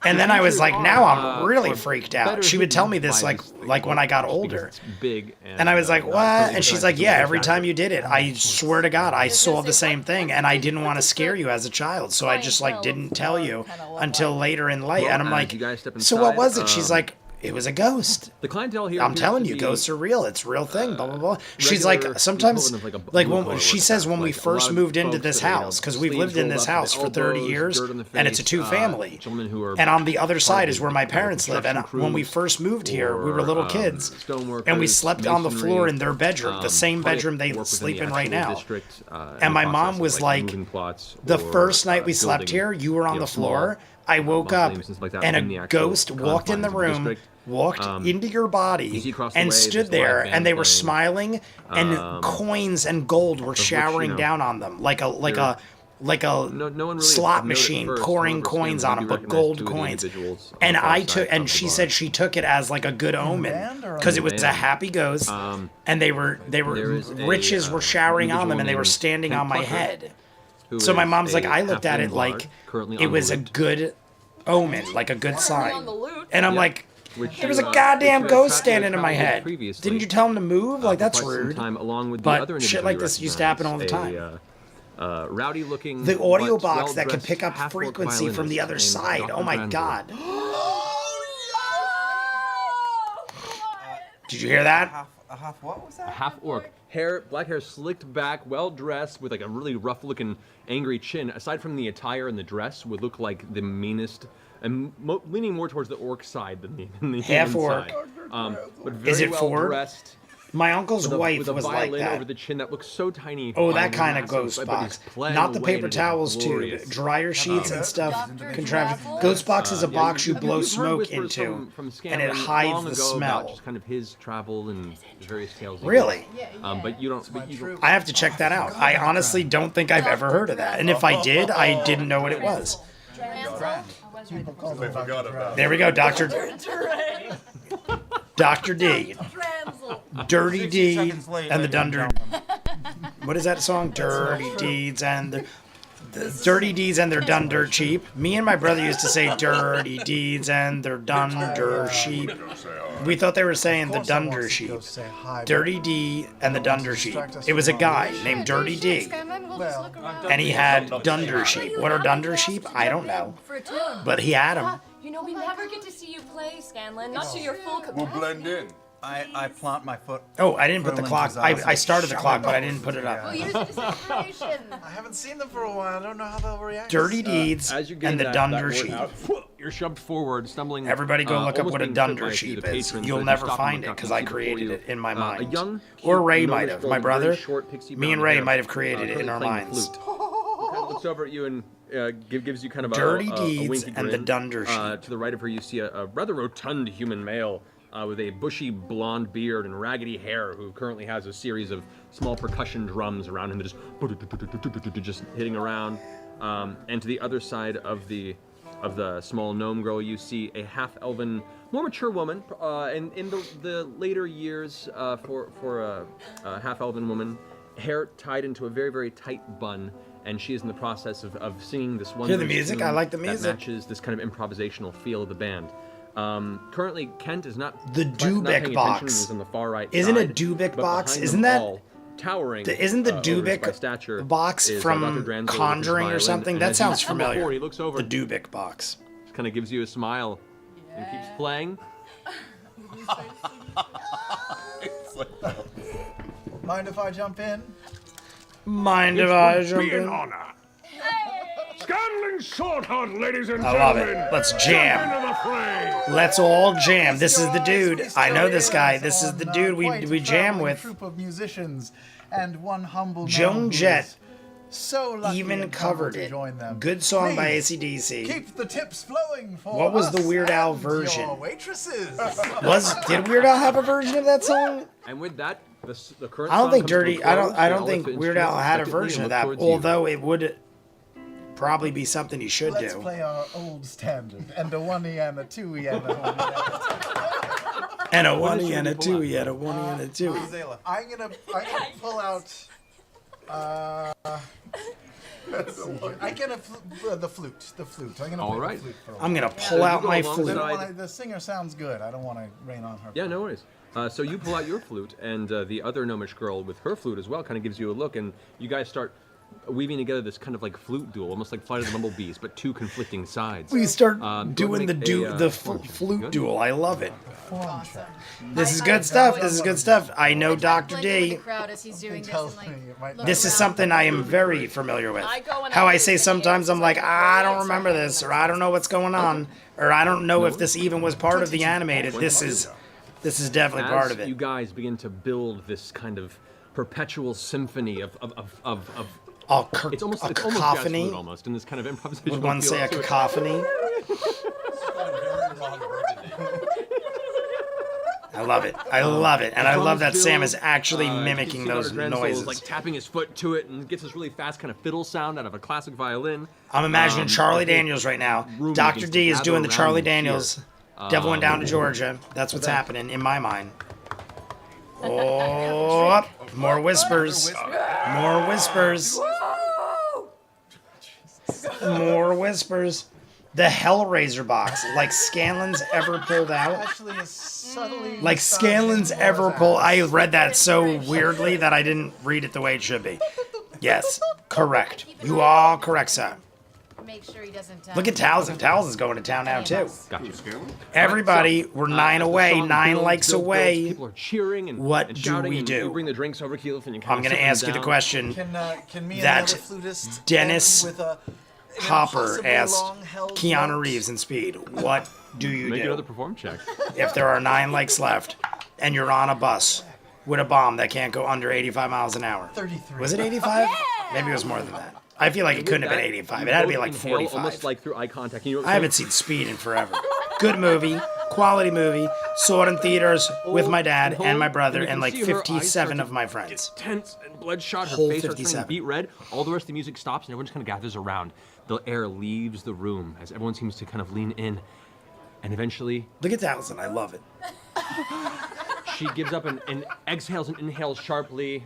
And then I was like, now I'm really or freaked better out. She would tell hidden me this by like this when I got just because older. it's big. And I was like, not what? totally And she's designed like, to be yeah, every attractive. time you did it, I swear to God, I saw the same thing. And I didn't want to scare you as a child. So I just like didn't tell you until later in life. Well, And I'm as like, you guys step so what inside, was it? She's like, it was a ghost. The clientele here. I'm appears telling to you, be, ghosts are real. It's a real thing. Blah blah blah. She's regular like sometimes, equivalent of like blue when collar she work says staff. when we Like, a first lot of moved into folks this that, you know, house, because we've sleeves lived in rolled this up to house the for 30 elbows, years, dirt on the and it's a face, two-family. gentlemen who are And on the other part side of is the, where my the parents live. And construction when we crews first moved here, we were or, little kids, stoneworkers, and we slept on the masonry, floor in their bedroom, the same probably bedroom they work within sleep the in right actual now. district, in And the my process mom of, was like, moving plots the or, first night we slept building, here, you were on you know, the floor. small, I woke up, mausoleums and stuff like that and within the a actual ghost walked in the confines of the room, district. walked into your You body, see across the and way, stood there's a live there, band and they were playing, smiling, and coins and gold were which, showering you know, down on them, like a no one really slot noted at machine first. pouring However, coins Stan, on you them, do but recognize gold two of the coins. individuals on And the far I side took, of and the she bar. said she took it as like a good omen, band or because in it the was a band? happy ghost, and they were there is a, riches were showering on them, individual and they were named standing Kent on my Plucker, head. who So my is mom's like, a I looked at halfling it like bard, currently it on was the a loot. good omen, like a good sign. on the loot. And I'm Yep. like, Which there was you, a which goddamn you had ghost tra- you had standing in my traveled head. previously, Didn't you tell him to move? Like, for that's quite some rude. time, along with the But other shit individual like you this used to happen all the recognize, time. Rowdy-looking, The audio but box that could well-dressed pick up half-orc frequency from the violinist other named side. Dr. Oh my Granville. god. Did you hear that? A half what was that? Half-orc. Hair, black hair slicked back, well-dressed, with like a really rough-looking, angry chin. Aside from the attire and the dress, would look like the meanest, and leaning more towards the orc side than the Half human orc. side. But very Is it well Ford? dressed. My uncle's wife with a was like violin that. over the chin that looks so tiny. Oh, that violin, kind of massive, ghost but box. he's playing Not the away and paper it is towels, too. glorious. Dryer sheets and stuff. Dr. Contraption. Gravel? Ghost box is a Yeah, box you you've blow heard smoke whispers into, from and it Scanlan hides long the ago smell. About just kind of his travel and various tales. he Really? did. But you don't. But you, I have to check that out. I honestly don't think I've ever heard of that. And if I did, I didn't know what it was. I forgot about There we go, Dr. Dr. D. Dirty D and the Dunder. What is that song? Dirty Deeds and the Dirty Deeds and they're done dirt cheap. Me and my brother used to say dirty deeds and they're done dirt sheep. We thought they were saying the Dunder sheep. Dirty D and the Dunder sheep. It was a guy named Dirty D. And he had Dunder sheep. What are Dunder sheep? I don't know. But he had them. You know, we never get to see you play, Scanlan. Not to your full capacity. We'll blend in. I plant my foot. Oh, I didn't put the firmly clock. into I started the clock, but I didn't put it up. I haven't seen them for a while. I don't know how they'll react. Dirty Deeds as you're and getting the that Dunder word sheep. out, you're shoved forward, stumbling. Everybody go look up almost what a being tripped by Dunder a few of sheep the is. patrons, You'll but as you never stop find and it because you I see before created you, it in my a mind. young, Or cute, Ray might gnomish have. girl My with very brother. short pixie Me and brown Ray hair, might have created it currently in our playing minds. flute. Kind of looks over at you and gives you kind of Dirty a Deeds winky and the grin. Dunder sheep. To the right of her, you see a rather rotund human male with a bushy blonde beard and raggedy hair, who currently has a series of small percussion drums around him that just hitting around. And to the other side of the small gnome girl, you see a half-elven, more mature woman. And in the later years, for a half-elven woman, hair tied into a very, very tight bun. And she is in the process of singing this one. Hear the music? I like the music. That matches this kind of improvisational feel of the band. Currently, Kent is not The not Dubek paying attention. box. He's on the far right Isn't a side, Dubek but box? behind Isn't them that all, towering? Isn't the over us by Dubek stature box is, from Dr. Dranzel with his Conjuring or violin, something? and That as you sounds come forward, familiar. he looks over, The Dubek box. kind of gives you a smile, and keeps playing. Mind if I jump in? Mind if I jump Be an in? honor. Scanlan Swordhunt, ladies and I love gentlemen. it. Let's Jump jam. into the fray. Let's all jam. This is the dude. I know this guy. This is the dude we jam with. Troupe of musicians and one humble Joan man who Jett is so lucky even and covered humble to it. join them. Good song by Please, AC/DC. Keep the tips flowing for What was the us Weird Al and version? Your waitresses. Did Weird Al have a version of that song? And with that, the current I don't song think comes to a Dirty. close. I They don't all think lift the Weird Al instruments had a expectantly version and of look that. towards you. Although it would probably be something he should Let's do. play our old standard and a one-y and a two-y and a one-y. And a one-y and a two-y and a one-y and a two-y. I'm gonna pull out I get the flute. The flute. I'm gonna All play right. the flute for a I'm gonna while. pull out my I flute. don't wanna- the singer sounds good. I don't want to rain on her. Yeah, no worries. So you pull out your flute, and the other gnomish girl with her flute as well kind of gives you a look, and you guys start weaving together this kind of like flute duel, almost like Flight of the Bumblebees, but two conflicting sides. We start Go ahead doing and the make a, flute good. duel. I love it. Awesome. This is good stuff. This is good stuff. I know Dr. Blend in with D. the crowd as he's doing this tells and, me it might look This is around. something I am very familiar with. I go and How I I do say videos sometimes I'm like, like I don't really remember this, or I don't know what's going on, or I don't know if this even was part of the animated. This is definitely part of As you it. guys begin to build this kind of perpetual symphony of it's almost jazz cacophony. flute almost in this kind of improvisational Would one feel say a to it. cacophony? I love it. I love it. And I love that Sam is actually mimicking you can see those Dr. Drenzel is, noises. like tapping his foot to it and gets this really fast kind of fiddle sound out of a classic violin. I'm imagining Charlie the whole Daniels right now. room Dr. begins D to is gather doing the around Charlie and cheer. Daniels. Devil went down to Georgia. That's what's happening in my mind. Oh, more whispers. More whispers. More whispers. The Hellraiser box, like Scanlan's ever pulled out. Actually, is subtly Like Scanlan's ever pulled. I read that so weirdly that I didn't read it the way it should be. Yes, correct. You are correct, sir. Make sure he doesn't. Look at Towson. Towson's going to town now too. Gotcha. Everybody, So, we're 9 as the away, song 9 builds, likes builds, away. People are cheering and What and do shouting, we and do? You bring the drinks over, Keyleth, and you kind I'm of going to ask you the question Can me and that the other flutist Dennis end with an Hopper impossibly asked long-held Keanu note? Reeves in Speed. What do you Make do another perform check. if there are 9 likes left and you're on a bus with a bomb that can't go under 85 miles an hour? 33. Was it 85? Maybe it was more than that. I feel like it couldn't have been 85. It had to be like Inhale 45. Almost like through eye contact. You know what I haven't seen Speed in forever. Good movie, quality movie. Saw it in theaters with my dad and my brother and like 57 of my friends. Tense and bloodshot. Her Whole face starts 57. turning beet red. All the rest of the music stops and everyone just kind of gathers around. The air leaves the room as everyone seems to kind of lean in. And eventually, Look at Towson. I love it. she gives up and exhales and inhales sharply,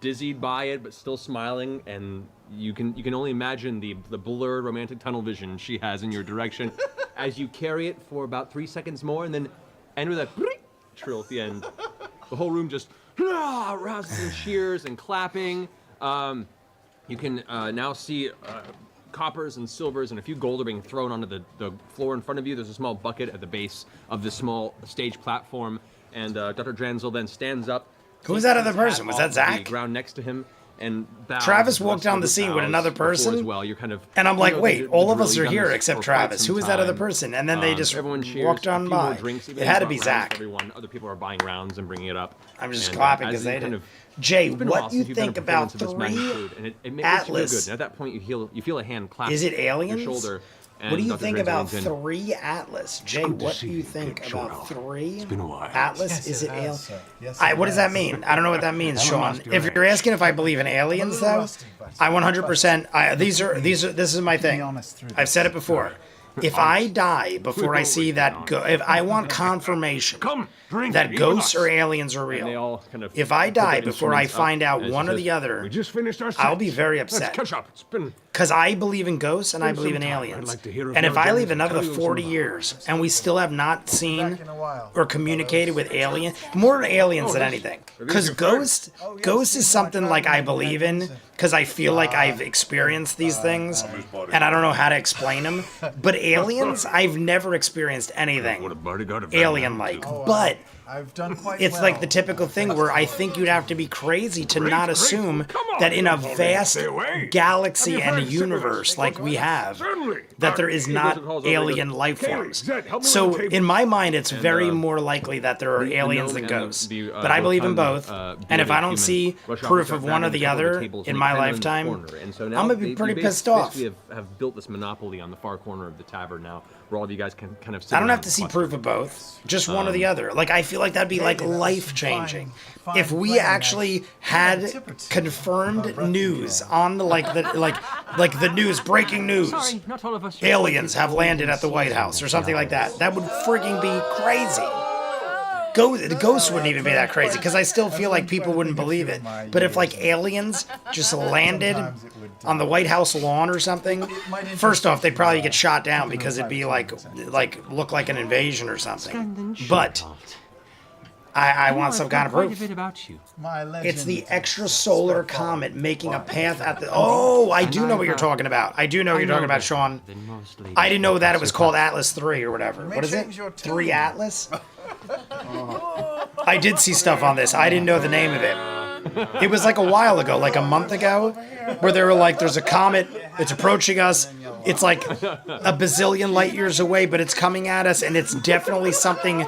dizzied by it, but still smiling. And you can only imagine the blurred romantic tunnel vision she has in your direction as you carry it for about 3 seconds more, and then end with a trill at the end. The whole room just rouses and cheers and clapping. You can now see coppers and silvers and a few gold are being thrown onto the floor in front of you. There's a small bucket at the base of the small stage platform, and Dr. Drenzel then stands up. Who was takes that other his hat person? Was that off Zach? The ground next to him, and bows. Travis and walked the rest down of the scene with bows another before person, as well. You're kind of, and I'm you like, know, wait, all of drill, us you've are done here this except for quite Travis. some Who was that other time. person? And then they just Everyone cheers, walked a on few more by. drinks, even It had to brought be rounds Zach. for everyone. Other people are buying rounds and bringing it up. I'm just And, clapping as because you they kind did. of- Jay, it's been a what while do you since you've done a think about performance of this 3 magnitude, and it makes you feel Atlas? good. And at that point, you feel a hand clap. Is it Your aliens? shoulder. What do and you Dr. think Drenzel about leans in. 3 Atlas? Jay, good to what see do you you, think Big about Short. 3 It's been a while. Atlas? Yes, Is it it has, alien? sir. Yes, What does that has. mean? I don't know what that means, I'm a Sean. master If you're asking if I believe in aliens, little though, rusty, but- I 100%. This is my thing. honest through I've said it before. If I die before I see that, if I want confirmation Come, drink. that eat ghosts with us. or aliens are And they real, all kind of if I put die their before I instruments up, find out and one she or says, the other, We just finished our I'll be sets. very Let's upset. catch up. It's been because I believe in ghosts and I Spend believe in some time. I'd aliens. like to hear of And if your I journeys live and another tell you some 40 about years and we still have not seen Back in a while. or communicated with aliens, more aliens than anything. Because ghost is something like I believe in because I feel like I've experienced these things and I don't know how to explain them. But aliens, I've never experienced anything what a bodyguard of alien-like. But I've done quite it's well. like the typical thing where I think you'd have to be crazy to not assume Come on, that in a don't already vast stay away. galaxy Have you and heard universe like we have, Certainly. that there is not calls over, alien he goes, life "Kaylee, forms. Zed, help me So with the table." in my mind, it's very uh, more likely that there are the aliens gnome than and the- ghosts. the, But I believe in rotund, both. bearded And if I don't human see rush off proof and of start one or grabbing the a couple of other tables in and my kind of in the lifetime, corner. And so now I'm gonna be they pretty basically pissed off. have built this monopoly on the far corner of the tavern now, where all of you guys can kind of sit I don't around have to and see cluster. proof of both, just one or the other. Like I feel like that'd be like that was life changing. fine If we playing, actually actually. had Tip or two. confirmed news on the like the news, breaking news. Sorry, not all of us. Aliens have landed at the White House or something like that. That would freaking be crazy. The ghosts wouldn't even be that crazy because I still feel like people wouldn't believe it. But if like aliens just landed on the White House lawn or something, first off, they'd probably get shot down because it'd be like look like an invasion or something. But I want some kind of proof. About you. It's the extrasolar comet making a path at the. Oh, I do know what you're talking about. I do know what you're talking about, Sean. I didn't know that it was called Atlas 3 or whatever. What is it? 3 Atlas? I did see stuff on this. I didn't know the name of it. It was like a while ago, like a month ago, where they were like, there's a comet, it's approaching us. It's like a bazillion light years away, but it's coming at us, and it's definitely something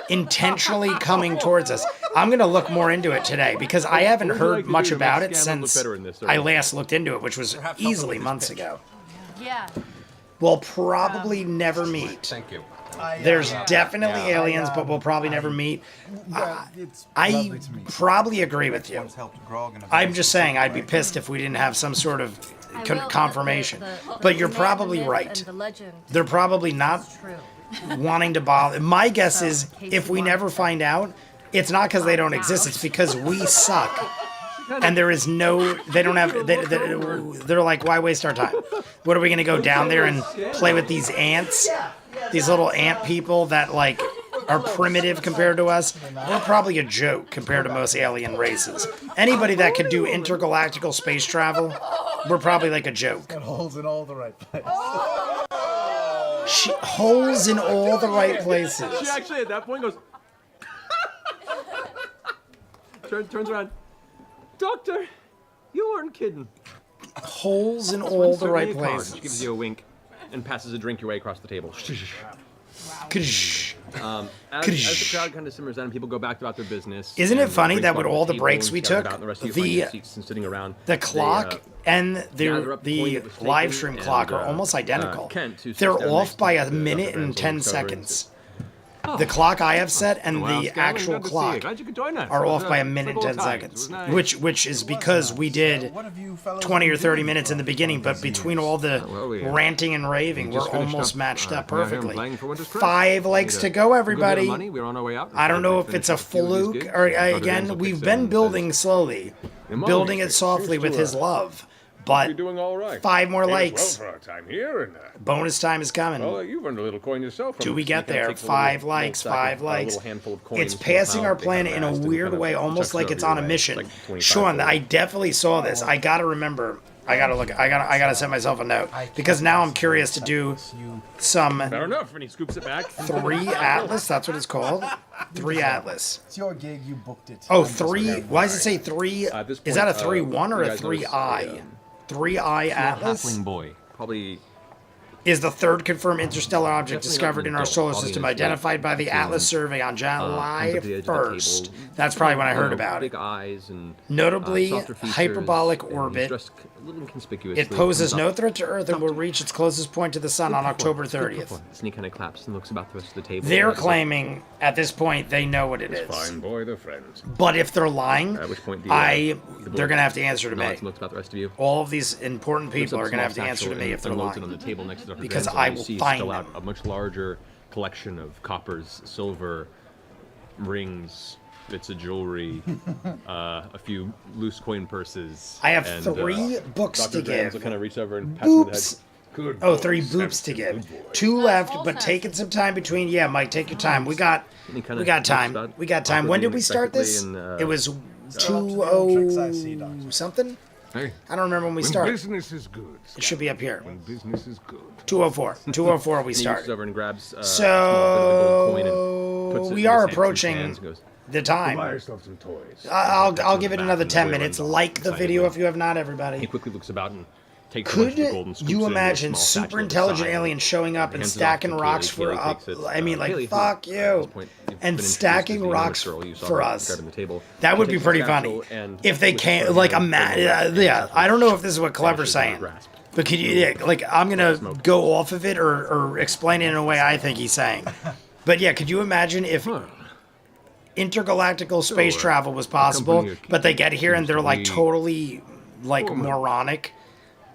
intentionally coming towards us. I'm going to look more into it today because I haven't heard much about it since I last looked into it, which was easily months ago. Yeah. We'll probably never meet. Thank you. There's definitely aliens, but we'll probably never meet. I probably agree with you. I'm just saying I'd be pissed if we didn't have some sort of confirmation. But you're probably right. They're probably not wanting to bother. My guess is if we never find out, it's not because they don't exist. It's because we suck. And there is no, they don't have, they're like, why waste our time? What are we going to go down there and play with these ants? These little ant people that like are primitive compared to us? We're probably a joke compared to most alien races. Anybody that could do intergalactical space travel, we're probably like a joke. Got holes in all the right places. Holes in all the right places. She actually at that point goes, turns around. Doctor, you weren't kidding. Holes in all the right places. She gives you a wink and passes a drink your way across the table. As the crowd kind of simmers down and people go back about their business. Isn't it funny that with all the breaks we took, the clock and the live stream clock are almost identical. They're off by a minute and 10 seconds. The clock I have set and the actual clock are off by a minute and 10 seconds, which is because we did 20 or 30 minutes in the beginning, but between all the ranting and raving, we're almost matched up perfectly. 5 likes to go, everybody. I don't know if it's a fluke, or again, we've been building slowly, building it softly with his love. But 5 more likes. Bonus time is coming. Well, you've earned a little coin yourself. Do we get there? 5 likes, 5 likes. It's passing our planet in a weird way, almost like it's on a mission. Sean, I definitely saw this. I gotta remember. I gotta look. I gotta set myself a note because now I'm curious to do some. Fair enough. And he scoops it back. 3 Atlas. That's what it's called. 3 Atlas. It's your gig. You booked it. Oh, 3. Why does it say 3? Is that a 3-1 or a 3I? 3I Atlas? Halfling boy. Probably is the 3rd confirmed interstellar object discovered in our solar system, identified by the Atlas survey on July 1st. That's probably when I heard about it. Big eyes and notably hyperbolic orbit. It poses no threat to Earth and will reach its closest point to the sun on October 30th. And he kind of claps and looks about the rest of the table. They're claiming at this point they know what it is. Fine boy, they're friends. But if they're lying, at which point they're gonna have to answer to me. Looks about the rest of you. All of these important people are gonna have to answer to me if they're lying. On the table next to because I will find them. Out a much larger collection of coppers, silver, rings, bits of jewelry, a few loose coin purses. I have 3 books to give. Will kind of reach over and pat him on the head. Good. Oh, 3 boops to give. 2 left, but taking some time between. Yeah, Mike, take your time. We got time. We got time. When did we start this? It was 20 something. Hey, I don't remember when we started. Business is good. It should be up here. When business is good. 204. 204 we started. He over and grabs so we are approaching the time. Buy yourself some toys. I'll give it another 10 minutes. Like the video if you have not, everybody. He quickly looks about and takes Could you imagine super intelligent aliens showing up and stacking rocks for up? I mean, like, fuck you. And stacking rocks for us. That would be pretty funny. If they can't, like, yeah, I don't know if this is what Clever's saying. But could you, like, I'm going to go off of it or explain it in a way I think he's saying. But yeah, could you imagine if intergalactical space travel was possible, but they get here and they're, like, totally, like, moronic?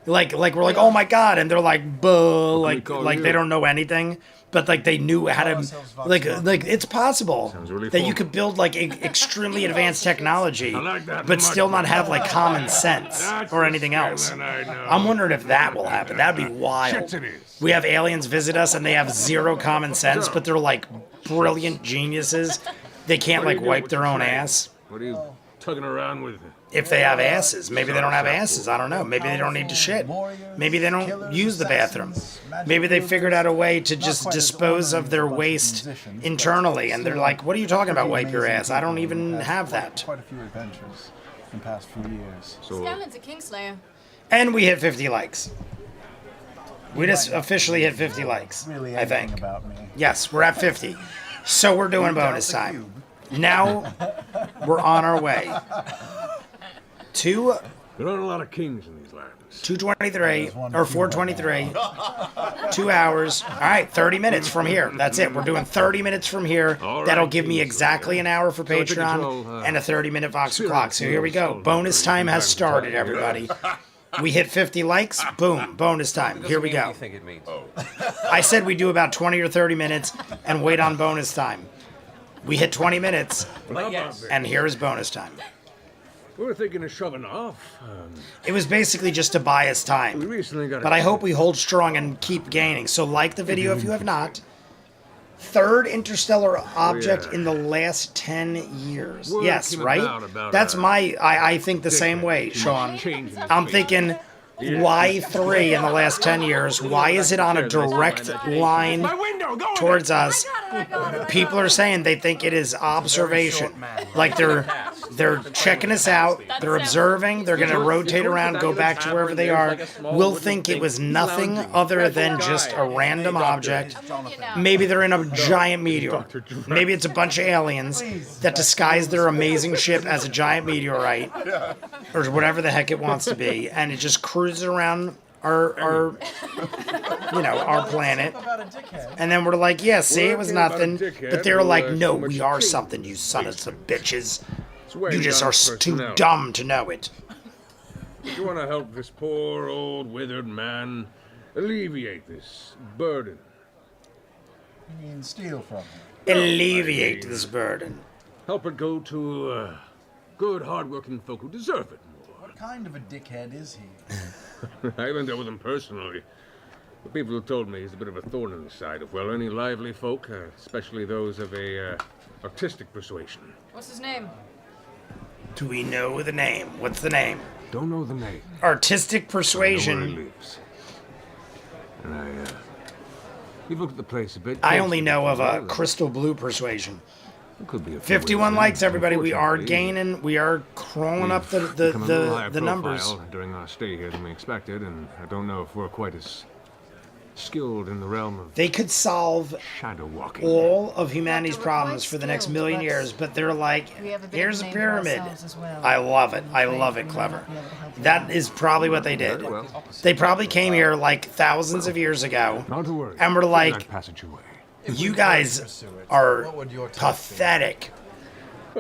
Like we're like, oh my god, and they're like, buh, like call you? they don't know anything, but like they knew how to, like it's possible really that you formal. could build like extremely advanced technology, like that but much. still not have like common sense That's or the anything else. feeling I know. I'm wondering if that will happen. That'd be wild. Shit it is. We have aliens visit us and they have zero common sense, but they're like brilliant geniuses. They can't What do you like do wipe with their your own trade? ass. What are you tugging around with? If they have asses, maybe they don't have asses. I don't know. Maybe they don't need to shit. Maybe they don't use the bathroom. Maybe they figured out a way to just dispose of their waste internally, and they're like, "What are you talking about? Wipe your ass? I don't even have that." Quite a few adventures in the past few years. Scanlan's a Kingslayer. And we hit 50 likes. We just officially hit 50 likes. Really I anything think. about me. Yes, we're at 50. So we're doing bonus time. Now we're on our way to There aren't a lot of kings in these lands. 223 or 423. 2 hours. All right, 30 minutes from here. That's it. We're doing 30 minutes from here. All That'll right, give me exactly an hour for So I think it's Patreon all, and a 30-minute Vox o'clock. So here we go. Bonus time has started, everybody. We hit 50 likes. Boom. Bonus time. Here we Doesn't mean go. what you think it means. I said we do about 20 or 30 minutes and wait on bonus time. We hit 20 minutes, But yes. and here is bonus time. We were thinking of shoving off. It was basically just to buy us We time. recently got. But I hope we hold strong and keep gaining. So like the video if you have not. Third interstellar object in the last 10 years. Word Yes, came right? about, That's I think the same way, Sean. I'm thinking why 3 in the last 10 years? Why is it on a direct line towards us? People are saying they think it is observation. Like they're checking us out, they're observing, they're gonna rotate around, go back to wherever they are. We'll think it was nothing other than just a random object. Maybe they're in a giant meteor. Maybe it's a bunch of aliens that disguise their amazing ship as a giant meteorite. Or whatever the heck it wants to be, and it just cruises around our planet. And then we're like, yeah, see, it was nothing. But they're like, no, we are something, you son of some bitches. You just are too dumb to know it. You want to help this poor old withered man alleviate this burden. You mean steal from him? Alleviate this burden. Help it go to good, hardworking folk who deserve it What kind of a dickhead is he? more. I haven't dealt with him personally. But people have told me he's a bit of a thorn in the side of, well, any lively folk, especially those of a artistic persuasion. What's his name? Do we know the name? What's the name? Don't know the name. Artistic I know where he persuasion. lives. And you've looked at the place a bit. I only know of a a crystal blue persuasion. It could be a few 51 ways likes, in. everybody. We are Unfortunately, gaining. We are crawling up we've become a little higher the numbers. profile during our stay here than we expected, and I don't know if we're quite as skilled in the realm of They could solve shadow walking. all of humanity's problems for the next million years, but they're like, We have a bit here's of a a name for pyramid. ourselves as well. I love it. I love it, clever. That is probably what they did. Very well. They probably came here like thousands of years ago, Not to worry. and we're like, That passageway. you guys are pathetic.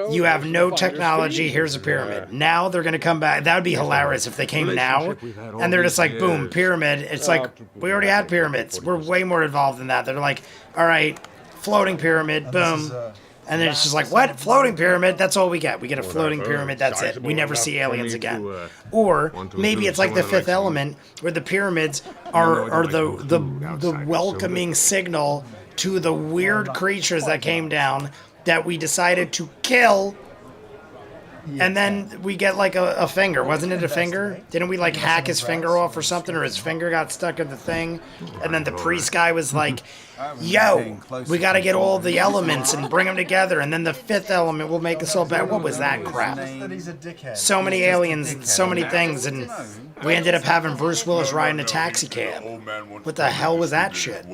You have no technology. Here's a pyramid. Now they're going to come back. That would be hilarious if they came now and they're just like, boom, pyramid. It's like, we already had pyramids. We're way more involved than that. They're like, all right, floating pyramid, boom. And then it's just like, what? Floating pyramid? That's all we get. We get a floating pyramid. That's it. We never see aliens again. Or maybe it's like the Fifth Element, where the pyramids are the welcoming signal to the weird creatures that came down that we decided to kill. And then we get like a finger. Wasn't it a finger? Didn't we like hack his finger off or something? Or his finger got stuck in the thing? And then the priest guy was like, yo, we got to get all the elements and bring them together. And then the fifth element will make us all better. What was that crap? So many aliens and so many things. And we ended up having Bruce Willis riding a taxi cab. What the hell was that shit?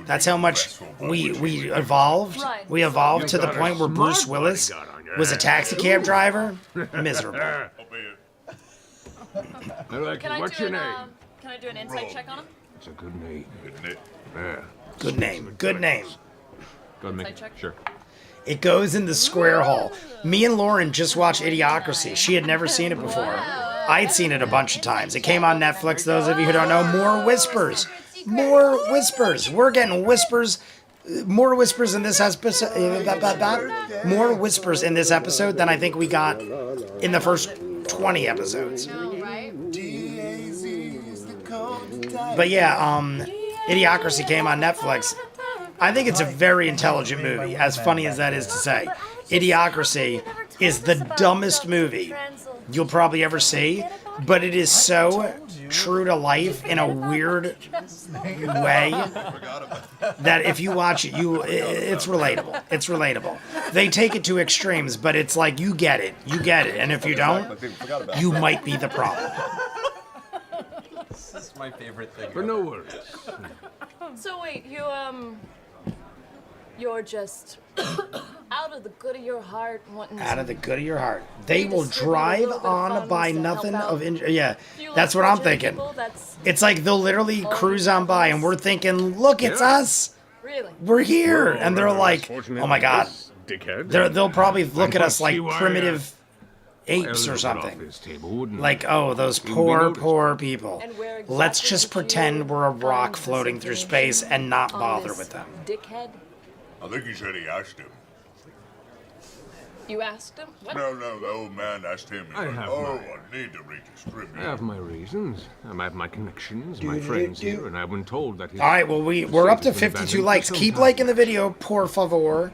That's how much we evolved. We evolved to the point where Bruce Willis was a taxi cab driver? Miserable. Can I do an insight check on him? It's a good name. Yeah. Good name. Good name. Go ahead, Insight check. Sure. It goes in the square hole. Me and Lauren just watched Idiocracy. She had never seen it before. I had seen it a bunch of times. It came on Netflix. Those of you who don't know, more whispers. More whispers. We're getting whispers. More whispers in this episode. More whispers in this episode than I think we got in the first 20 episodes. But yeah, Idiocracy came on Netflix. I think it's a very intelligent movie, as funny as that is to say. Idiocracy is the dumbest movie you'll probably ever see, but it is so true to life in a weird way that if you watch it, it's relatable. It's relatable. They take it to extremes, but it's like you get it, and if you don't, you might be the problem. This is my favorite thing. But no worries. So wait, you're just out of the good of your heart wanting Out to of the good of your heart. They will redistribute a drive little bit of on funds by to nothing help of... out Yeah, few that's less what I'm fortunate thinking. people? That's It's like they'll literally cruise on by and we're thinking, look, it's us. really. We're here. We're And they're rather like, fortunate oh my than God. this dickhead. They'll probably look at us like see why, primitive apes or off something. this table, wouldn't Like, it? oh, those Wouldn't be noticed. poor people. And where Let's exactly just did you pretend we're a rock find this floating through information space and not on bother this with them. Dickhead? I think he said he asked him. You asked him? What? No, the old man asked him. He's I like, have oh, my- I need to redistribute. I have my reasons. I have my connections, my friends here, and I've been told that his All right, well, we're up to estate has been 52 abandoned likes. for some Keep time. liking the video, por favor.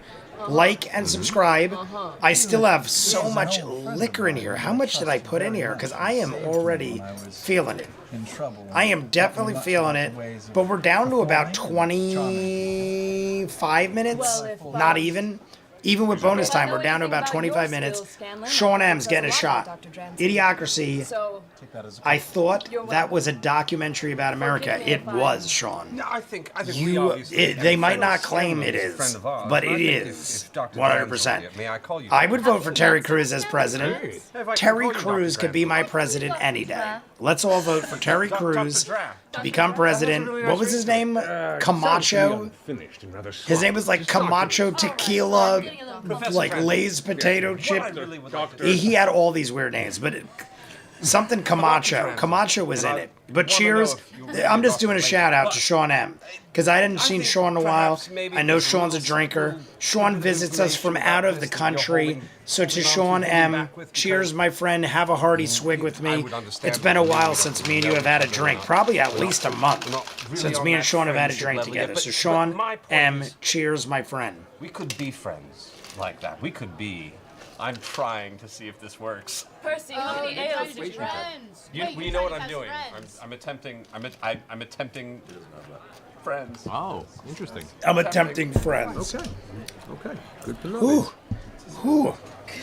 Like and subscribe. I still have so much liquor in here. How much did I put in here? Because I am already feeling it. In trouble. I am definitely feeling it. But we're down to about 25 minutes. Not even. Even with bonus time, we're down to about 25 minutes. Sean M's getting a shot. Idiocracy. So I thought that was a documentary about America. It was, Sean. No, I think we obviously. They might not claim it is, but it is 100%. May I call you? I would vote for Terry Crews as president. Hey, if I can Terry call you Dr. Crews could be my president any day. Let's all vote for Terry Crews to become president. What was his name? Camacho? Finished and rather His name was like Camacho Tequila, like Lay's potato chip. He had all these weird names, but something Camacho. Camacho was in it. But cheers. I'm just doing a shout out to Sean M. Because I hadn't seen Sean in a while. I know Sean's a drinker. Sean visits us from out of the country. So to Sean M, cheers, my friend. Have a hearty swig with me. It's been a while since me and you have had a drink. Probably at least a month since me and Sean have had a drink together. So Sean M, cheers, my friend. We could be friends like that. We could be. I'm trying to see if this works. Percy, how many ales did you have? You know what I'm doing. I'm attempting. I'm attempting friends. Oh, interesting. I'm attempting friends. Okay. Good to know. Ooh. Ooh.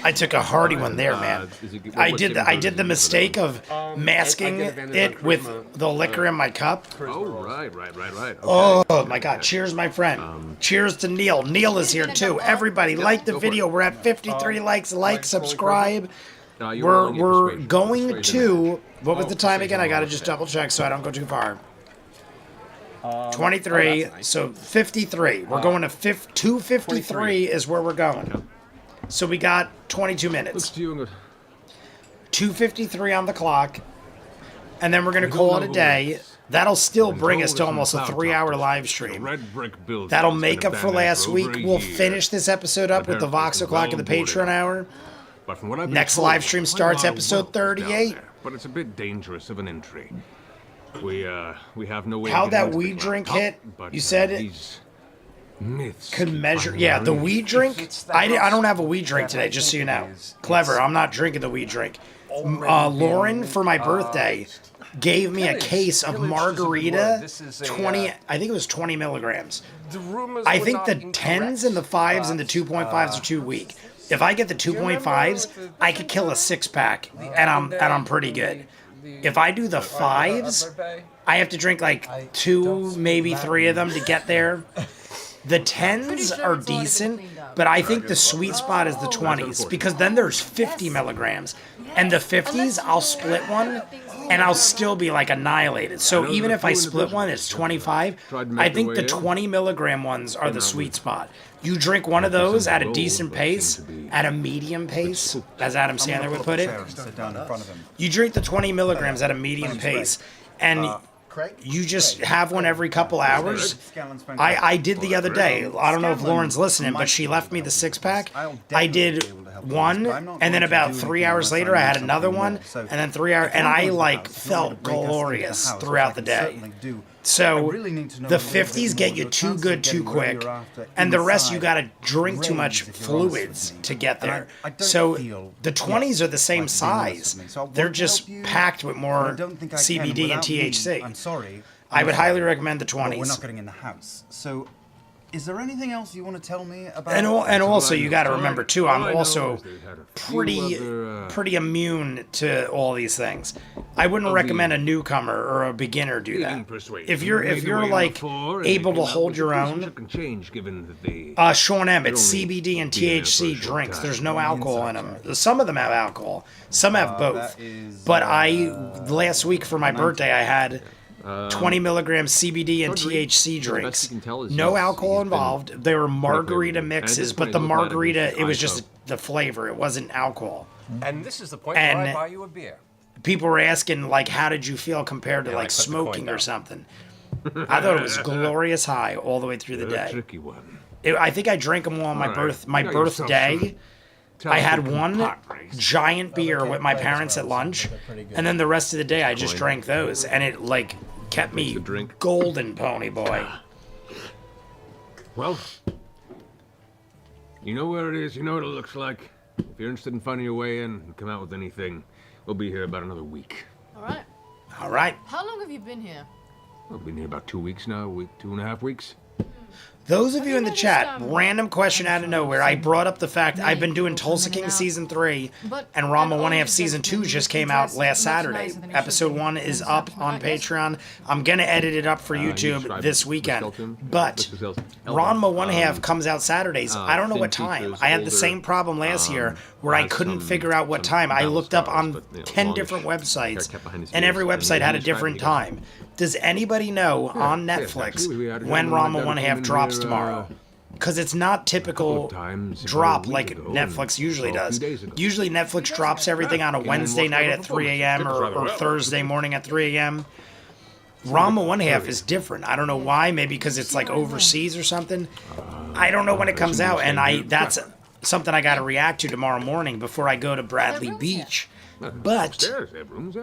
I took a hearty one there, man. I did the mistake of masking it with the liquor in my cup. Oh, right. Okay. Oh my God! Cheers, my friend. Cheers to Neil. Neil is here too. Everybody, like the video. We're at 53 likes. Like, subscribe. We're going to. What was the time again? I gotta just double check so I don't go too far. 23. So 53. We're going to 253 is where we're going. So we got 22 minutes. 2:53 on the clock, and then we're gonna call it a day. That'll still bring us to almost a 3-hour live stream. That'll make up for last week. We'll finish this episode up with the Vox O'Clock and the Patreon hour. Next live stream starts episode 38. But it's a bit dangerous of an entry. We have no way. How of that getting weed into the drink top, hit? but, You said these myths could keep measure. on Yeah, the running. weed drink. I don't have a weed drink today, just so you know. Clever. I'm not drinking the weed drink. Lauren, for my birthday, gave me a case of margarita. 20. I think it was 20 milligrams. I think the 10s and the 5s and the 2.5s are too weak. If I get the 2.5s, I could kill a 6-pack, and I'm pretty good. If I do the 5s, I have to drink like 2, maybe 3 of them to get there. The 10s are decent, but I think the sweet spot is the 20s, because then there's 50 milligrams. And the 50s, I'll split one, and I'll still be like annihilated. So even if I split one, it's 25. I think the 20 milligram ones are the sweet spot. You drink one of those at a decent pace, at a medium pace, as Adam Sandler would put it. Sit down in front of him. You drink the 20 milligrams at a medium pace, and you just have one every couple hours. I did the other day. I don't know if Lauren's listening, but she left me the 6-pack. I did one, and then about 3 hours later, I had another one, and then 3 hours, and I like felt glorious throughout the day. So the 50s get you too good too quick, and the rest you gotta drink too much fluids to get there. So the 20s are the same size. They're just packed with more CBD and THC. I'm sorry. I would highly recommend the But 20s. we're not getting in the house. So, is there anything else you want to tell me about? And also you got to remember too, I'm also pretty immune to all these things. I wouldn't recommend a newcomer or a beginner do that. If you're like able to hold your own, Sean M, it's CBD and THC drinks. There's no alcohol in them. Some of them have alcohol. Some have both. But last week for my birthday I had 20 milligram CBD and THC drinks. No alcohol involved. They were margarita mixes, but the margarita, it was just the flavor. It wasn't alcohol. And this is the point where I buy you a beer. People were asking, like, how did you feel compared to, like, smoking or something? I thought it was glorious high all the way through the day. Tricky one. I think I drank them all on my birthday. I had one giant beer with my parents at lunch, and then the rest of the day I just drank those, and it, like, kept me golden, pony boy. Well, you know where it is, you know what it looks like. If you're interested in finding your way in and come out with anything, we'll be here about another week. All right. How long have you been here? We've been here about 2 weeks now, 2.5 weeks. Those of you in the chat, random question out of nowhere. I brought up the fact I've been doing Tulsa King Season 3, and Rama 1/2 Season 2 just came out last Saturday. Episode 1 is up on Patreon. I'm going to edit it up for YouTube this weekend. But Rama 1/2 comes out Saturdays. I don't know what time. I had the same problem last year where I couldn't figure out what time. I looked up on 10 different websites, and every website had a different time. Does anybody know on Netflix when Rama 1/2 drops tomorrow? Because it's not typical drop like Netflix usually does. Usually Netflix drops everything on a Wednesday night at 3 a.m. or Thursday morning at 3 a.m. Rama 1/2 is different. I don't know why. Maybe because it's like overseas or something. I don't know when it comes out, and that's something I got to react to tomorrow morning before I go to Bradley Beach. But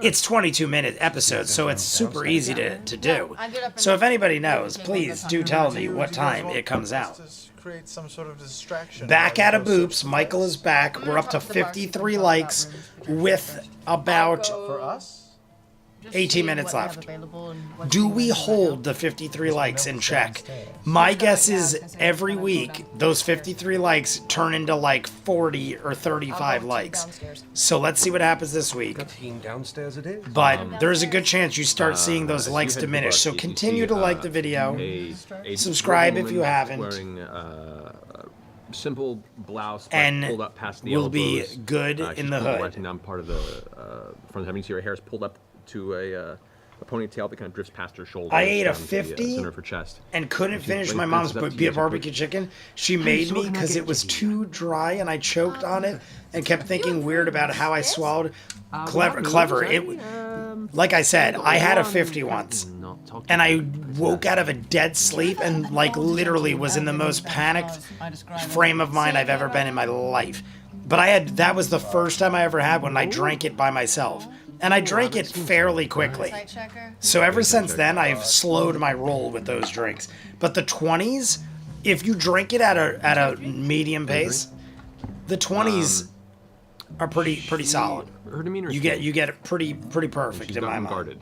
it's 22-minute episodes, so it's super easy to do. So if anybody knows, please do tell me what time it comes out. Create some sort of distraction. Back at a boops, Michael is back. We're up to 53 likes with about For us? 18 minutes left. Do we hold the 53 likes in check? My guess is every week those 53 likes turn into like 40 or 35 likes. So let's see what happens this week. Downstairs it is. But there's a good chance you start seeing those likes diminish. So continue to like the video. Subscribe if you haven't. Wearing simple blouse, And pulled up past the will elbows. be good in the hood. Letting down part of the front of the see her hair is pulled up to a ponytail that kind of drifts past her shoulder. I ate a down to the 50 center of her chest. and couldn't She's finish like, my mom's "This is up to you." barbecue chicken. She made so me can I because get it was to too dry and I choked on it and kept thinking weird about how I swallowed. Clever. It, like I said, I had a 50 once, and I woke out of a dead sleep and like literally was in the most panicked frame of mind I've ever been in my life. But that was the first time I ever had one. I drank it by myself. And I drank it fairly quickly. So ever since then, I've slowed my roll with those drinks. But the 20s, if you drink it at a medium pace, the 20s are pretty solid. Her demeanor. You get it pretty perfect in my mind. Guarded.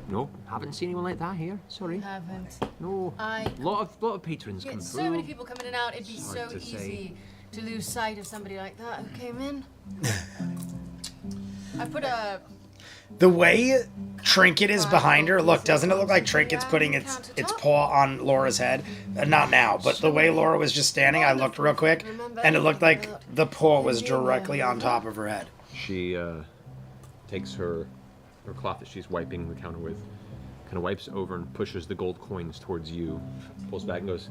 No, haven't seen anyone like that here. Sorry. Haven't. No. Lot of patrons come Get through. so many people coming in and out. It'd be so Hard to say. easy to lose sight of somebody like that who came in. I put a The way Trinket is behind her. Look, doesn't it look like Trinket's putting its paw on Laura's head? Not now, but the way Laura was just standing, I looked real quick, and it looked like the paw was directly on top of her head. She takes her cloth that she's wiping the counter with, kind of wipes over and pushes the gold coins towards you, pulls back and goes,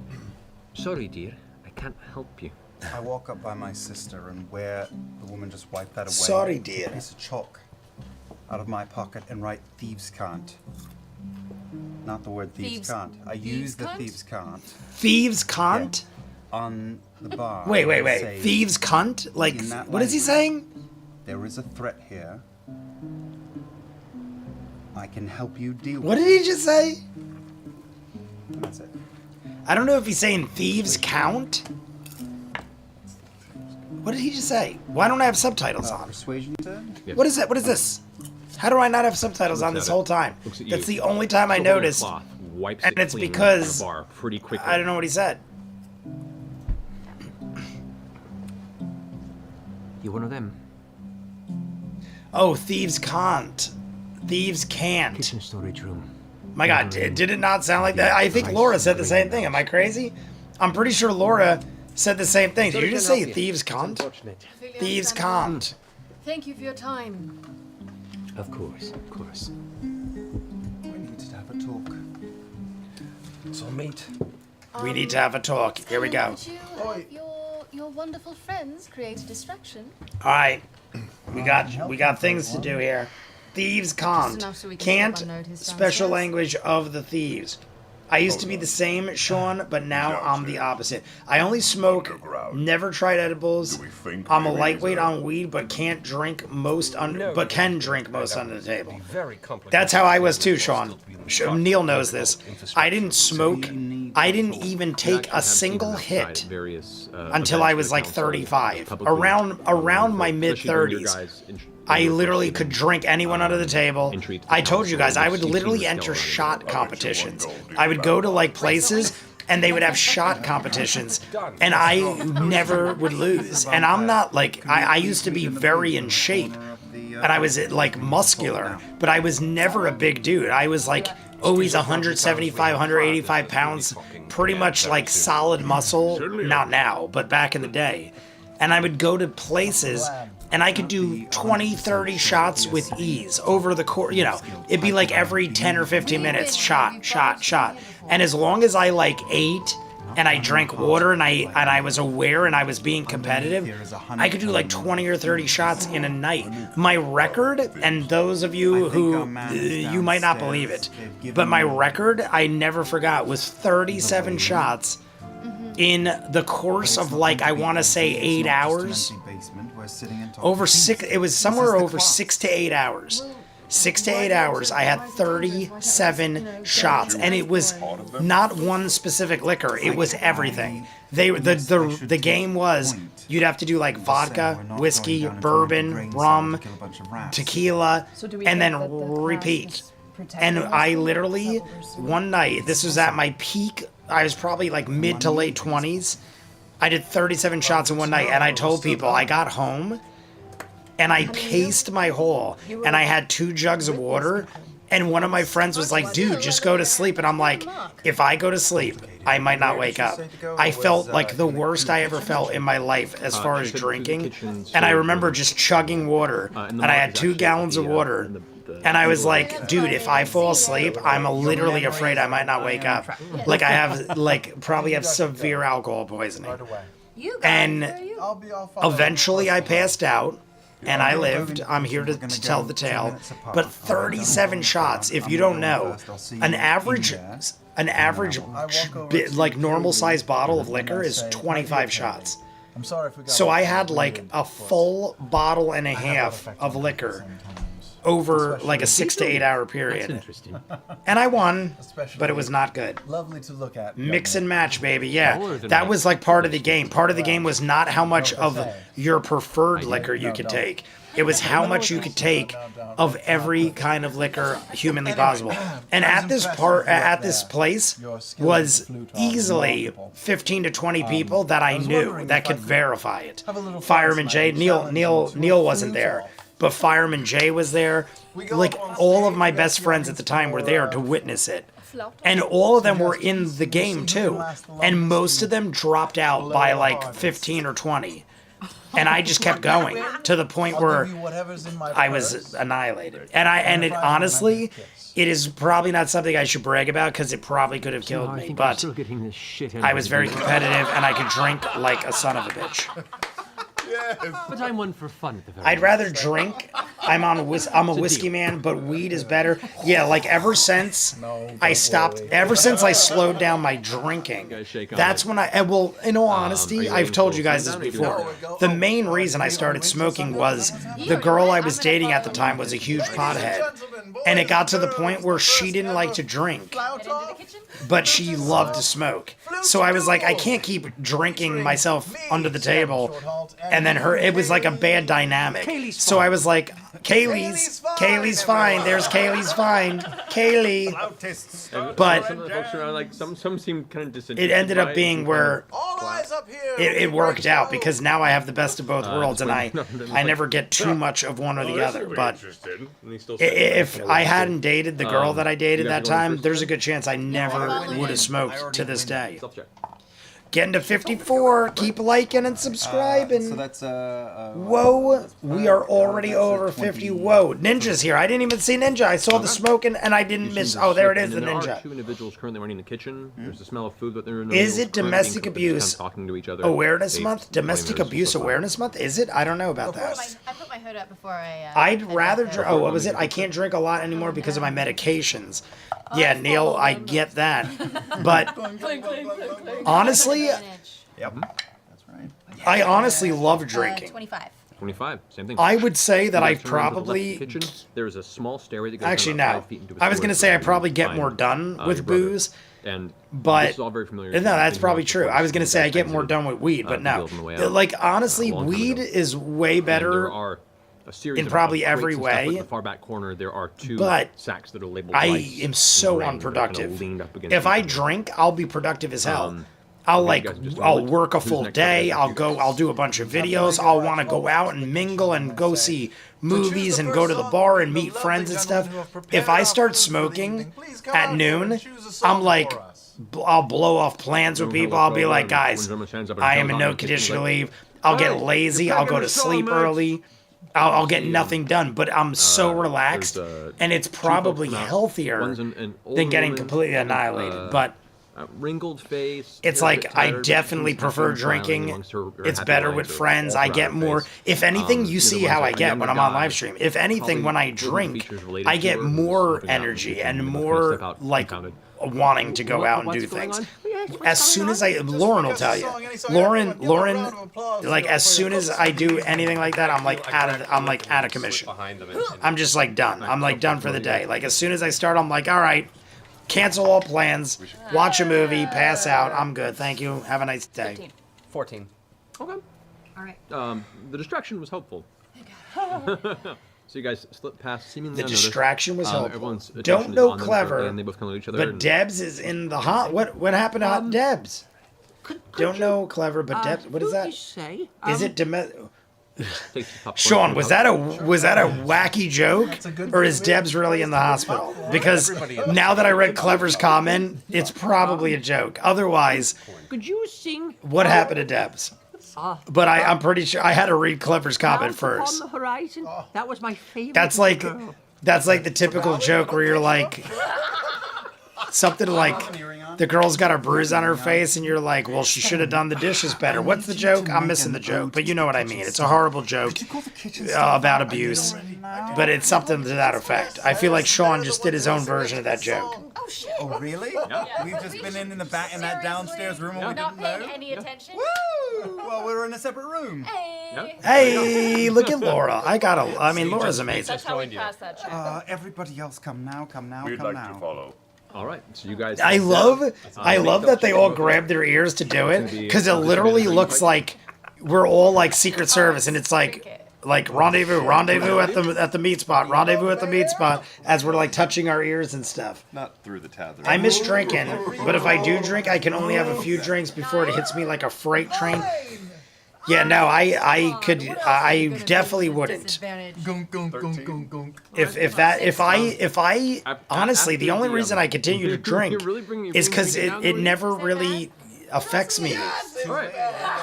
"Sorry, dear, I can't help you." I walk up by my sister, and where the woman just wiped that away. Sorry, take dear. A piece of chalk out of my pocket and write "thieves can't." Not the word thieves can't. I use the thieves can't. Thieves can't? Yeah. On the bar. Wait. Say, Thieves cunt? Like, in that what is he language, saying? There is a threat here. I can help you deal with What did he just say? That's it. I don't know if he's saying thieves count. What did he just say? Why don't I have subtitles on? Persuasion turn? Yeah. What is that? What is this? How do I not have subtitles on this whole time? That's the only time I noticed. And it's because bar pretty quickly. I don't know what he said. You one of them? Oh, thieves can't. Thieves can't. Kitchen storage room. My God, did it not sound like that? I think Laura said the same thing. Am I crazy? I'm pretty sure Laura said the same thing. Did you just say thieves can't? Thieves can't. Thank you for your time. Of course. We need to have a talk. So meet. We need to have a talk. Here we go. Could you have your wonderful friends create a distraction? All right, we got things to do here. Thieves can't. enough so we can Can't. swap our notice Special downstairs. language of the thieves. I used to be the same, Sean, but now I'm the opposite. I only smoke, never tried edibles. I'm a lightweight on weed, but can't drink most under the table. Very complicated. That's how I was too, Sean. Neil knows this. I didn't smoke. I didn't even take a single hit until I was like 35. Around my mid 30s. I literally could drink anyone under the table. I told you guys, I would literally enter shot competitions. I would go to like places and they would have shot competitions and I never would lose. And I'm not like, I used to be very in shape and I was like muscular, but I was never a big dude. I was like always 175, 185 pounds, pretty much like solid muscle. Not now, but back in the day. And I would go to places and I could do 20, 30 shots with ease over the course, you know, it'd be like every 10 or 15 minutes, shot. And as long as I like ate and I drank water and I was aware and I was being competitive, I could do like 20 or 30 shots in a night. My record, and those of you who, you might not believe it, but my record, I never forgot, was 37 shots in the course of like, I want to say 8 hours. Over 6, it was somewhere over 6 to 8 hours. 6 to 8 hours, I had 37 shots, and it was not one specific liquor. It was everything. The game was you'd have to do like vodka, whiskey, bourbon, rum, tequila, and then repeat. And I literally, one night, this was at my peak, I was probably like mid to late 20s. I did 37 shots in one night, and I told people, I got home, and I paced my hole, and I had 2 jugs of water, and one of my friends was like, dude, just go to sleep. And I'm like, if I go to sleep, I might not wake up. I felt like the worst I ever felt in my life as far as drinking, and I remember just chugging water, and I had 2 gallons of water, and I was like, dude, if I fall asleep, I'm literally afraid I might not wake up. Like I have, like, probably have severe alcohol poisoning. And eventually I passed out and I lived. I'm here to tell the tale. But 37 shots, if you don't know, an average like normal sized bottle of liquor is 25 shots. So I had like a full bottle and a half of liquor over like a 6 to 8 hour period. That's interesting. And I won, but it was not good. Lovely to look at. Mix and match, baby. Yeah, that was like part of the game. Part of the game was not how much of your preferred liquor you could take. It was how much you could take of every kind of liquor humanly possible. And at this place was easily 15 to 20 people that I knew that could verify it. Fireman Jay, Neil wasn't there. but Fireman Jay was there. Like, all of my best friends at the time were there to witness it. And all of them were in the game, too. And most of them dropped out by, like, 15 or 20. And I just kept going to the point where I was annihilated. And it honestly, it is probably not something I should brag about because it probably could have killed me. But I was very competitive and I could drink like a son of a bitch. But I'm one for fun at the very I'd rather drink. I'm a whiskey man, but weed is better. Yeah, like ever since I slowed down my drinking, that's when well, in all honesty, I've told you guys this before. The main reason I started smoking was the girl I was dating at the time was a huge pothead. And it got to the point where she didn't like to drink, but she loved to smoke. So I was like, I can't keep drinking myself under the table. And then it was like a bad dynamic. So I was like, Kaylee's fine. There's Kaylee's fine. Kaylee. But some of the folks around, like, some seem kind of disinterested. it ended up being where it worked out because now I have the best of both worlds, and I never get too much of one or the other. But if I hadn't dated the girl that I dated that time, there's a good chance I never would have smoked to this day. Getting to 54. Keep liking and subscribing. So that's Whoa, we are already over 50. Whoa, Ninja's here. I didn't even see Ninja. I saw the smoking and I didn't miss. Oh, there it is, the There are Ninja. 2 individuals currently running the kitchen. There's the smell of food, but there are no Is it individuals currently domestic in cooking, just abuse kind of talking to each other. awareness They month? blame Domestic theirs abuse so far. awareness month? Is it? I don't know about that. I put my hood up before I. I'd rather drink. Oh, what was it? I can't drink a lot anymore because of my medications. Yeah, Neil, I get that. But honestly, I honestly love drinking. 25. 25, same thing. I would say that You I guys turn around to the left probably. kitchen. There's a small stairway that goes Actually, about no. 5 feet into a I was going to storage say I room probably where get you more find, done your with brother. booze. And But this is all very familiar. no, to you. that's Things probably like true. before I was going to you say I guys get more exited, done with weed, but the no. building the way out, Like, honestly, a long time weed ago. is way And better. there are a series in of probably crates every and stuff, but way, in the far back corner, there are 2 but sacks that are labeled I rice am and so grain that are kinda unproductive. leaned up against If each I other. drink, I'll be productive as hell. I think you guys just I'll know work a who's full next up day. against you guys. I'll do a bunch of videos. I'll want to go out and mingle and go see movies and go to the bar and meet friends and stuff. If I start smoking at noon, I'm like, I'll blow off plans with people. I'll be like, guys, I am in no condition to leave. I'll get lazy. I'll go to sleep early. I'll get nothing done, but I'm so relaxed, and it's probably healthier than getting completely annihilated. But wrinkled face. it's like I definitely prefer drinking. It's better with friends. I get more. If anything, you see how I get when I'm on live stream. If anything, when I drink, I get more energy and more like wanting to go out and do things. As soon as Lauren will tell you, Lauren, like as soon as I do anything like that, I'm like out of commission. I'm just like done. I'm like done for the day. Like as soon as I start, I'm like, all right, cancel all plans, watch a movie, pass out. I'm good. Thank you. Have a nice day. 14. Okay. All right. The distraction was helpful. So you guys slipped past seemingly The unnoticed. distraction was helpful. Everyone's attention Don't is know on them clever, currently, and they both kind of look at each other. but and- Debs is in the hot. What happened to hot Debs? Don't know clever, but Debs. What is that? Say? Is it Takes the popcorn Sean, from was the that a wacky joke, or is Debs really in the hospital? Because now that I read Clever's comment, it's probably a joke. Otherwise, Could you sing? what happened to Debs? But I'm pretty sure I had to read Clever's comment first. On the horizon. That was my favorite. That's like girl. the typical joke where you're like something like the girl's got a bruise on her face and you're like, well, she should have done the dishes better. What's the joke? I'm missing the joke, but you know what I mean. It's a horrible joke about abuse, but it's something to that effect. I feel like Sean just did his own version of that joke. Oh shit. Oh, really? We've just been in the back in that downstairs room and we Not didn't paying know. any attention. Woo! Well, we were in a separate room. Hey. Hey, look at Laura. I mean, Laura's amazing. That's how we pass that check. Everybody else, come now, come now, We'd come like now. to follow. All right, so you guys. I love that they all grab their ears to do it, because it literally looks like we're all like Secret Service, and it's like rendezvous at the meat spot, as we're like touching our ears and stuff. Not through the tether. I miss drinking, but if I do drink, I can only have a few drinks before it hits me like a freight train. Yeah, no, I could, I definitely wouldn't. If I honestly, the only reason I continue to drink is because it never really affects me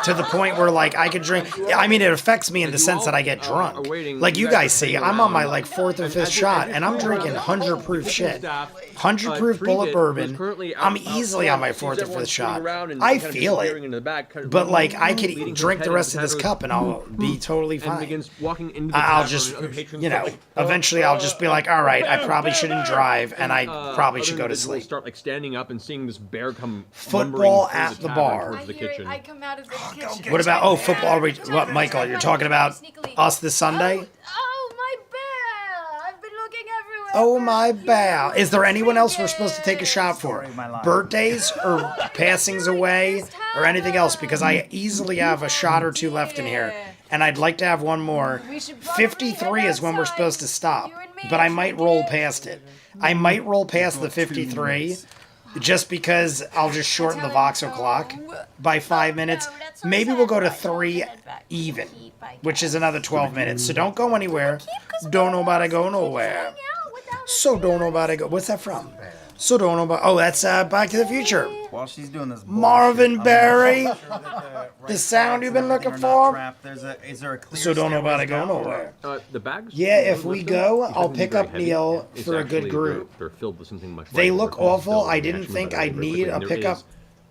to the point where like I could drink. I mean, it affects me in the sense that I get drunk. Like you guys see, I'm on my like 4th or 5th shot, and I'm drinking 100 proof shit, 100 proof bullet bourbon. I'm easily on my 4th or 5th shot. I feel it, but like I could drink the rest of this cup and I'll be totally fine. I'll just, you know, eventually I'll just be like, all right, I probably shouldn't drive, and I probably should go to sleep. Start like standing up and seeing this bear come Football at the bar. I hear it. I come out of the kitchen. What about football? Are we, what, Michael? You're talking about us this Sunday? Oh, my bear! I've been looking everywhere. Oh my bow. Is there anyone else we're supposed to take a shot for? Birthdays or passings away or anything else? Because I easily have a shot or two left in here, and I'd like to have one more. 53 is when we're supposed to stop, but I might roll past it. I might roll past the 53. Just because I'll just shorten the Vox clock by 5 minutes. Maybe we'll go to 3 even, which is another 12 minutes. So don't go anywhere. Don't nobody go nowhere. So don't nobody go. What's that from? So don't nobody. Oh, that's Back to the Future. While she's doing this, Marvin Berry. The sound you've been looking for. So don't nobody go nowhere. The bags? Yeah, if we go, I'll pick up Neil for a good group. They're filled with something much They lighter. look They're called awful. stills, I and they didn't actually think move I'd very need quickly. a And there pickup. is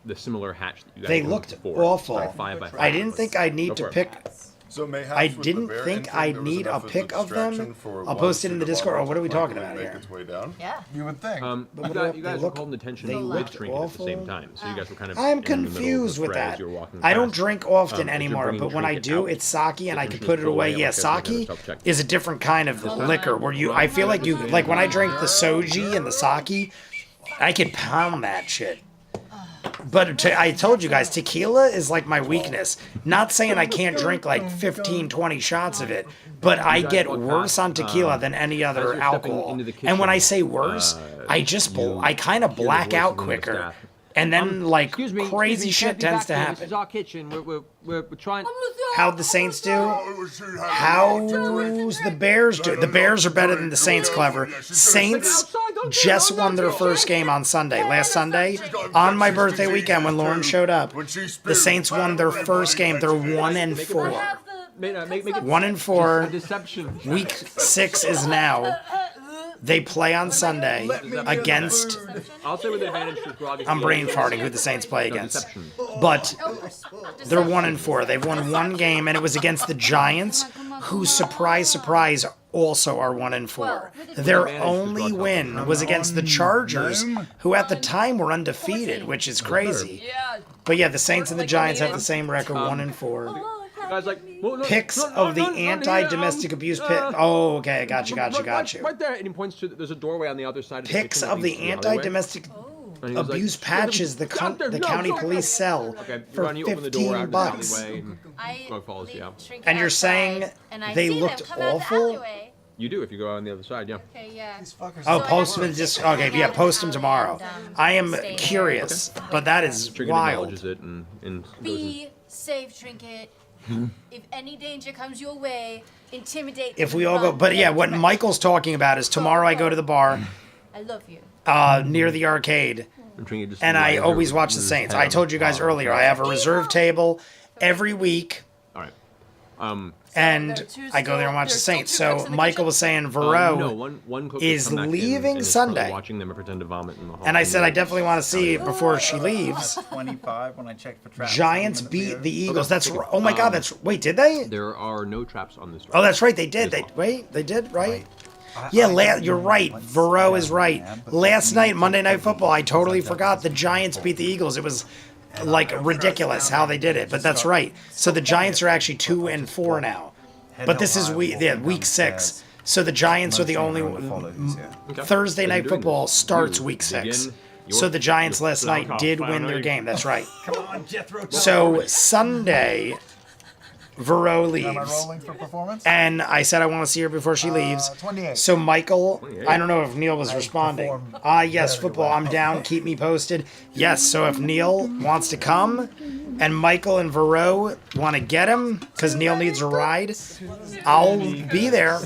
the similar hatch that you guys They opened looked before. awful. Like 5 by 5 I didn't think I'd need to Go for pick. it. So mayhaps I with the didn't bear think entry, I'd there was need a enough of pick of them. distraction for I'll one post it in the suit of Discord. armor Oh, what are we to talking finally about make here? its way down? Yeah. You would think. But You guys were holding attention they with looked drinking at the same awful. time, so you guys were kind of I'm in the middle of the confused with fray as that. you were walking I don't past. drink often If you're anymore, bringing but when I trinket do, out, it's sake, and I the can intention put is it to go away. away, Yeah, like, there's another sake self-check. is a different kind of liquor where you. I feel like you like when I drink the soji and the sake, I can pound that shit. But I told you guys, tequila is like my weakness. Not saying I can't drink like 15, 20 shots of it, but I get worse on tequila than any other alcohol. And when I say worse, I kind of black out quicker. And then like crazy shit tends to happen. This is our kitchen. We're trying. How'd the Saints do? How's the Bears do? The Bears are better than the Saints, Clever. Saints just won their first game on Sunday. Last Sunday, on my birthday weekend when Lauren showed up, the Saints won their first game. They're 1-4. 1-4. Deception. Week 6 is now. They play on Sunday against. I'll say with advantage because I'm brain farting who the Saints play against. But they're 1-4. They've won one game, and it was against the Giants, who, surprise, surprise, also are 1-4. Their only win was against the Chargers, who at the time were undefeated, which is crazy. But yeah, the Saints and the Giants have the same record, 1-4. Guys, like, Picks of the anti-domestic abuse pit. Oh, okay, got you. Right there, and he points to. There's a doorway on the other side of the Picks kitchen of that the leads to alleyway. anti-domestic And he was abuse like, patches the county police sell Okay, for Ron, you open the door out of the $15. alleyway and Grog follows you out. And you're saying they looked awful? You do if you go on the other side, yeah. Okay, yeah. Oh, post them just okay. Yeah, post them tomorrow. I am curious, but that is Trinket wild. acknowledges it and goes Be safe, Trinket. If any danger comes your way, intimidate. If we all go, but yeah, what Michael's talking about is tomorrow I go to the bar I love you. near the arcade, in. and I always watch the Saints. I told you guys earlier I have a reserve table every week. All right. And I go there and watch the Saints. So Michael was saying Varro one cook is has come back in leaving and is currently Sunday. watching them pretend to vomit in the hall. And I said I definitely want to see it before she leaves. 25 when I checked for traps. Giants beat the Eagles. That's oh my God. That's wait. Did they? There are no traps on this. Oh, that's right. They did. They did right. Yeah, you're right. Varro is right. Last night, Monday Night Football, I totally forgot the Giants beat the Eagles. It was like ridiculous how they did it, but that's right. So the Giants are actually 2-4 now. But this is week 6. So the Giants are the only Thursday Night Football starts week 6. So the Giants last night did win their game. That's right. So Sunday, Varro leaves. Am I rolling for performance? And I said I want to see her before she leaves. 28. So Michael, I don't know if Neil was responding. Yes, football, I'm down. Keep me posted. Yes, so if Neil wants to come, and Michael and Vero want to get him because Neil needs a ride, I'll be there.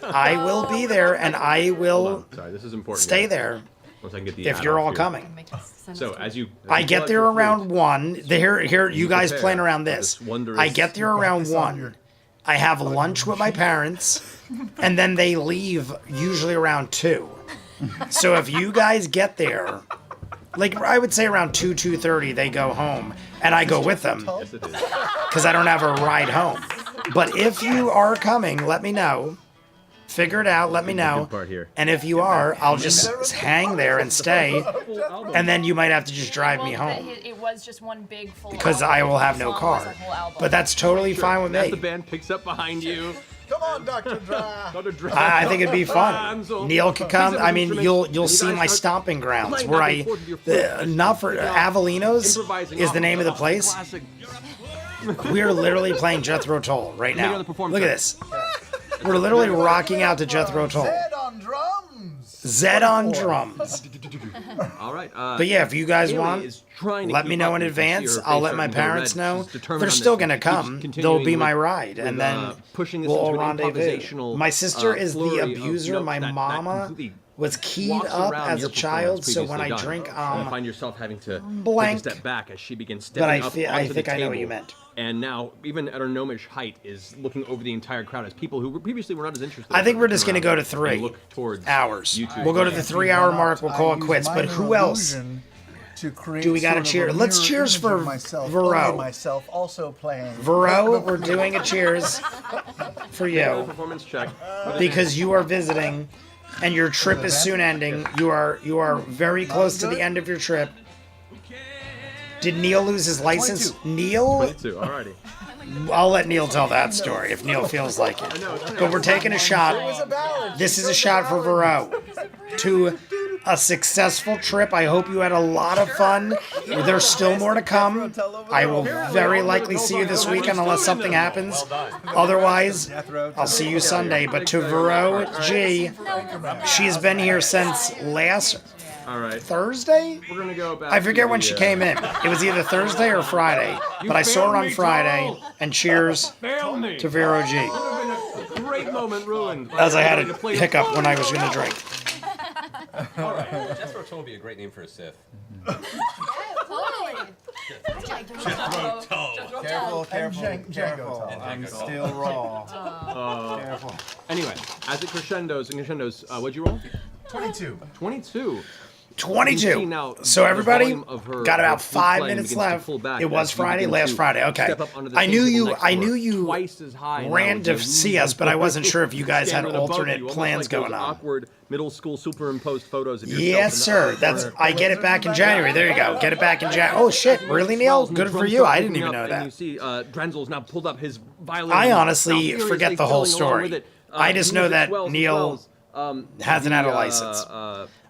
I will be there, and I will Sorry, this is important. stay there Once I can get the if ad you're off all here. coming. So as you I get pull out there your around flute, 1. Here, you guys prepare plan around for this. wondrous- I get there around 1. I have lunch with my parents, and then they leave usually around 2. So if you guys get there, like I would say around 2:30, they go home, and I go with them Yes, it is. because I don't have a ride home. But if you are coming, let me know. Figure it out. Let me know. Good part here. And if you are, I'll just hang there and stay, and then you might have to just drive me home It was just one big full. because I will have no car. But that's totally fine with As the me. band picks up behind you, Come on, Dr. Dry. Dr. Dre. I think it'd be fun. Hansel. Neil could come. Piece of I mean, you'll information, and see you my guys start stomping grounds playing where back I and forth with your flute. not for Avelinos Improvising is off the name of the place. classic- We are literally playing Jethro Tull right Make now. another performance Look at this. We're literally rocking out to Jethro Tull. Zed on drums. Zed on drums. All right. But yeah, if you guys Haley want, is trying to let keep me know up. in You can see advance. her I'll face let my starting to go parents red. know. She's determined They're on still this. gonna She keeps come. They'll continuing be my with- ride, and with, then pushing this we'll into an rendezvous. improvisational, My sister is the flurry of abuser. notes My that mama completely was keyed walks up around as your a child, performance so when I previously drink, done. You find yourself having to blank. take a step back as she begins But stepping I up thi- I onto the think I know what table. you meant. And now, even at her gnomish height, is looking over the entire crowd as people who previously were not as interested. I think we're turn just gonna around go to and 3 look towards hours. you two. We'll go to the 3-hour mark. We'll call it quits. But who else? Do we gotta cheer? Let's cheers for Vero. Myself also playing. Vero, we're doing a cheers for Another you performance check. because you are visiting, and your trip is soon ending. You are very close to the end of your trip. Did Neil lose his license? 22. Neil? 22. Alrighty. I'll let Neil tell that story if Neil feels like it. But we're taking a shot. This is a shot for Vero to a successful trip. I hope you had a lot of fun. There's still more to come. I will very likely see you this weekend unless something happens. Otherwise, I'll see you Sunday. But to Vero G, she's been here since last All right. Thursday? We're gonna go back. I forget to when the, she came in. It was either Thursday or Friday. But I saw her on Friday. And cheers Fail me. to Vero G. Great moment ruined. As I had a hiccup when I was going to drink. All right. Jethro Tull would be a great name for a Sith. Totally. Careful, careful. I'm still raw. Careful. Anyway, as it crescendos and crescendos, what'd you roll? 22. 22. 22. Now, So the everybody volume of her- got her about flute 5 playing minutes begins to left. pull back It was as you Friday, begin last to Friday. Okay. step up onto the I knew table you. next I to her. knew you Twice as high ran now, to you see us, but I wasn't sure if you guys had standing above alternate you, almost plans like those going on. Awkward middle school superimposed photos of yourself. Yes, in the sir. upper That's. corner. I get it back in January. There you go. Get it back in January. Oh shit! Really, Neil? Good for you. I didn't even know And you that. see Drenzel's now pulled up his violin. I and honestly now furiously forget the whole filling along story. with it. I just The know music that swells and Neil swells. hasn't had a The, license.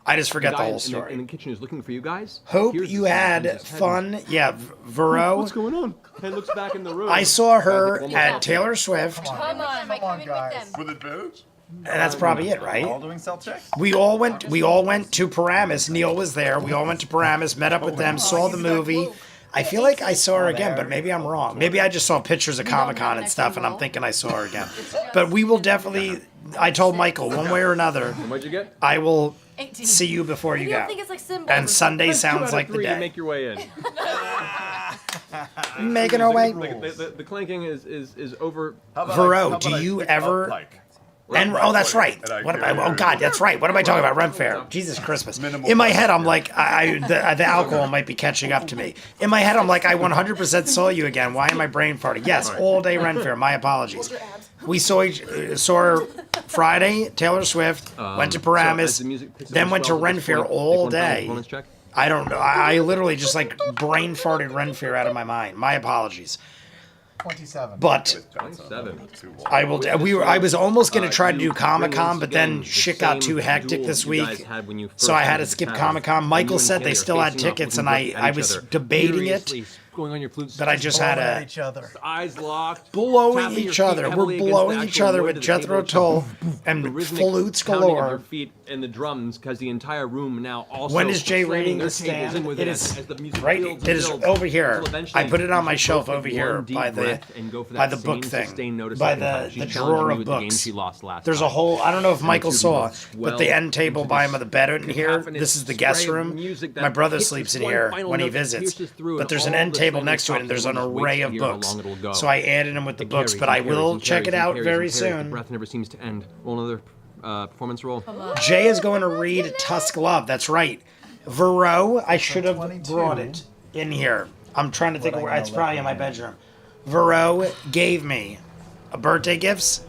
I just forget the guy whole in story. In the kitchen is looking for you guys. Hope Here's you the had his head. fun. Yeah, Vero. What's going on? And looks back in the room. I saw her One more at time. Taylor Swift, Come on, guys. With advantage? and that's probably it, right? All doing self checks? We all went to Paramus. Neil was there. We all went to Paramus, met up with them, saw the movie. I feel like I saw her again, but maybe I'm wrong. Maybe I just saw pictures of Comic-Con and stuff, and I'm thinking I saw her again. But we will definitely. I told Michael, one way or another, And what'd you get? I will 18. see you before you Maybe I go. think it's like symbols. And Sunday Two sounds out of like the three to day. make your way in. Making our way. The clanking is over. Vero, do you ever? And oh, that's right. What am I? Oh God, that's right. What am I talking about? Rent fair. Jesus Christmas. In my head, I'm like, the alcohol might be catching up to me. In my head, I'm like, I 100% saw you again. Why am I brain farting? Yes, all day rent fair. My apologies. We saw her Friday. Taylor Swift went to Paramus, then went to Ren Fair all day. I don't know. I literally just like brain farted Ren Fair out of my mind. My apologies. 27. But 27. I will. I was almost gonna try to do Comic-Con, but then shit got too hectic this week, so I had to skip Comic-Con. Michael said they still had tickets, and I was debating it, going on your flute? But I just had Blowing at a each other. Eyes locked. blowing tapping your each feet other. We're heavily against blowing the each actual other wood with of the table. Jethro It's Tull the and rhythmic flutes pounding of your galore. feet and the drums, because the entire room now also. When is Jay slamming reading their the tables stand? in with It as- is as the music right. builds It and is builds over here. until eventually I put it on my you shelf both over take here one deep by the breath and go for by that the book same thing, sustained note a by second time. the She's drawer challenging you of with the game books. she lost last There's a time. whole. I don't know if And the Michael two of you saw, both but the swell end table into by this the bed in here. cacophonous This is the guest spray of room. music that My brother hits sleeps this in one here final when he note that visits. pierces through, But and there's an all end the table slamming next to it, stops. and there's an Everyone just array waits of to hear how books. long it'll go. So I added them with the It books, carries but and I carries will and check it carries and out carries very and carries. The soon. breath never seems to end. Roll another performance roll. Jay is going to read Tusk Love. That's right. Varro, I should have 22. brought it in here. I'm trying to think of What where. I It's gotta probably look in my at. bedroom. Varro gave me a birthday gifts.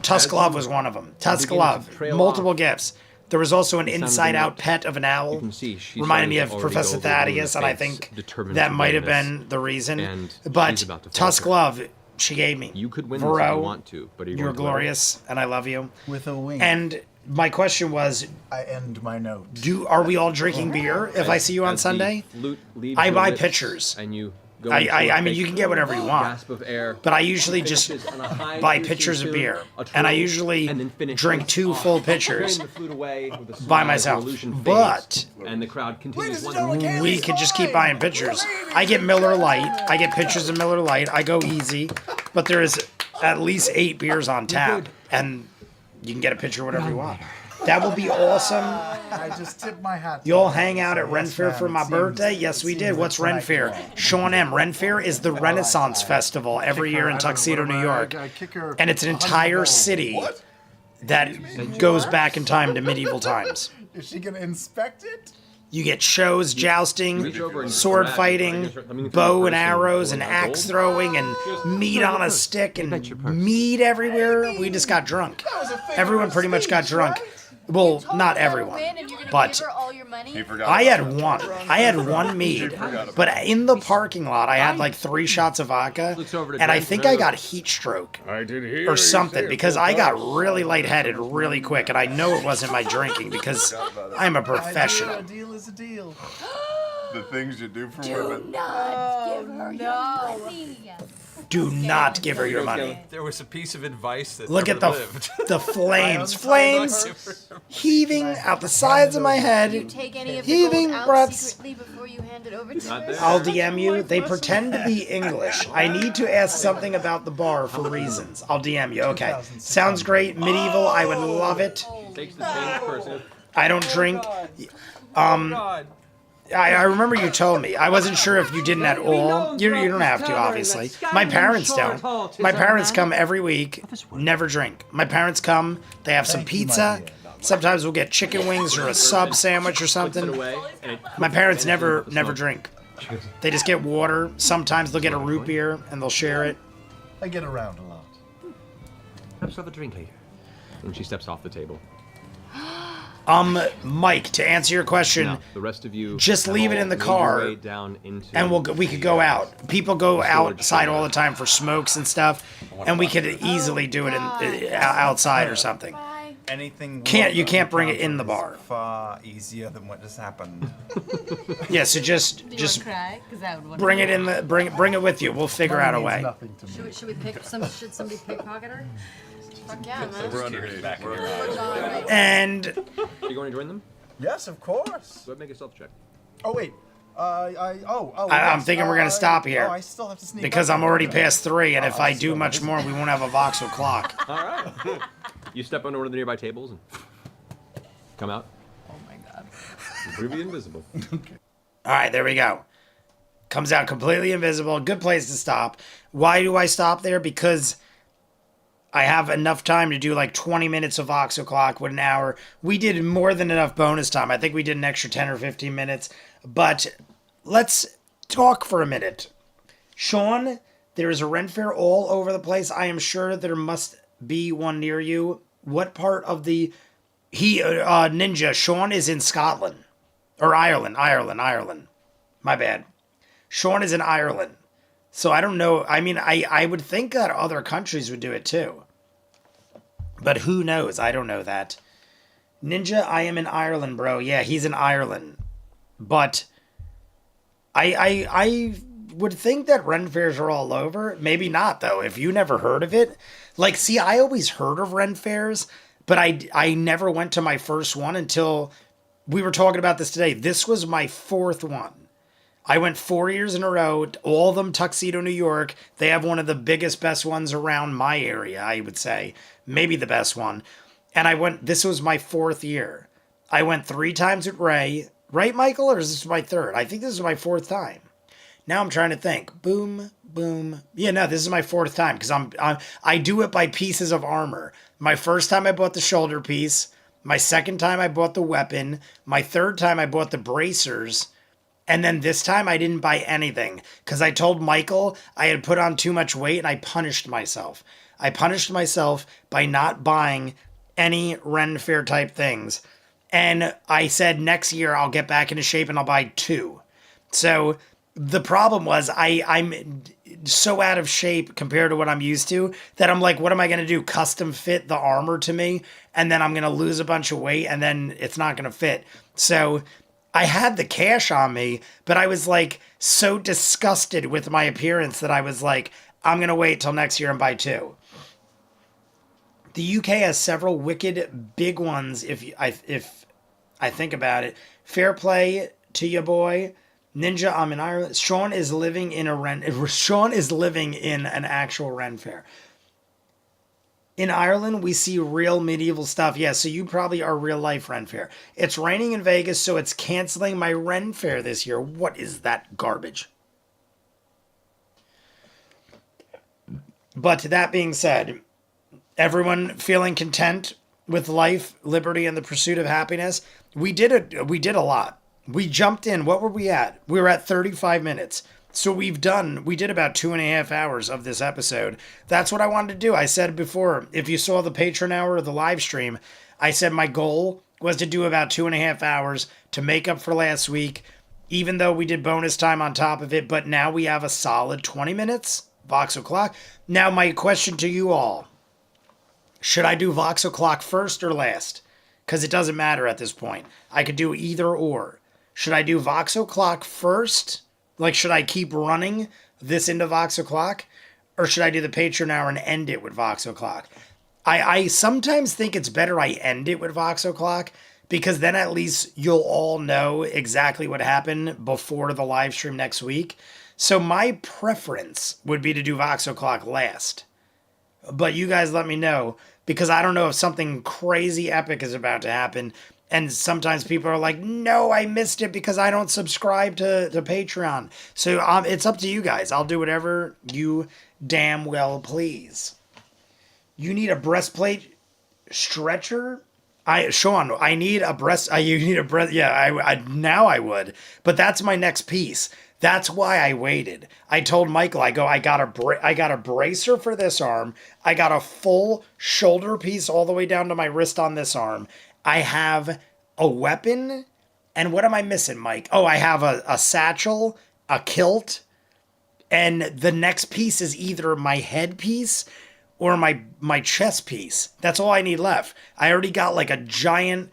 Tusk Love was one of them. Tusk begin to Love, trail multiple off. gifts. There was also an The sound of the inside-out note. pet of an owl. You can see she's Reminded me starting of to already Professor go over the moon's Thaddeus, and I face, think determined that to might win have this. been the reason. And But she's about to Tusk falter. Love, she gave me. You could win this if you Varro, want to, but are you you're going to let her? glorious, and I love you. With a wink. And my question was, I end my note. are we all drinking beer if I see you on As the Sunday? flute leaves I your buy lips pitchers. And you go I into a mean, big you can get whatever you want. gasp of air. But I usually just Finishes on a high buy piercing pitchers of tune, beer. a And I trill, usually and then finishes drink 2 off, full carrying pitchers the flute away with a by smile as myself. the illusion But fades, and the crowd continues and one gentlemen, we could just keep buying pitchers. I get Miller Lite. I get pitchers of Miller Lite. I go easy. But there is at least 8 beers on tap. And you can get a pitcher whatever you want. That will be awesome. I just tip my hat. to You'll you. hang out at Yes, Ren Fair ma'am, for it my seems- birthday? Yes, we it did. seems What's it's when Ren I Fair? can- Sean M. Ren Fair is the Renaissance Festival every year in Tuxedo, New York. And it's an entire city that goes back in time to medieval times. Is she gonna inspect it? You get shows, jousting, reach over and sword grab it. fighting, I mean, bow and person arrows, pulling and out axe gold. throwing, and meat on a stick, and meat everywhere. We just got drunk. Everyone pretty much got drunk. Well, not everyone, but all your money? He forgot. I about had it. one. I had one mead, but in the parking lot, I had like 3 shots of vodka, Looks over to and I Grant think and I goes, got heat stroke I did hear or you something say because full I got price. really lightheaded really quick, and I know it wasn't my drinking because I'm a professional. A deal is a deal. The things you do for women. Do not give her your money. There was a piece of advice that Look at never the lived. the flames, flames heaving out the sides of my You head. take any of the Heaving gold out breaths. secretly before you hand it over to Not her? there. I'll DM you. They pretend to be English. I need to ask something about the bar for reasons. I'll DM you. Okay. Sounds great. Medieval. I would love it. Takes the same person. I don't drink. God. I remember you told me. I wasn't sure if you didn't at all. You don't have to, obviously. My parents don't. My parents come every week, never drink. My parents come, they have some pizza. Sometimes we'll get chicken wings or a sub sandwich or Puts it something. away, and it My parents vanishes never into the never smoke. drink. They just get water. Sometimes they'll get a root beer and they'll share it. I get around a lot. Perhaps have a drink later. And she steps off the table. Mike, to answer your question, Now, the rest of you just have leave it all in the made car, your way down into and we could go out. People go outside all the time for smokes and stuff, and we could easily do it outside or something. Anything You can't bring it in the bar. Far easier than what just happened. Yeah, so just cry? 'Cause I would want bring to. it in the bring it with you. We'll figure out a way. Nothing to me. Should we pick some? Should somebody pickpocket her? Fuck yeah, man. We're underage. And You going to join them? Yes, of course. Go ahead and make a stealth check. Oh wait. I'm yes, thinking we're gonna stop here I still have to sneak because up I'm on already her. past 3, and if I do much more, we won't have a Voxel clock. All right. You step under one of the nearby tables and come out. Oh my god. Completely invisible. All right, there we go. Comes out completely invisible. Good place to stop. Why do I stop there? Because I have enough time to do like 20 minutes of Vox O'Clock with an hour. We did more than enough bonus time. I think we did an extra 10 or 15 minutes. But let's talk for a minute. Sean, there is a Ren Fair all over the place. I am sure there must be one near you. What part of the... Ninja, Sean is in Scotland. Or Ireland. My bad. Sean is in Ireland. So I don't know. I mean, I would think that other countries would do it too. But who knows? I don't know that. Ninja, I am in Ireland, bro. Yeah, he's in Ireland. But I would think that Ren fairs are all over. Maybe not, though. If you never heard of it. Like, see, I always heard of Ren fairs, but I never went to my first one until we were talking about this today. This was my fourth one. I went 4 years in a row, all of them Tuxedo, New York. They have one of the biggest, best ones around my area, I would say. Maybe the best one. And this was my fourth year. I went 3 times with Ray. Right, Michael? Or is this my third? I think this is my fourth time. Now I'm trying to think. Boom, boom. Yeah, no, this is my fourth time because I do it by pieces of armor. My first time I bought the shoulder piece. My second time I bought the weapon. My third time I bought the bracers. And then this time I didn't buy anything because I told Michael I had put on too much weight and I punished myself. I punished myself by not buying any Ren Fair type things. And I said next year I'll get back into shape and I'll buy 2. So the problem was I'm so out of shape compared to what I'm used to that I'm like, what am I going to do? Custom fit the armor to me and then I'm going to lose a bunch of weight and then it's not going to fit. So I had the cash on me, but I was like so disgusted with my appearance that I was like, I'm going to wait till next year and buy 2. The UK has several wicked big ones if I think about it. Fair play to your boy. Ninja, I'm in Ireland. Sean is living in an actual Ren fair. In Ireland, we see real medieval stuff. Yeah, so you probably are real life Ren fair. It's raining in Vegas, so it's canceling my Ren fair this year. What is that garbage? But that being said, everyone feeling content with life, liberty, and the pursuit of happiness. We did a lot. We jumped in. What were we at? We were at 35 minutes. So we did about 2.5 hours of this episode. That's what I wanted to do. I said before, if you saw the Patreon hour or the live stream, I said my goal was to do about 2.5 hours to make up for last week, even though we did bonus time on top of it. But now we have a solid 20 minutes, Vox O'Clock. Now my question to you all, should I do Vox O'Clock first or last? Because it doesn't matter at this point. I could do either or. Should I do Vox O'Clock first? Like, should I keep running this into Vox O'Clock? Or should I do the Patreon hour and end it with Vox O'Clock? I sometimes think it's better I end it with Vox O'Clock because then at least you'll all know exactly what happened before the live stream next week. So my preference would be to do Vox O'Clock last. But you guys let me know because I don't know if something crazy epic is about to happen. And sometimes people are like, no, I missed it because I don't subscribe to Patreon. So it's up to you guys. I'll do whatever you damn well please. You need a breastplate stretcher? Sean, I need a breast. You need a breast. Yeah, now I would. But that's my next piece. That's why I waited. I told Michael, I got a bracer for this arm. I got a full shoulder piece all the way down to my wrist on this arm. I have a weapon, and what am I missing, Mike? Oh, I have a satchel, a kilt, and the next piece is either my headpiece or my chest piece. That's all I need left. I already got like a giant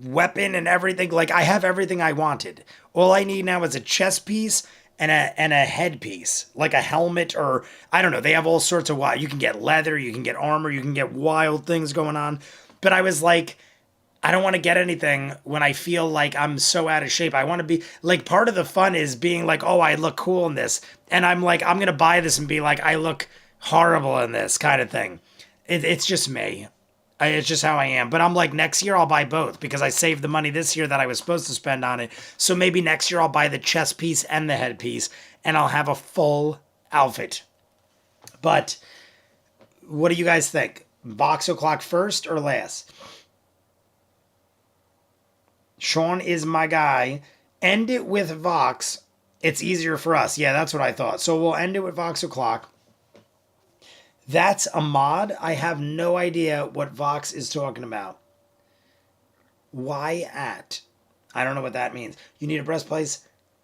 weapon and everything. Like, I have everything I wanted. All I need now is a chest piece and a headpiece, like a helmet or, I don't know. They have all sorts of you can get leather, you can get armor, you can get wild things going on. But I was like, I don't want to get anything when I feel like I'm so out of shape. I want to be like, part of the fun is being like, oh, I look cool in this. And I'm like, I'm going to buy this and be like, I look horrible in this kind of thing. It's just me. It's just how I am. But I'm like, next year I'll buy both because I saved the money this year that I was supposed to spend on it. So maybe next year I'll buy the chest piece and the headpiece and I'll have a full outfit. But what do you guys think? Vox O'Clock first or last? Sean is my guy. End it with Vox. It's easier for us. Yeah, that's what I thought. So we'll end it with Vox O'Clock. That's a mod. I have no idea what Vox is talking about. Why at? I don't know what that means. You need a breastplate.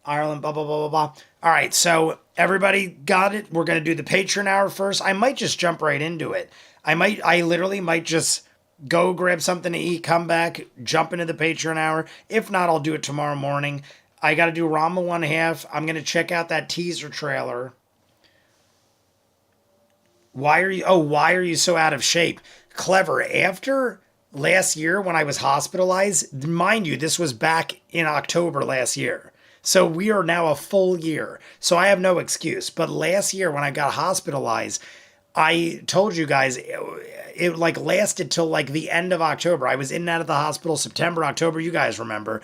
Ireland, blah, blah, blah, blah, blah. All right, so everybody got it. We're going to do the Patreon hour first. I might just jump right into it. I literally might just go grab something to eat, come back, jump into the Patreon hour. If not, I'll do it tomorrow morning. I got to do Rama 1/2. I'm going to check out that teaser trailer. Why are you so out of shape? Clever. After last year when I was hospitalized, mind you, this was back in October last year. So we are now a full year. So I have no excuse. But last year when I got hospitalized, I told you guys it like lasted till like the end of October. I was in and out of the hospital September, October, you guys remember.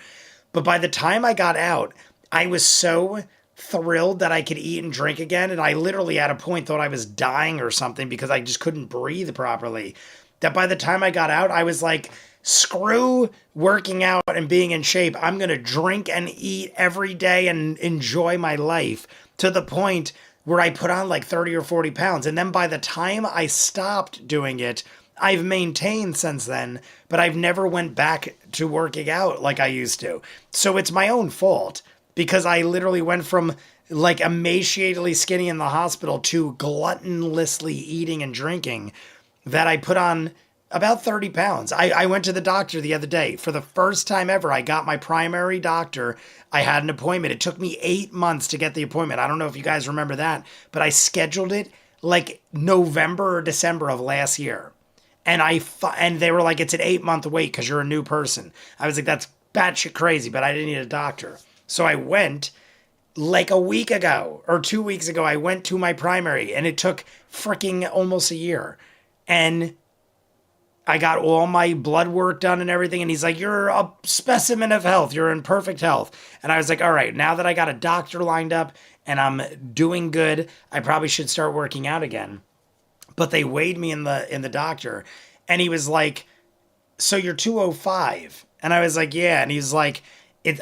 But by the time I got out, I was so thrilled that I could eat and drink again. And I literally at a point thought I was dying or something because I just couldn't breathe properly. That by the time I got out, I was like, screw working out and being in shape. I'm going to drink and eat every day and enjoy my life to the point where I put on like 30 or 40 pounds. And then by the time I stopped doing it, I've maintained since then, but I've never went back to working out like I used to. So it's my own fault because I literally went from like emaciatedly skinny in the hospital to gluttonously eating and drinking that I put on about 30 pounds. I went to the doctor the other day. For the first time ever, I got my primary doctor. I had an appointment. It took me 8 months to get the appointment. I don't know if you guys remember that, but I scheduled it like November or December of last year. And they were like, it's an 8-month wait because you're a new person. I was like, that's batshit crazy, but I didn't need a doctor. So I went like a week ago or 2 weeks ago. I went to my primary and it took freaking almost a year. And I got all my blood work done and everything. And he's like, you're a specimen of health. You're in perfect health. And I was like, all right, now that I got a doctor lined up and I'm doing good, I probably should start working out again. But they weighed me in the doctor and he was like, so you're 205. And I was like, yeah. And he's like,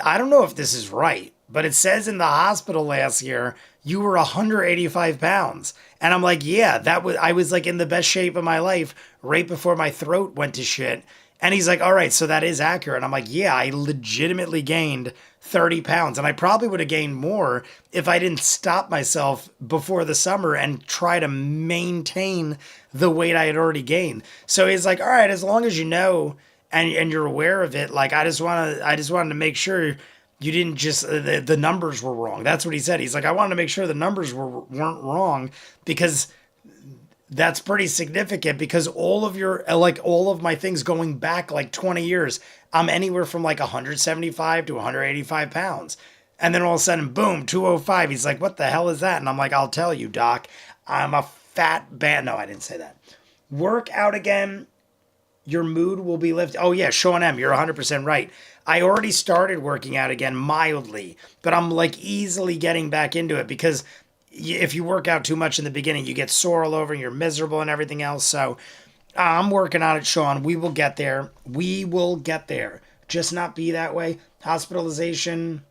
I don't know if this is right, but it says in the hospital last year, you were 185 pounds. And I'm like, yeah, I was like in the best shape of my life right before my throat went to shit. And he's like, all right, so that is accurate. I'm like, yeah, I legitimately gained 30 pounds. And I probably would have gained more if I didn't stop myself before the summer and try to maintain the weight I had already gained. So he's like, all right, as long as you know and you're aware of it, like I just wanted to make sure you didn't just the numbers were wrong. That's what he said. He's like, I wanted to make sure the numbers weren't wrong because that's pretty significant because all of my things going back like 20 years, I'm anywhere from like 175 to 185 pounds. And then all of a sudden, boom, 205. He's like, what the hell is that? And I'm like, I'll tell you, doc, I'm a fat band. No, I didn't say that. Work out again. Your mood will be lifted. Oh yeah, Sean M., you're 100% right. I already started working out again mildly, but I'm like easily getting back into it because if you work out too much in the beginning, you get sore all over and you're miserable and everything else. So I'm working on it, Sean. We will get there. We will get there. Just not be that way. Hospitalization.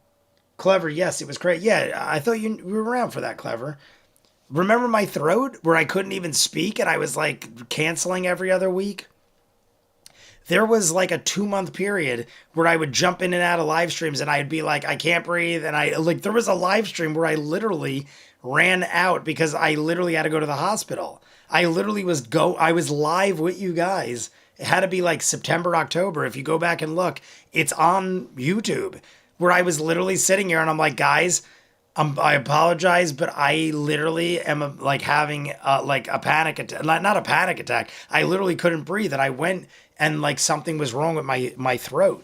Clever. Yes, it was great. Yeah, I thought you were around for that, Clever. Remember my throat where I couldn't even speak and I was like canceling every other week? There was like a 2-month period where I would jump in and out of live streams and I'd be like, I can't breathe. And there was a live stream where I literally ran out because I literally had to go to the hospital. I was live with you guys. It had to be like September, October. If you go back and look, it's on YouTube where I was literally sitting here and I'm like, guys, I apologize, but I literally am like having like a panic attack, not a panic attack. I literally couldn't breathe. And I went and like something was wrong with my throat.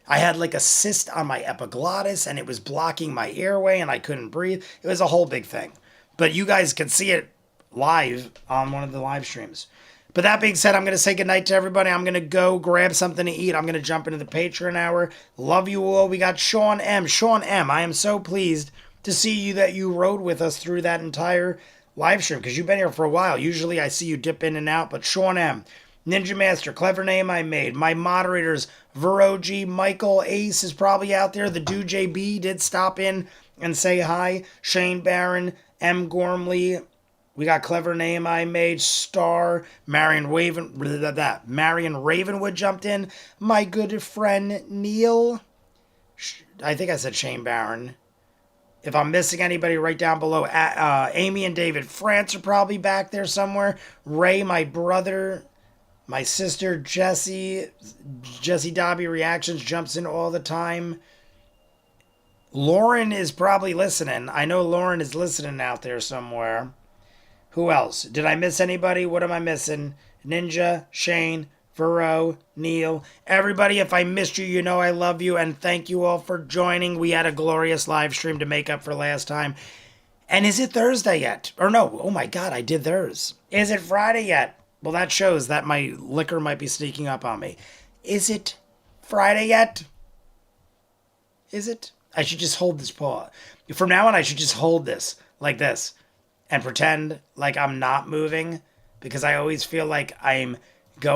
I had like a cyst on my epiglottis and it was blocking my airway and I couldn't breathe. It was a whole big thing. But you guys can see it live on one of the live streams. But that being said, I'm going to say goodnight to everybody. I'm going to go grab something to eat. I'm going to jump into the Patreon hour. Love you all. We got Sean M. Sean M., I am so pleased to see you that you rode with us through that entire live stream because you've been here for a while. Usually I see you dip in and out, but Sean M., Ninja Master, clever name I made. My moderators, Veroji, Michael, Ace is probably out there. The Dude JB did stop in and say hi. Shane Barron, M. Gormley. We got clever name I made. Star, Marion Ravenwood jumped in. My good friend Neil. I think I said Shane Barron. If I'm missing anybody, right down below. Amy and David France are probably back there somewhere. Ray, my brother. My sister, Jessie Dobby Reactions jumps in all the time. Lauren is probably listening. I know Lauren is listening out there somewhere. Who else? Did I miss anybody? What am I missing? Ninja, Shane, Vero, Neil. Everybody, if I missed you, you know I love you, and thank you all for joining. We had a glorious live stream to make up for last time. And is it Thursday yet? Or no, oh my God, I did theirs. Is it Friday yet? Well, that shows that my liquor might be sneaking up on me. Is it Friday yet? Is it? I should just hold this paw. From now on, I should just hold this like this and pretend like I'm not moving, because I always feel like I'm